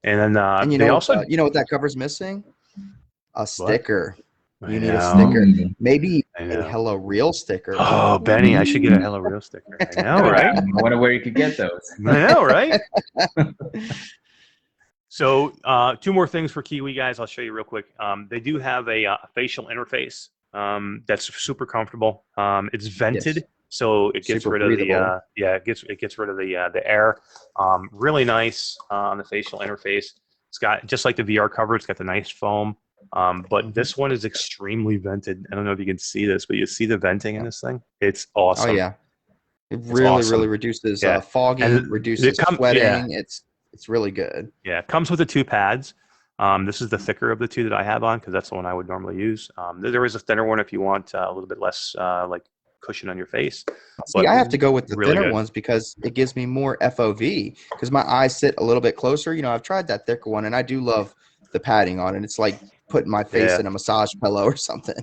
And then and they also what that cover's missing? A sticker. What? You need a sticker. Maybe a HelloReal sticker. Oh, Benny, I should get a HelloReal sticker. I know, right? I wonder where you could get those. I know, right? So 2 more things for Kiwi, guys. I'll show you real quick. They do have a facial interface that's super comfortable. It's vented. Yes. So it gets rid of the it gets rid of the air. Really nice on the facial interface. It's got, just like the VR cover, it's got the nice foam. But this one is extremely vented. I don't know if you can see this, but you see the venting in this thing? It's awesome. Oh yeah, it really reduces fogging, reduces sweating. Yeah. It's really good. Yeah, it comes with the 2 pads. This is the thicker of the 2 that I have on, because that's the one I would normally use. There is a thinner one if you want a little bit less like cushion on your face. See, I have to go with the thinner ones because it gives me more FOV, because my eyes sit a little bit closer. I've tried that thicker one, and I do love the padding on it. It's like putting my face in a massage pillow or something.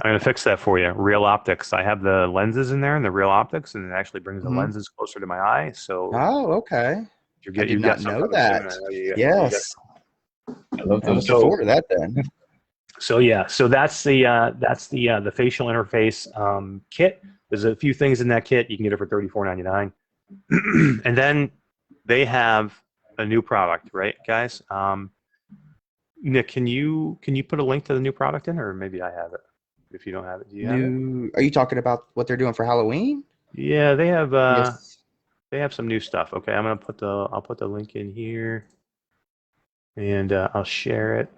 I'm going to fix that for you. Real optics. I have the lenses in there, and the real optics, and it actually brings the lenses closer to my eye. So okay. I did not know that. Yes. I love those. Look forward to that then. So that's the facial interface kit. There's a few things in that kit. You can get it for $34.99. And then they have a new product, right, guys? Nick, can you put a link to the new product in, or maybe I have it? If you don't have it, do you have it? Are you talking about what they're doing for Halloween? Yeah, they have. Yes. They have some new stuff. Okay, I'll put the link in here, and I'll share it.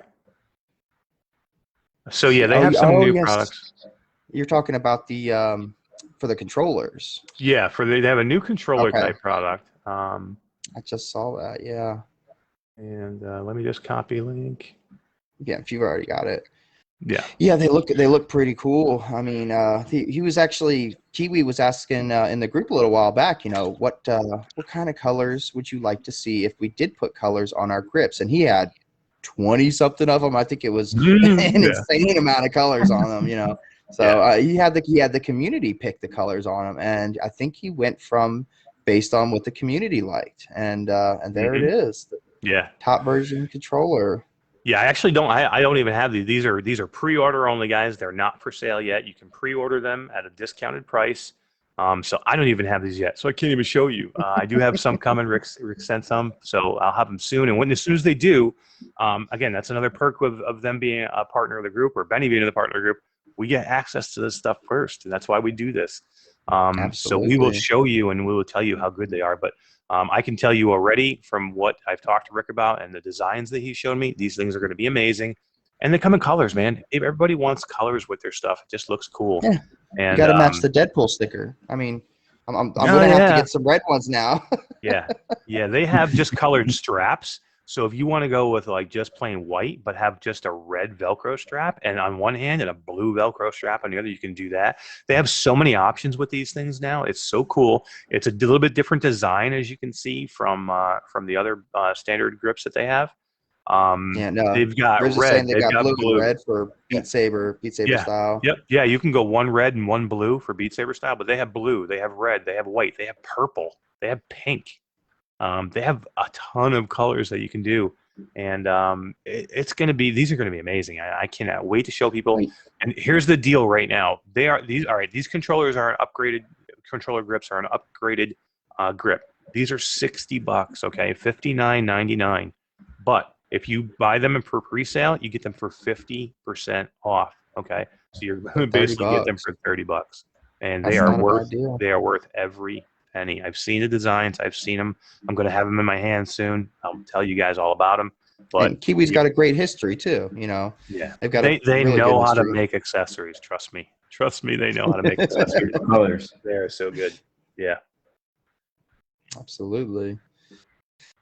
So yeah, they have some new products. You're talking about the for the controllers. Yeah, they have a new controller type product. I just saw that. Yeah. And let me just copy link. Yeah, if you've already got it. Yeah. Yeah, they look pretty cool. I mean, he was actually, Kiwi was asking in the group a little while back, what kind of colors would you like to see if we did put colors on our grips? And he had 20 something of them. I think it was an insane amount of colors on them, So he had the community pick the colors on them, and I think he went based on what the community liked, and there it is. Yeah. Top version controller. Yeah, I actually don't. I don't even have these. These are pre-order only, guys. They're not for sale yet. You can pre-order them at a discounted price. So I don't even have these yet. So I can't even show you. I do have some coming. Rick sent some, so I'll have them soon. And as soon as they do, again, that's another perk of them being a partner of the group, or Benny being the partner of the group. We get access to this stuff first, and that's why we do this. So we will show you, and we will tell you how good they are. But I can tell you already from what I've talked to Rick about and the designs that he showed me, these things are going to be amazing. And they come in colors, man. Everybody wants colors with their stuff. It just looks cool. Yeah. And you got to match the Deadpool sticker. I mean, I'm going to have to get some red ones now. Yeah. They have just colored straps. So if you want to go with like just plain white, but have just a red Velcro strap, and on one hand and a blue Velcro strap on the other, you can do that. They have so many options with these things now. It's so cool. It's a little bit different design, as you can see from the other standard grips that they have. They've got red. They've got blue and red for Beat Saber style. Yep. Yeah, you can go one red and one blue for Beat Saber style, but they have blue, they have red, they have white, they have purple, they have pink. They have a ton of colors that you can do, and these are going to be amazing. I cannot wait to show people. And here's the deal right now. These controllers are an upgraded controller grips are an upgraded grip. These are $60, okay, $59.99. But if you buy them for pre-sale, you get them for 50% off. Okay, so you're going to basically get them for $30, and they are worth every penny. I've seen the designs. I've seen them. I'm going to have them in my hands soon. I'll tell you guys all about them. But and Kiwi's got a great history too. Yeah, they've got they know how to make accessories. Trust me, they know how to make accessories. Colors, they're so good. Yeah, absolutely.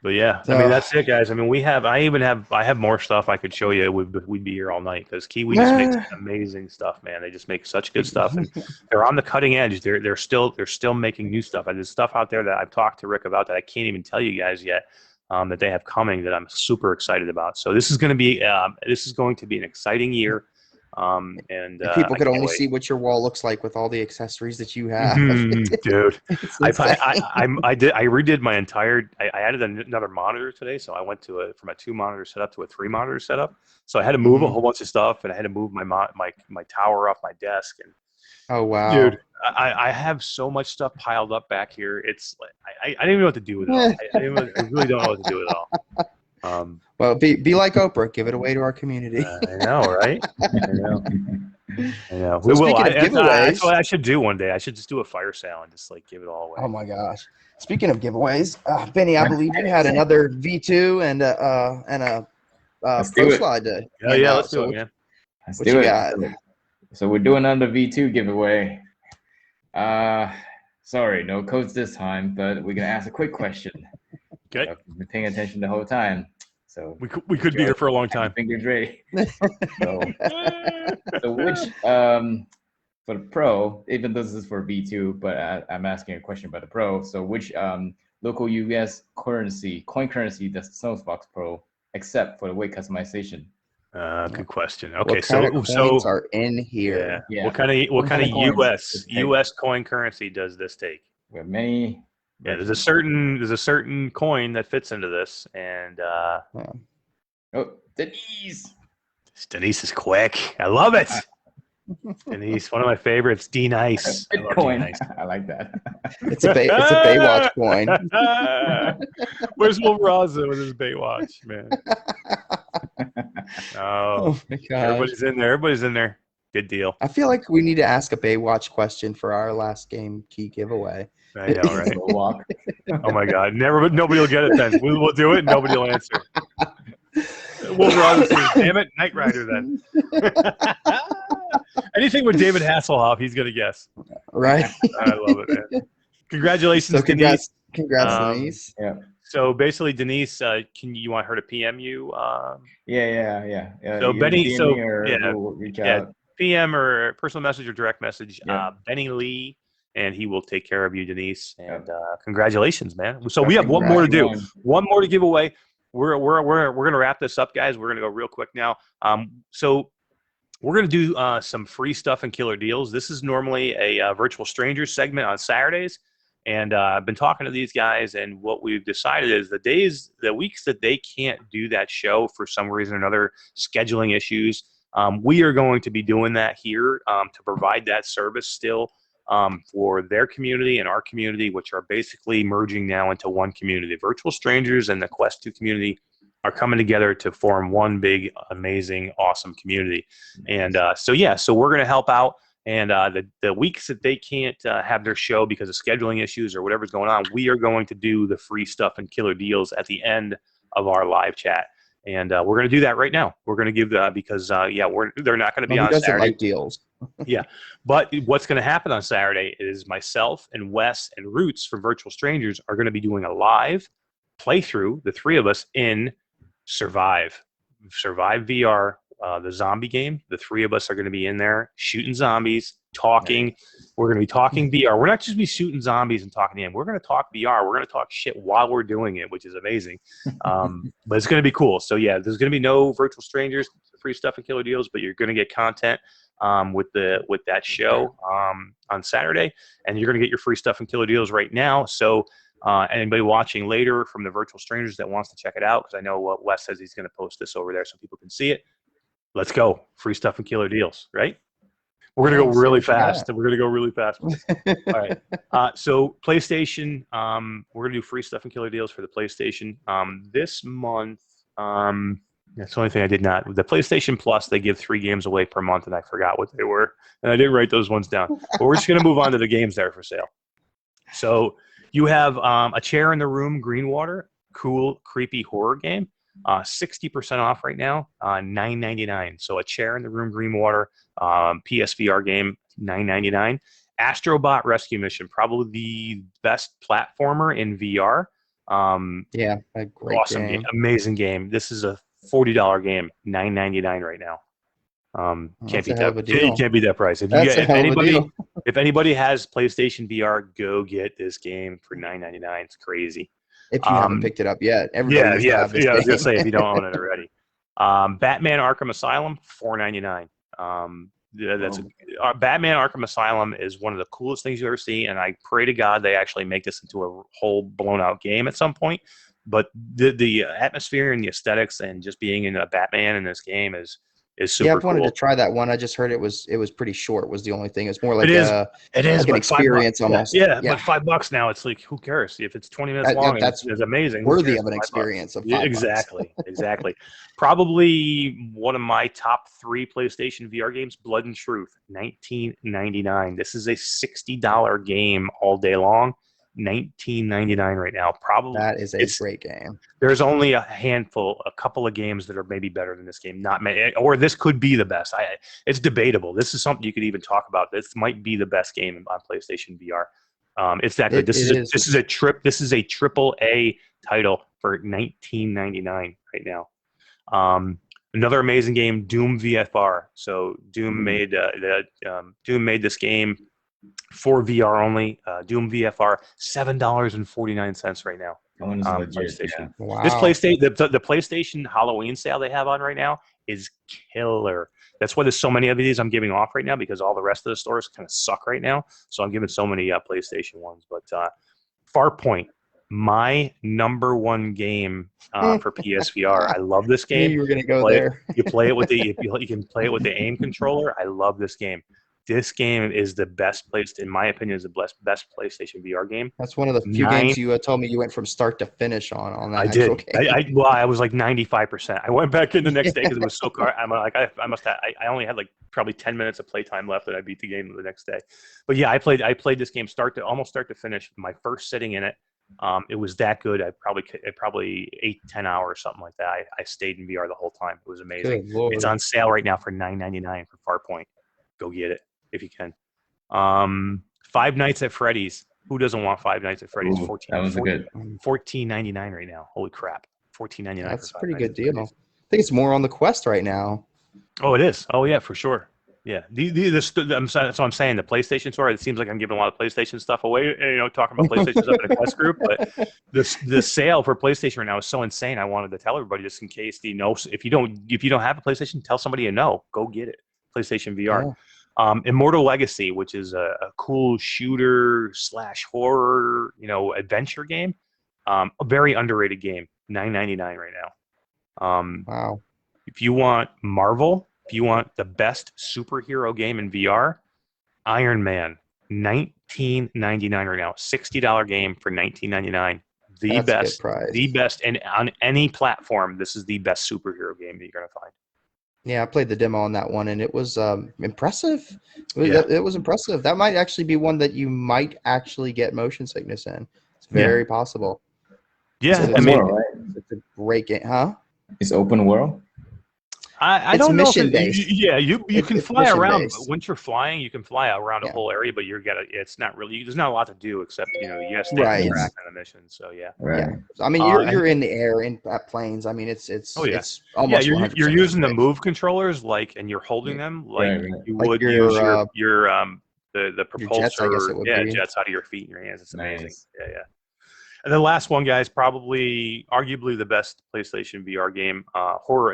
But yeah, I mean that's it, guys. I mean I have more stuff I could show you. We'd be here all night because Kiwi just makes amazing stuff, man. They just make such good stuff, and they're on the cutting edge. They're still making new stuff. And there's stuff out there that I've talked to Rick about that I can't even tell you guys yet. That they have coming that I'm super excited about. So this is going to be an exciting year. And people could only see what your wall looks like with all the accessories that you have. Dude, I redid my entire. I added another monitor today, so I went from a 2-monitor setup to a 3-monitor setup. So I had to move a whole bunch of stuff, and I had to move my tower off my desk. And oh wow, dude, I have so much stuff piled up back here. It's like I don't even know what to do with it all. I really don't know what to do with it all. Well, be like Oprah. Give it away to our community. I know, right? I know. So we will. That's what I should do one day. I should just do a fire sale and just like give it all away. Oh my gosh! Speaking of giveaways, Benny, I believe you had another V2 and a Pro Slide. Yeah, let's do it, man. Let's do it. So we're doing another V2 giveaway. Sorry, no codes this time, but we're gonna ask a quick question. Okay. I've been paying attention the whole time. So we could be here for a long time. Fingers ready. So which for the Pro, even though this is for V2, but I'm asking a question about the Pro. So which local US coin currency does the Snowbox Pro accept for the weight customization? Good question. Okay, what kind of coins are in here? Yeah. What kind of US coin currency does this take? We have many. Yeah, there's a certain coin that fits into this, and oh, Denise. Denise is quick. I love it. Denise, one of my favorites. D Nice. Bitcoin. I like that. It's a Baywatch coin. Where's Will Raza with his Baywatch, man? Oh my God. Everybody's in there. Good deal. I feel like we need to ask a Baywatch question for our last game key giveaway. I know, right? Oh my God! Nobody will get it then. We'll do it. And nobody will answer. Will Raza says, "Damn it, Knight Rider." Then anything with David Hasselhoff, he's gonna guess. Right. I love it, man. Congratulations, Denise. Congrats, Denise. Yeah. So basically, Denise, you want her to PM you? Yeah. So Benny, we'll reach out. PM or personal message or direct message. Benny Lee. And he will take care of you, Denise. And congratulations, man. So we have one more to do. One more to give away. We're gonna wrap this up, guys. We're gonna go real quick now. So we're gonna do some free stuff and killer deals. This is normally a virtual strangers segment on Saturdays, and I've been talking to these guys, and what we've decided is the weeks that they can't do that show for some reason or another, scheduling issues, we are going to be doing that here to provide that service still. For their community and our community, which are basically merging now into one community. The Virtual Strangers and the Quest 2 community are coming together to form one big, amazing, awesome community. And so we're going to help out. And the weeks that they can't have their show because of scheduling issues or whatever's going on, we are going to do the free stuff and killer deals at the end of our live chat. And we're going to do that right now. We're going to give because they're not going to be on Saturday. Like deals. Yeah, but what's going to happen on Saturday is myself and Wes and Roots from Virtual Strangers are going to be doing a live playthrough, the three of us, in Survive VR, the zombie game. The three of us are going to be in there shooting zombies, talking. We're going to be talking VR. We're not just be shooting zombies and talking to him. We're going to talk VR. We're going to talk shit while we're doing it, which is amazing. But it's going to be cool. So yeah, there's going to be no Virtual Strangers, free stuff and killer deals, but you're going to get content with that show on Saturday, and you're going to get your free stuff and killer deals right now. So anybody watching later from the Virtual Strangers that wants to check it out, because I know what Wes says he's going to post this over there so people can see it. Let's go. Free stuff and killer deals, right? We're going to go really fast. We're going to go really fast. All right. So PlayStation, we're going to do free stuff and killer deals for the PlayStation. This month, that's the only thing I did not. The PlayStation Plus, they give 3 games away per month, and I forgot what they were. And I didn't write those ones down. But we're just going to move on to the games that are for sale. So you have A Chair in the Room, Greenwater, cool, creepy horror game. 60% off right now, $9.99. So A Chair in the Room, Greenwater, PSVR game, $9.99. Astrobot Rescue Mission, probably the best platformer in VR. Yeah, a great awesome game, amazing game. This is a $40 game, $9.99 right now. Can't beat that. You can't beat that price. If anybody has PlayStation VR, go get this game for $9.99. It's crazy. If you haven't picked it up yet, everybody needs to have this game. I was gonna say if you don't own it already. Batman Arkham Asylum, $4.99. Batman Arkham Asylum is one of the coolest things you ever see, and I pray to God they actually make this into a whole blown out game at some point. But the atmosphere and the aesthetics and just being in a Batman in this game is super I've wanted cool. to try that one. I just heard it was pretty short. Was the only thing. It's more like it is like an experience almost. Yeah, but $5 now. It's like, who cares if it's 20 minutes long? That's it's amazing. Worthy of an experience of $5. Exactly. Probably one of my top 3 PlayStation VR games, Blood and Truth, $19.99. This is a $60 game all day long. $19.99 right now. Probably that is a great game. There's only a couple of games that are maybe better than this game. Not many, or this could be the best. It's debatable. This is something you could even talk about. This might be the best game on PlayStation VR. It's that good. This is a triple A title for $19.99 right now. Another amazing game, Doom VFR. So Doom made this game for VR only. Doom VFR, $7.49 right now. PlayStation. Wow. This PlayStation, the PlayStation Halloween sale they have on right now is killer. That's why there's so many of these I'm giving off right now, because all the rest of the stores kind of suck right now. So I'm giving so many PlayStation ones. But Farpoint, my #1 game for PSVR. I love this game. You were gonna go there. You play it with you can play it with the aim controller. I love this game. This game is the best placed, in my opinion, is the best PlayStation VR game. That's one of the few games you told me you went from start to finish on that. I did. I was like 95%. I went back in the next day because it was so car. I'm like, I only had like probably 10 minutes of playtime left, and I beat the game the next day. But yeah, I played this game almost start to finish. My first sitting in it. It was that good. I probably 8-10 hours, something like that. I stayed in VR the whole time. It was amazing. It's on sale right now for $9.99 for Farpoint. Go get it if you can. Five Nights at Freddy's. Who doesn't want Five Nights at Freddy's? $14.99 right now. Holy crap! $14.99. That's a pretty good deal. I think it's more on the Quest right now. Oh, it is. Oh yeah, for sure. Yeah, so I'm saying the PlayStation Store. It seems like I'm giving a lot of PlayStation stuff away. Talking about PlayStation stuff in a Quest group, but the sale for PlayStation right now is so insane. I wanted to tell everybody, just in case if you don't have a PlayStation, tell somebody you know. Go get it. PlayStation VR. Yeah. Immortal Legacy, which is a cool shooter / horror, adventure game. A very underrated game. $9.99 right now. Wow. If you want Marvel. If you want the best superhero game in VR, Iron Man, $19.99 right now. $60 game for $19.99. The best, and on any platform, this is the best superhero game that you're gonna find. Yeah, I played the demo on that one, and it was impressive. It was impressive. That might actually be one that you might actually get motion sickness in. It's very possible. Yeah, it's a great game, huh? It's open world. I don't know. Mission based. You can fly around. Once you're flying, you can fly around a whole area, but it's not really. There's not a lot to do except you have to stay on the mission. So yeah. Right. Yeah. I mean, you're in the air at planes. I mean, it's almost. Yeah, you're using the move controllers and you're holding them you would use the propulsor. Jets, I guess it would be. Jets out of your feet and your hands. It's amazing. Nice. Yeah. And the last one, guys, probably arguably the best PlayStation VR game,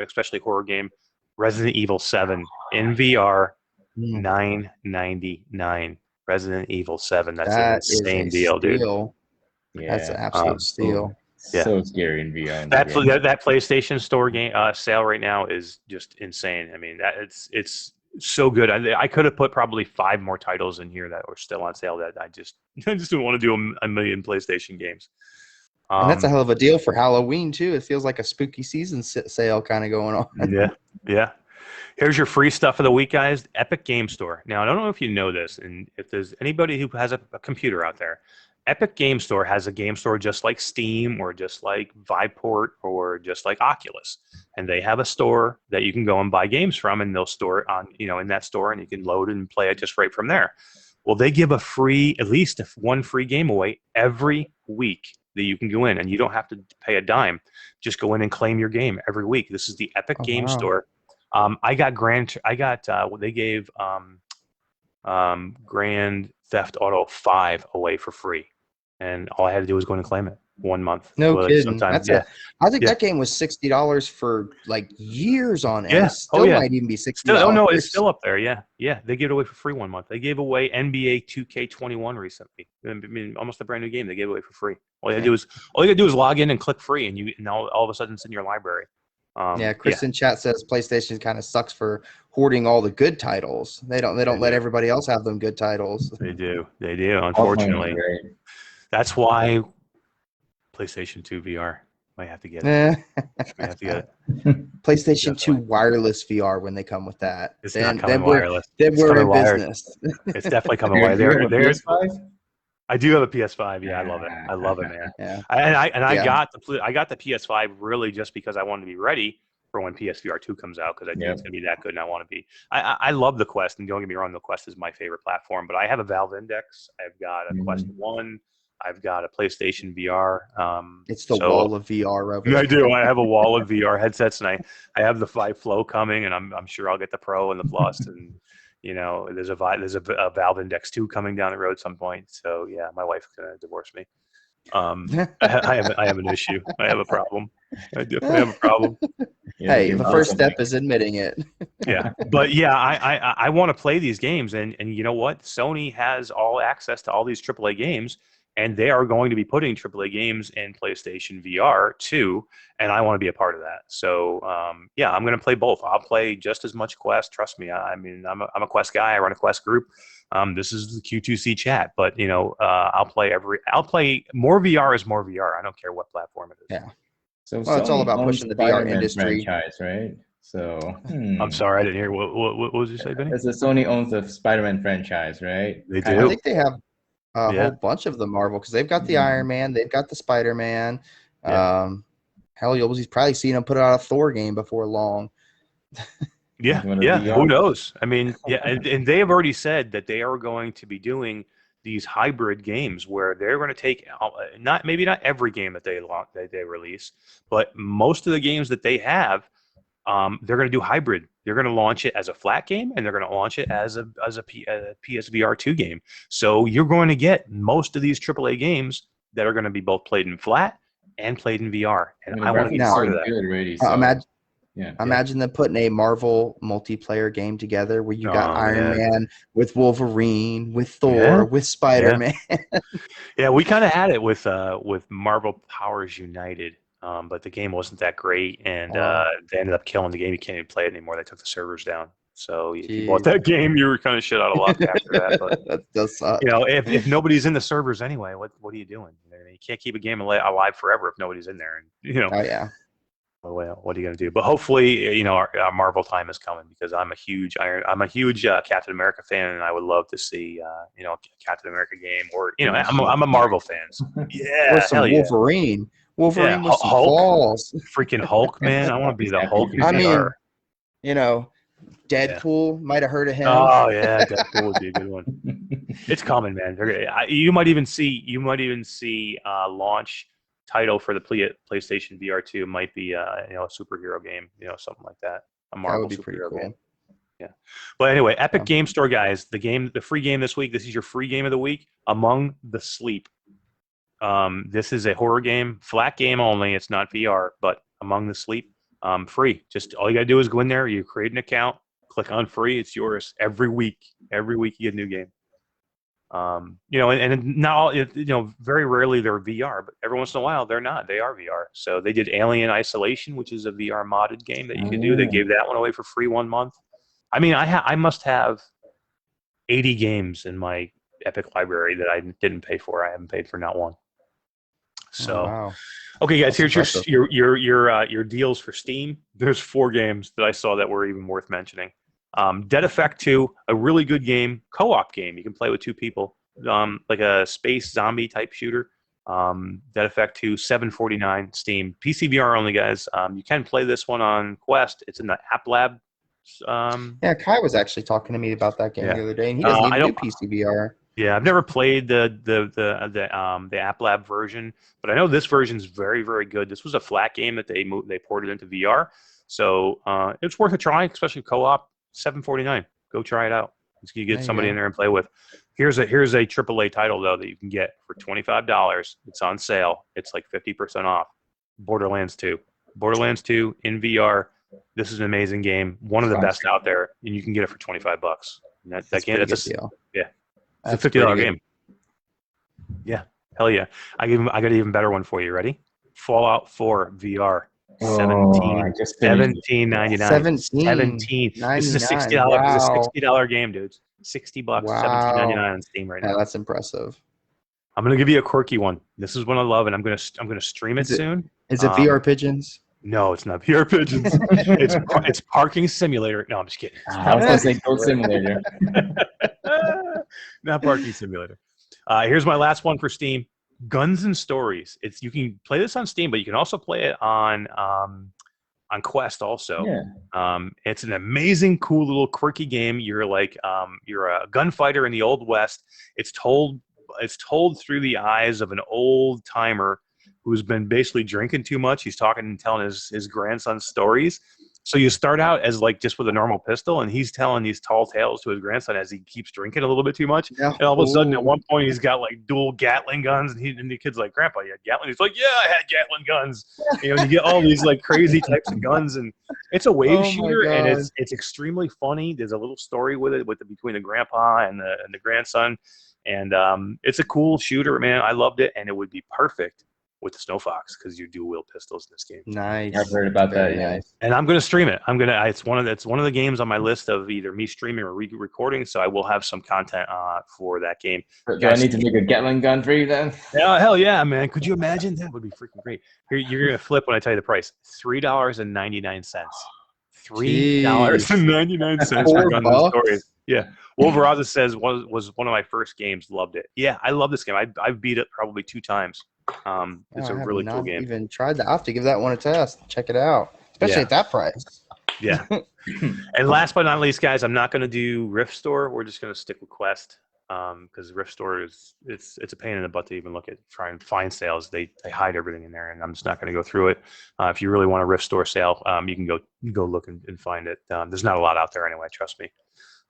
especially horror game, Resident Evil 7 in VR, $9.99. Resident Evil 7. That's an insane deal, dude. Yeah, that's an absolute steal. Yeah. So scary in VR. That PlayStation Store game sale right now is just insane. I mean, it's so good. I could have put probably 5 more titles in here that were still on sale that I just didn't want to do a million PlayStation games. And that's a hell of a deal for Halloween too. It feels like a spooky season sale kind of going on. Yeah. Here's your free stuff of the week, guys. Epic Game Store. Now, I don't know if you know this, and if there's anybody who has a computer out there, Epic Game Store has a game store just like Steam or just like Viveport or just like Oculus. And they have a store that you can go and buy games from, and they'll store it on, in that store, and you can load and play it just right from there. Well, they give at least one free game away every week that you can go in, and you don't have to pay a dime. Just go in and claim your game every week. This is the Epic Game Store. I got they gave Grand Theft Auto 5 away for free, and all I had to do was go in and claim it 1 month. No kidding. Sometimes, I think that game was $60 for like years on end. Yeah. It still might even be $60. Oh no, it's still up there. Yeah. They gave it away for free 1 month. They gave away NBA 2K21 recently. I mean, almost a brand new game. They gave it away for free. All you gotta do is log in and click free, and all of a sudden it's in your library. Chris in chat says PlayStation kind of sucks for hoarding all the good titles. They don't let everybody else have them good titles. They do. Unfortunately, that's why PlayStation 2 VR might have to get it. PlayStation 2 wireless VR when they come with that. It's not coming wireless. Then we're in business. It's definitely coming wireless. There's PS5? I do have a PS5. Yeah, I love it. I love it, man. Yeah. I got the PS5 really just because I wanted to be ready for when PSVR 2 comes out, because I think it's going to be that good, and I want to be. I love the Quest, and don't get me wrong, the Quest is my favorite platform, but I have a Valve Index. I've got a Quest 1. I've got a PlayStation VR. It's the wall of VR over there. I do. I have a wall of VR headsets, and I have the 5 Flow coming, and I'm sure I'll get the Pro and the Plus, and there's a Valve Index 2 coming down the road at some point. So yeah, my wife's gonna divorce me. I have an issue. I have a problem. I definitely have a problem. Hey, the first step is admitting it. Yeah, but yeah, I want to play these games, and you know what? Sony has all access to all these AAA games, and they are going to be putting AAA games in PlayStation VR too, and I want to be a part of that. So yeah, I'm going to play both. I'll play just as much Quest. Trust me. I mean, I'm a Quest guy. I run a Quest group. This is the Q2C chat, but I'll play more VR is more VR. I don't care what platform it is. Yeah. So it's all about pushing the VR industry. Franchise, right? So I'm sorry, I didn't hear. What was you say, Benny? As Sony owns the Spider-Man franchise, right? They do. I think they have a whole bunch of the Marvel, because they've got the Iron Man, they've got the Spider-Man. Hell, you'll probably seen them put out a Thor game before long. Yeah. Who knows? I mean, and they have already said that they are going to be doing these hybrid games where they're going to take maybe not every game that they release, but most of the games that they have, they're going to do hybrid. They're going to launch it as a flat game, and they're going to launch it as a PSVR 2 game. So you're going to get most of these AAA games that are going to be both played in flat and played in VR. And I want to be part of that. Already, imagine them putting a Marvel multiplayer game together where you got Iron Man with Wolverine, with Thor, with Spider-Man. Yeah, we kind of had it with Marvel Powers United. But the game wasn't that great, and they ended up killing the game. You can't even play it anymore. They took the servers down. So if you bought that game, you were kind of shit out of luck after that. But that does suck. If nobody's in the servers anyway, what are you doing? You can't keep a game alive forever if nobody's in there. And Oh yeah. Well, what are you going to do? But hopefully, our Marvel time is coming, because I'm a huge Captain America fan, and I would love to see a Captain America game, or I'm a Marvel fan. So, yeah, or some Wolverine. Wolverine with some balls. Freaking Hulk, man! I want to be the Hulk. I mean, Deadpool might have heard of him. Oh yeah, Deadpool would be a good one. It's coming, man. You might even see launch title for the PlayStation VR 2 might be a superhero game, something like that. A Marvel superhero game. Yeah. But anyway, Epic Game Store, guys. The free game this week. This is your free game of the week. Among the Sleep. This is a horror game, flat game only. It's not VR, but Among the Sleep, free. Just all you gotta do is go in there. You create an account, click on free. It's yours every week. Every week you get a new game. And now, very rarely they're VR, but every once in a while they're not. They are VR. So they did Alien Isolation, which is a VR modded game that you can do. They gave that one away for free 1 month. I mean, I must have 80 games in my Epic library that I didn't pay for. I haven't paid for not one. So, Okay, guys, here's your deals for Steam. There's 4 games that I saw that were even worth mentioning. Dead Effect 2, a really good game, co-op game. You can play with 2 people, like a space zombie type shooter. Dead Effect 2, $7.49 Steam. PCVR only, guys. You can play this one on Quest. It's in the App Lab. Kai was actually talking to me about that game the other day, and he doesn't even do PCVR. Yeah, I've never played the App Lab version, but I know this version is very, very good. This was a flat game that they ported into VR, so it's worth a try, especially co-op. $7.49. Go try it out. You get somebody in there and play with. Here's a AAA title though that you can get for $25. It's on sale. It's like 50% off. Borderlands 2. Borderlands 2 in VR. This is an amazing game. One of the best out there, and you can get it for $25. And that game, that's a deal. Yeah. It's a $50 game. Yeah, hell yeah! I got an even better one for you. Ready? Fallout 4 VR. $17.99. 17. This is a $60. Wow. This is a $60 game, dudes. $60. Wow. $17.99 on Steam right now. That's impressive. I'm gonna give you a quirky one. This is one I love, and I'm gonna stream it soon. Is it VR Pigeons? No, it's not VR Pigeons. it's Parking Simulator. No, I'm just kidding. I was gonna say Goat Simulator. Not Parking Simulator. Here's my last one for Steam. Guns and Stories. You can play this on Steam, but you can also play it on Quest also. Yeah. It's an amazing, cool little quirky game. You're like you're a gunfighter in the Old West. It's told through the eyes of an old timer who's been basically drinking too much. He's talking and telling his grandson stories. So you start out as like just with a normal pistol, and he's telling these tall tales to his grandson as he keeps drinking a little bit too much. Yeah. And all of a sudden, at one point, he's got like dual Gatling guns, and the kid's like, "Grandpa, you had Gatling?" He's like, "Yeah, I had Gatling guns." You know, you get all these like crazy types of guns, and it's a wave shooter, and it's extremely funny. There's a little story with it between the grandpa and the grandson, and it's a cool shooter, man. I loved it, and it would be perfect with the Snow Fox because you dual wield pistols in this game. Nice. I've heard about that. Yeah. And I'm gonna stream it. It's one of the games on my list of either me streaming or recording. So I will have some content for that game. Do I need to make a Gatling gun for you then? Yeah, hell yeah, man. Could you imagine? That would be freaking great. You're gonna flip when I tell you the price. $3.99. $3.99 for Guns and Stories. Yeah. Wolveraza says was one of my first games. Loved it. Yeah, I love this game. I've beat it probably 2 times. It's a really cool game. Even tried that. I have to give that one a test. Check it out, especially at that price. Yeah. And last but not least, guys, I'm not going to do Rift Store. We're just going to stick with Quest because Rift Store it's a pain in the butt to even try and find sales. They hide everything in there, and I'm just not going to go through it. If you really want a Rift Store sale, you can go look and find it. There's not a lot out there anyway. Trust me.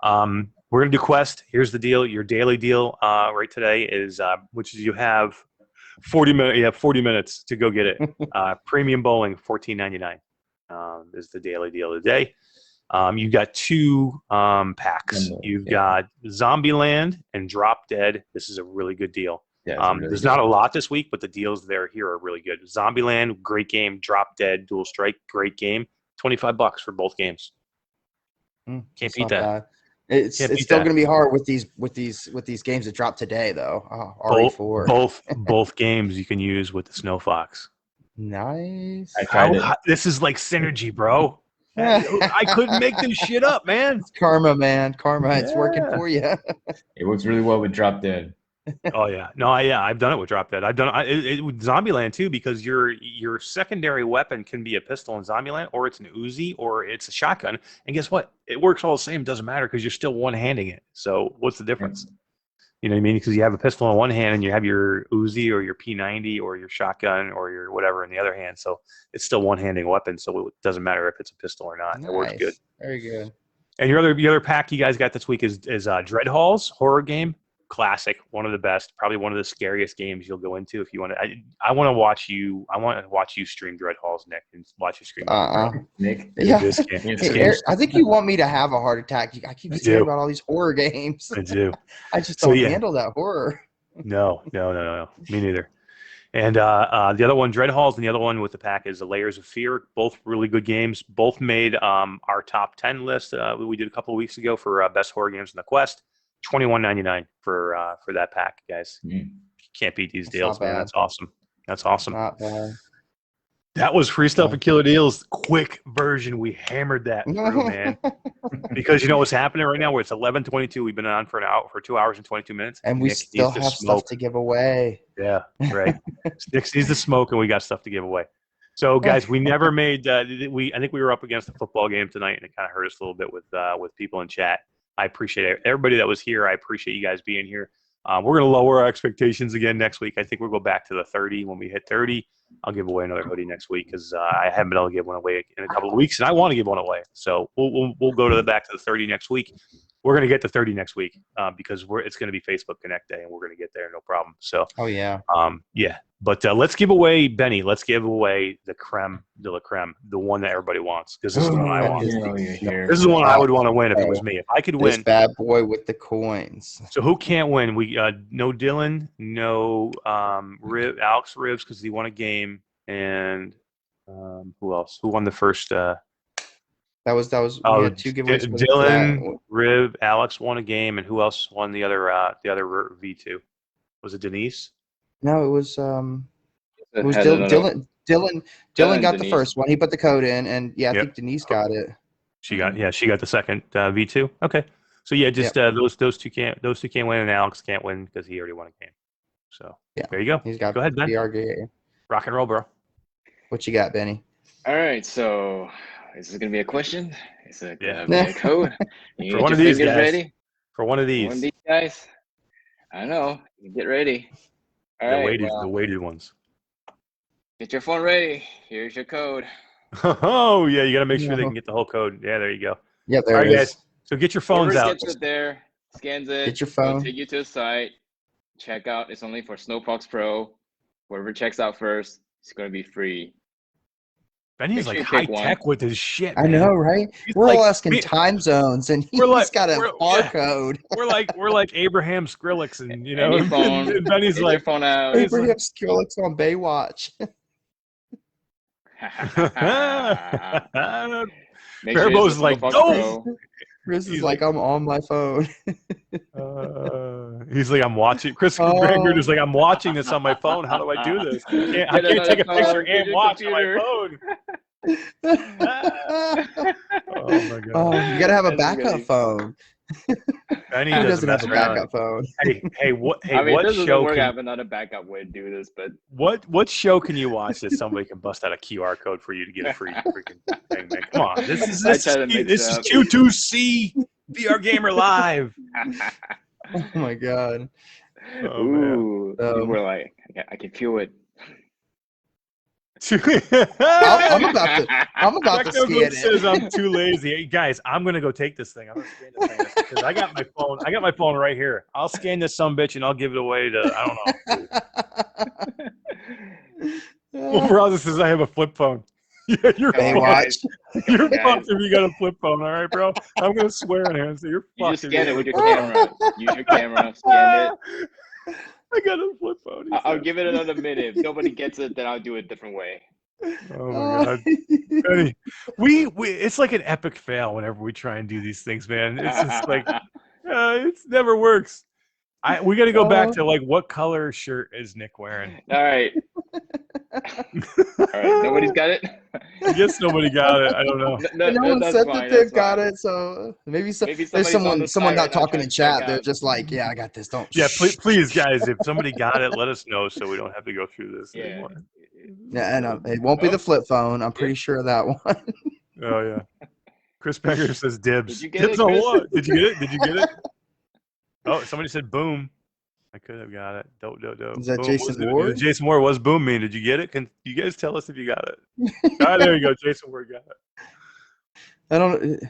We're going to do Quest. Here's the deal. Your daily deal right today is which is you have 40 minutes. You have 40 minutes to go get it. Premium bowling, $14.99 is the daily deal of the day. You've got 2 packs. You've got Zombieland and Drop Dead. This is a really good deal. Yeah, there's not a lot this week, but the deals here are really good. Zombieland, great game. Drop Dead, Dual Strike, great game. $25 for both games. Can't beat that. Bad. It's still going to be hard with these games that drop today, though. RE4. Both games you can use with the Snow Fox. Nice. This is like synergy, bro. I couldn't make this shit up, man. It's karma, man. Karma. It's working for you. It works really well with Drop Dead. Oh yeah, I've done it with Drop Dead. I've done it with Zombieland too, because your secondary weapon can be a pistol in Zombieland, or it's an Uzi, or it's a shotgun. And guess what? It works all the same. Doesn't matter because you're still one-handing it. So what's the difference? You know what I mean? Because you have a pistol in one hand and you have your Uzi or your P90 or your shotgun or your whatever in the other hand. So it's still one-handing weapon. So it doesn't matter if it's a pistol or not. Nice. It works good. Very good. And your other pack you guys got this week is Dread Halls horror game. Classic, one of the best, probably one of the scariest games you'll go into if you want to. I want to watch you. I want to watch you stream Dread Halls, Nick, and watch you stream. Nick, yeah. I think you want me to have a heart attack. I keep saying about all these horror games. I do. I just don't handle that horror. No. Me neither. And the other one, Dread Halls, and the other one with the pack is the Layers of Fear. Both really good games. Both made our top 10 list. We did a couple of weeks ago for best horror games in the Quest. $21.99 for that pack, guys. Can't beat these deals, man. That's awesome. Not bad. That was Freestyle for Killer Deals quick version. We hammered that through, man. Because you know what's happening right now? Where it's 11:22. We've been on for 2 hours and 22 minutes, and we still have stuff to give away. Yeah, right. Nick needs to smoke, and we got stuff to give away. So, guys, we never made. I think we were up against a football game tonight, and it kind of hurt us a little bit with people in chat. I appreciate it. Everybody that was here, I appreciate you guys being here. We're going to lower our expectations again next week. I think we'll go back to the 30. When we hit 30, I'll give away another hoodie next week because I haven't been able to give one away in a couple of weeks, and I want to give one away. So we'll go to the back to the 30 next week. We're going to get to 30 next week because it's going to be Facebook Connect Day, and we're going to get there, no problem. So, yeah. Yeah. But let's give away, Benny, let's give away the creme de la creme, the one that everybody wants, because this is the one I want. This is the one I would want to win if it was me. If I could win. This bad boy with the coins. So who can't win? We no Dylan, no Alex Ribs because he won a game, and who else? Who won the first? That was. We had 2 giveaways. Dylan, Rib, Alex won a game, and who else won the other V2? Was it Denise? No, it was Dylan. Dylan got the first one. He put the code in, and I think Denise got it. She got the second V2. Okay, so just those two can't win, and Alex can't win because he already won a game. So there you go. He's got go ahead, Ben. VR game. Rock and roll, bro. What you got, Benny? All right, so is this gonna be a question? Is it gonna be a code? For one of these guys. Ready? For one of these. One of these guys. I don't know. You get ready. All right, the weighted ones. Get your phone ready. Here's your code. Oh yeah, you got to make sure they can get the whole code. Yeah, there you go. Yeah, there All it right, is. guys. So get your phones out. Gets it there, scans it. Get your phone. It'll take you to the site. Check out. It's only for Snowfox Pro. Whoever checks out first, it's going to be free. Benny's like high tech with his shit. I know, right? We're all asking time zones, and he's got a barcode. We're like Abraham Skrillex, and and Benny's get like your phone out. Abraham Skrillex on Baywatch. Barebo's like, no. Chris is like, I'm on my phone. He's like, I'm watching. Chris Grangert is like, I'm watching this on my phone. How do I do this? I can't take a picture and watch on my phone. Oh my god! You gotta have a backup phone. Benny doesn't have a backup phone. What this show? Work. I have another backup way to do this, but what show can you watch that somebody can bust out a QR code for you to get a free freaking thing, man? Come on, this is Q2C VR Gamer Live. Oh my god! Oh man! We're like, I can feel it. I'm about to scan it. Says I'm too lazy. Hey, guys, I'm gonna go take this thing. I'm gonna scan this thing because I got my phone. I got my phone right here. I'll scan this sumbitch and I'll give it away to I don't know. Well, brother says I have a flip phone. Yeah, you're fucked. You're fucked if you got a flip phone. All right, bro. I'm gonna swear on here and say you're fucked. You just scan it with your camera. Use your camera. Scan it. I got a flip phone. I'll give it another minute. If nobody gets it, then I'll do it a different way. Oh my god, Benny, we it's like an epic fail whenever we try and do these things, man. It's just like it never works. We got to go back to like what color shirt is Nick wearing? All right. All right. Nobody's got it. I guess nobody got it. I don't know. No one said that they've got it, so maybe there's someone not talking in chat. They're just like, yeah, I got this. Don't. Yeah, please, guys, if somebody got it, let us know so we don't have to go through this anymore. Yeah, and it won't be the flip phone. I'm pretty sure of that one. Oh yeah. Chris Becker says dibs. Did you get dibs on what? Did you get it? Did you get it? Oh, somebody said boom. I could have got it. Dope. Is that boom. Jason Ward? Jason Ward, what's boom mean? Did you get it? Can you guys tell us if you got it? There you go. Jason Ward got it. I don't.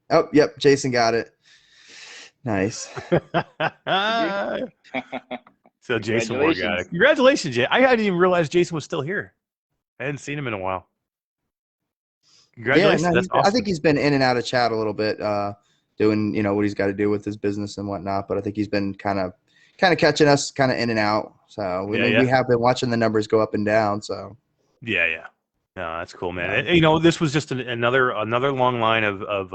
Oh, yep. Jason got it. Nice. So Jason Ward got it. Congratulations, Jay. I hadn't even realized Jason was still here. I hadn't seen him in a while. Congratulations. Yeah, That's awesome. I think he's been in and out of chat a little bit, doing what he's got to do with his business and whatnot. But I think he's been kind of catching us kind of in and out. So we have been watching the numbers go up and down. So yeah. No, that's cool, man. This was just another long line of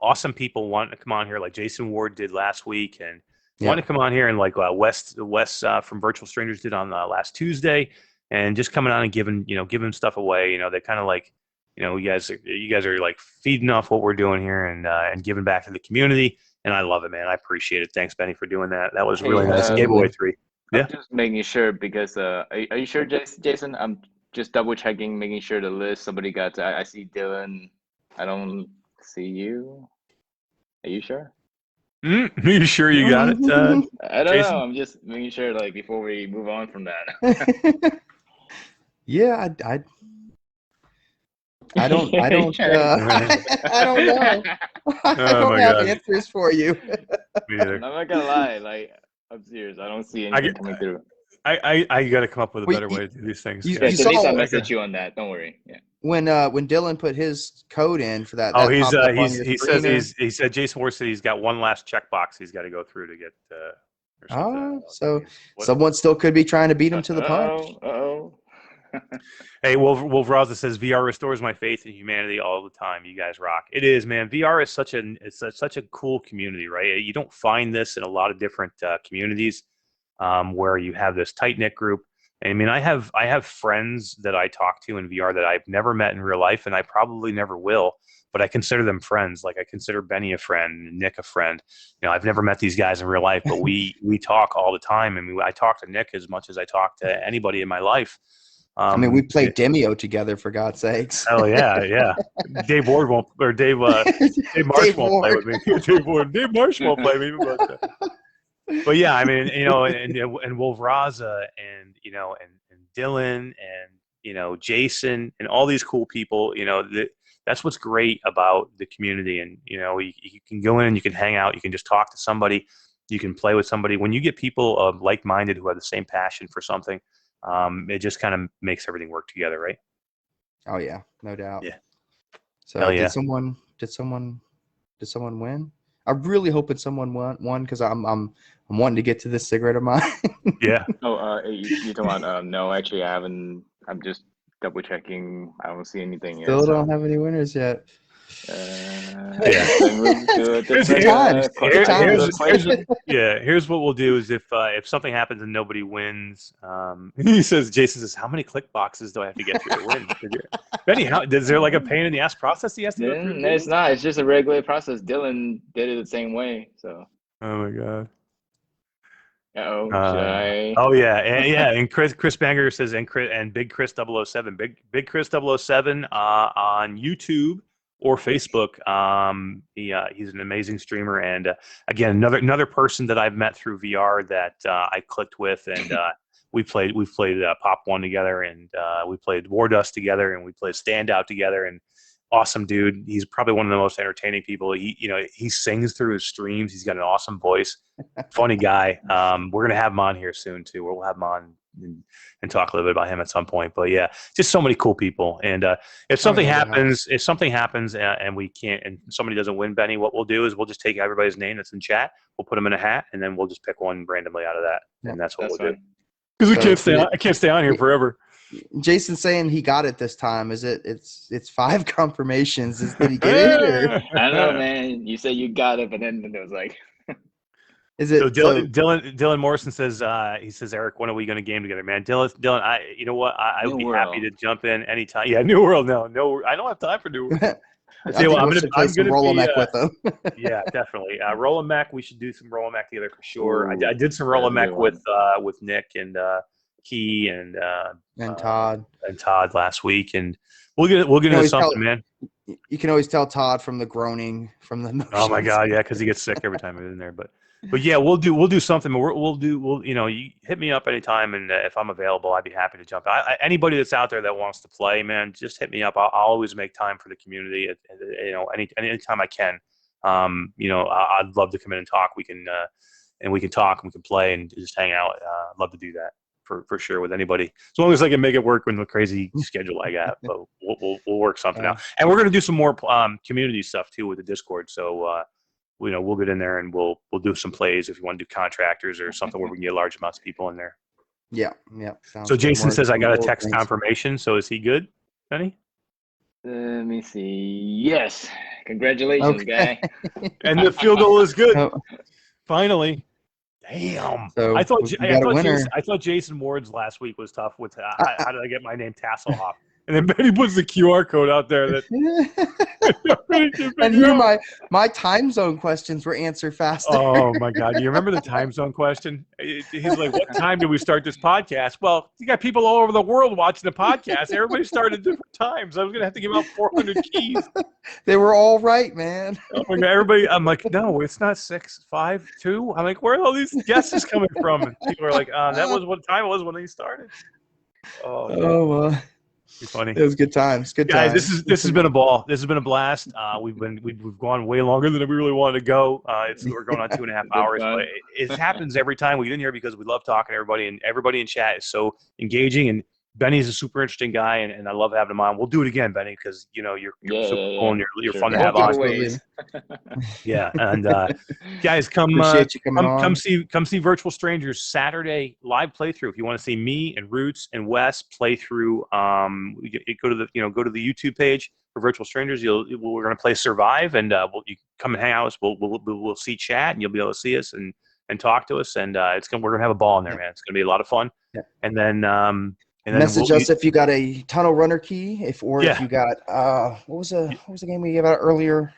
awesome people wanting to come on here, like Jason Ward did last week, and wanted to come on here, and like Wes from Virtual Strangers did on last Tuesday, and just coming on and giving stuff away. They kind of like, you guys are like feeding off what we're doing here and giving back to the community, and I love it, man. I appreciate it. Thanks, Benny, for doing that. That was really nice. Giveaway 3. I'm just making sure because are you sure, Jason? I'm just double checking, making sure the list somebody got. I see Dylan. I don't see you. Are you sure? You sure you got it? I don't Jason? know. I'm just making sure, like, before we move on from that. Yeah, I don't I don't I don't know. I Oh don't my have God. answers for you. Me neither. I'm not gonna lie. Like, I'm serious. I don't see anything coming through. I got to come up with a Well, better way to do these things. you- Yeah, you Denise, saw- I'll message you on that. Don't worry. Yeah. When Dylan put his code in for that, Oh, that he popped up on your screen there. said Jason Ward said he's got one last checkbox he's got to go through to get. Or something. So someone still could be trying to beat him to the punch. Uh-oh. Hey, Wolf Raza says VR restores my faith in humanity all the time. You guys rock. It is, man. VR is such a cool community, right? You don't find this in a lot of different communities where you have this tight knit group. I mean, I have friends that I talk to in VR that I've never met in real life, and I probably never will. But I consider them friends. Like I consider Benny a friend, Nick a friend. You know, I've never met these guys in real life, but we talk all the time. I mean, I talk to Nick as much as I talk to anybody in my life. I mean, we played Demio together, for God's sakes. Oh yeah. Dave Ward won't, or Dave Marsh won't play with me. Dave Marsh won't play with me. But yeah, I mean, you know, and Wolf Raza, and you know, and Dylan, and you know, Jason, and all these cool people. You know, that's what's great about the community. And you know, you can go in and you can hang out. You can just talk to somebody. You can play with somebody. When you get people like-minded who have the same passion for something, it just kind of makes everything work together, right? Oh yeah, no doubt. Yeah. So Hell yeah. did someone win? I'm really hoping someone won because I'm wanting to get to this cigarette of mine. Yeah. Oh, you talking about? No, actually, I haven't. I'm just double checking. I don't see anything yet. Still don't have any winners yet. Here's what we'll do is if something happens and nobody wins, Jason says, how many click boxes do I have to get through to win? Benny, is there like a pain in the ass process he has to go through? No, it's not. It's just a regular process. Dylan did it the same way. So. Oh my God. Uh-oh. Should I? Oh yeah, and Chris Banger says, and Big Chris 007, Big Chris 007 on YouTube or Facebook. He's an amazing streamer, and again, another person that I've met through VR that I clicked with, and we've played Pop 1 together, and we played War Dust together, and we played Standout together, and awesome dude. He's probably one of the most entertaining people. He sings through his streams. He's got an awesome voice. Funny guy. We're gonna have him on here soon too. We'll have him on and talk a little bit about him at some point. But yeah, just so many cool people. And if something happens and we can't, and somebody doesn't win, Benny, what we'll do is we'll just take everybody's name that's in chat. We'll put them in a hat, and then we'll just pick one randomly out of that, and that's what we'll do. Because I can't stay on here forever. Jason's saying he got it this time. Is it? It's 5 confirmations. Did he get it? Or? I don't know, man. You say you got it, but then it was like. Is it? So Dylan Morrison says he says, Eric, when are we going to game together, man? Dylan, you know what? I would be happy to jump in anytime. Yeah, New World. No, I don't have time for New World. I'm going to play some Roll-A-Mech with them. Yeah, definitely. Roll-A-Mech. We should do some Roll-A-Mech together for sure. I did some Roll-A-Mech with Nick and Key and Todd last week, and we'll get into something, man. You can always tell Todd from the groaning from the motions. Oh my God, yeah, because he gets sick every time he's in there. But yeah, we'll do something. We'll you hit me up anytime, and if I'm available, I'd be happy to jump. Anybody that's out there that wants to play, man, just hit me up. I'll always make time for the community. Anytime I can. I'd love to come in and talk. We can talk and we can play and just hang out. I'd love to do that for sure with anybody, as long as I can make it work with the crazy schedule I got. But we'll work something out, and we're gonna do some more community stuff too with the Discord. So we'll get in there and we'll do some plays if you want to do contractors or something where we can get large amounts of people in there. Yeah. So Jason says I got a text confirmation. So is he good, Benny? Let me see. Yes, congratulations, guy. And the field goal is good. Finally. Damn! So I thought Jason Ward's last week was tough. With how did I get my name Tasselhoff? And then Benny puts the QR code out there that And here my time zone questions were answered faster. Oh my God! You remember the time zone question? He's like, "What time did we start this podcast?" Well, you got people all over the world watching the podcast. Everybody started at different times. I was gonna have to give out 400 keys. They were all right, man. Oh my God! Everybody, I'm like, no, it's not 6, 5, 2. I'm like, where are all these guesses coming from? And people are like, that was what time it was when they started. Oh, it's funny. It was good times. Good guys. times. This has been a ball. This has been a blast. We've gone way longer than we really wanted to go. We're going on 2.5 hours. But it happens every time we get in here because we love talking to everybody, and everybody in chat is so engaging. And Benny's a super interesting guy, and I love having him on. We'll do it again, Benny, because you're super cool and you're fun to have on. Yeah, and guys, come see Virtual Strangers Saturday live playthrough. If you want to see me and Roots and Wes play through, go to the YouTube page for Virtual Strangers. We're going to play Survive, and you come and hang out with us. We'll see chat, and you'll be able to see us and talk to us, and we're going to have a ball in there, man. It's going to be a lot of fun. Yeah. And then message us if you got a tunnel runner key, if you got what was the game we gave out earlier?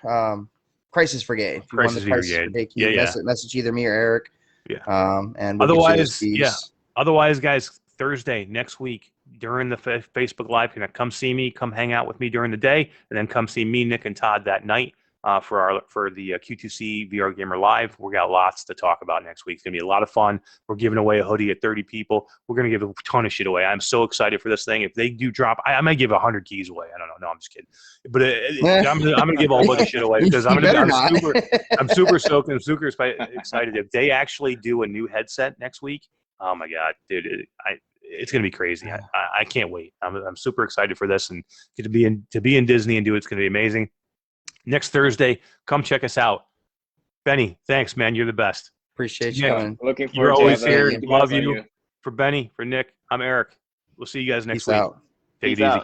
Crisis Brigade. If you want the Crisis Brigade key, message either me or Eric. Yeah. And we'll otherwise, guys, Thursday next week during the Facebook Live, come see me, come hang out with me during the day, and then come see me, Nick, and Todd that night. For the Q2C VR Gamer Live. We got lots to talk about next week. It's going to be a lot of fun. We're giving away a hoodie at 30 people. We're going to give a ton of shit away. I'm so excited for this thing. If they do drop, I might give 100 keys away. I don't know. No, I'm just kidding. But I'm going to give a whole bunch of shit away because I'm super stoked and super excited. If they actually do a new headset next week, oh my God, dude, it's going to be crazy. I can't wait. I'm super excited for this, and to be in Disney and do it's going to be amazing. Next Thursday, come check us out. Benny, thanks, man. You're the best. Appreciate you coming. Looking forward You're always here. Love you. For Benny, for Nick, I'm Eric. We'll see you guys next week. Out. Take it easy.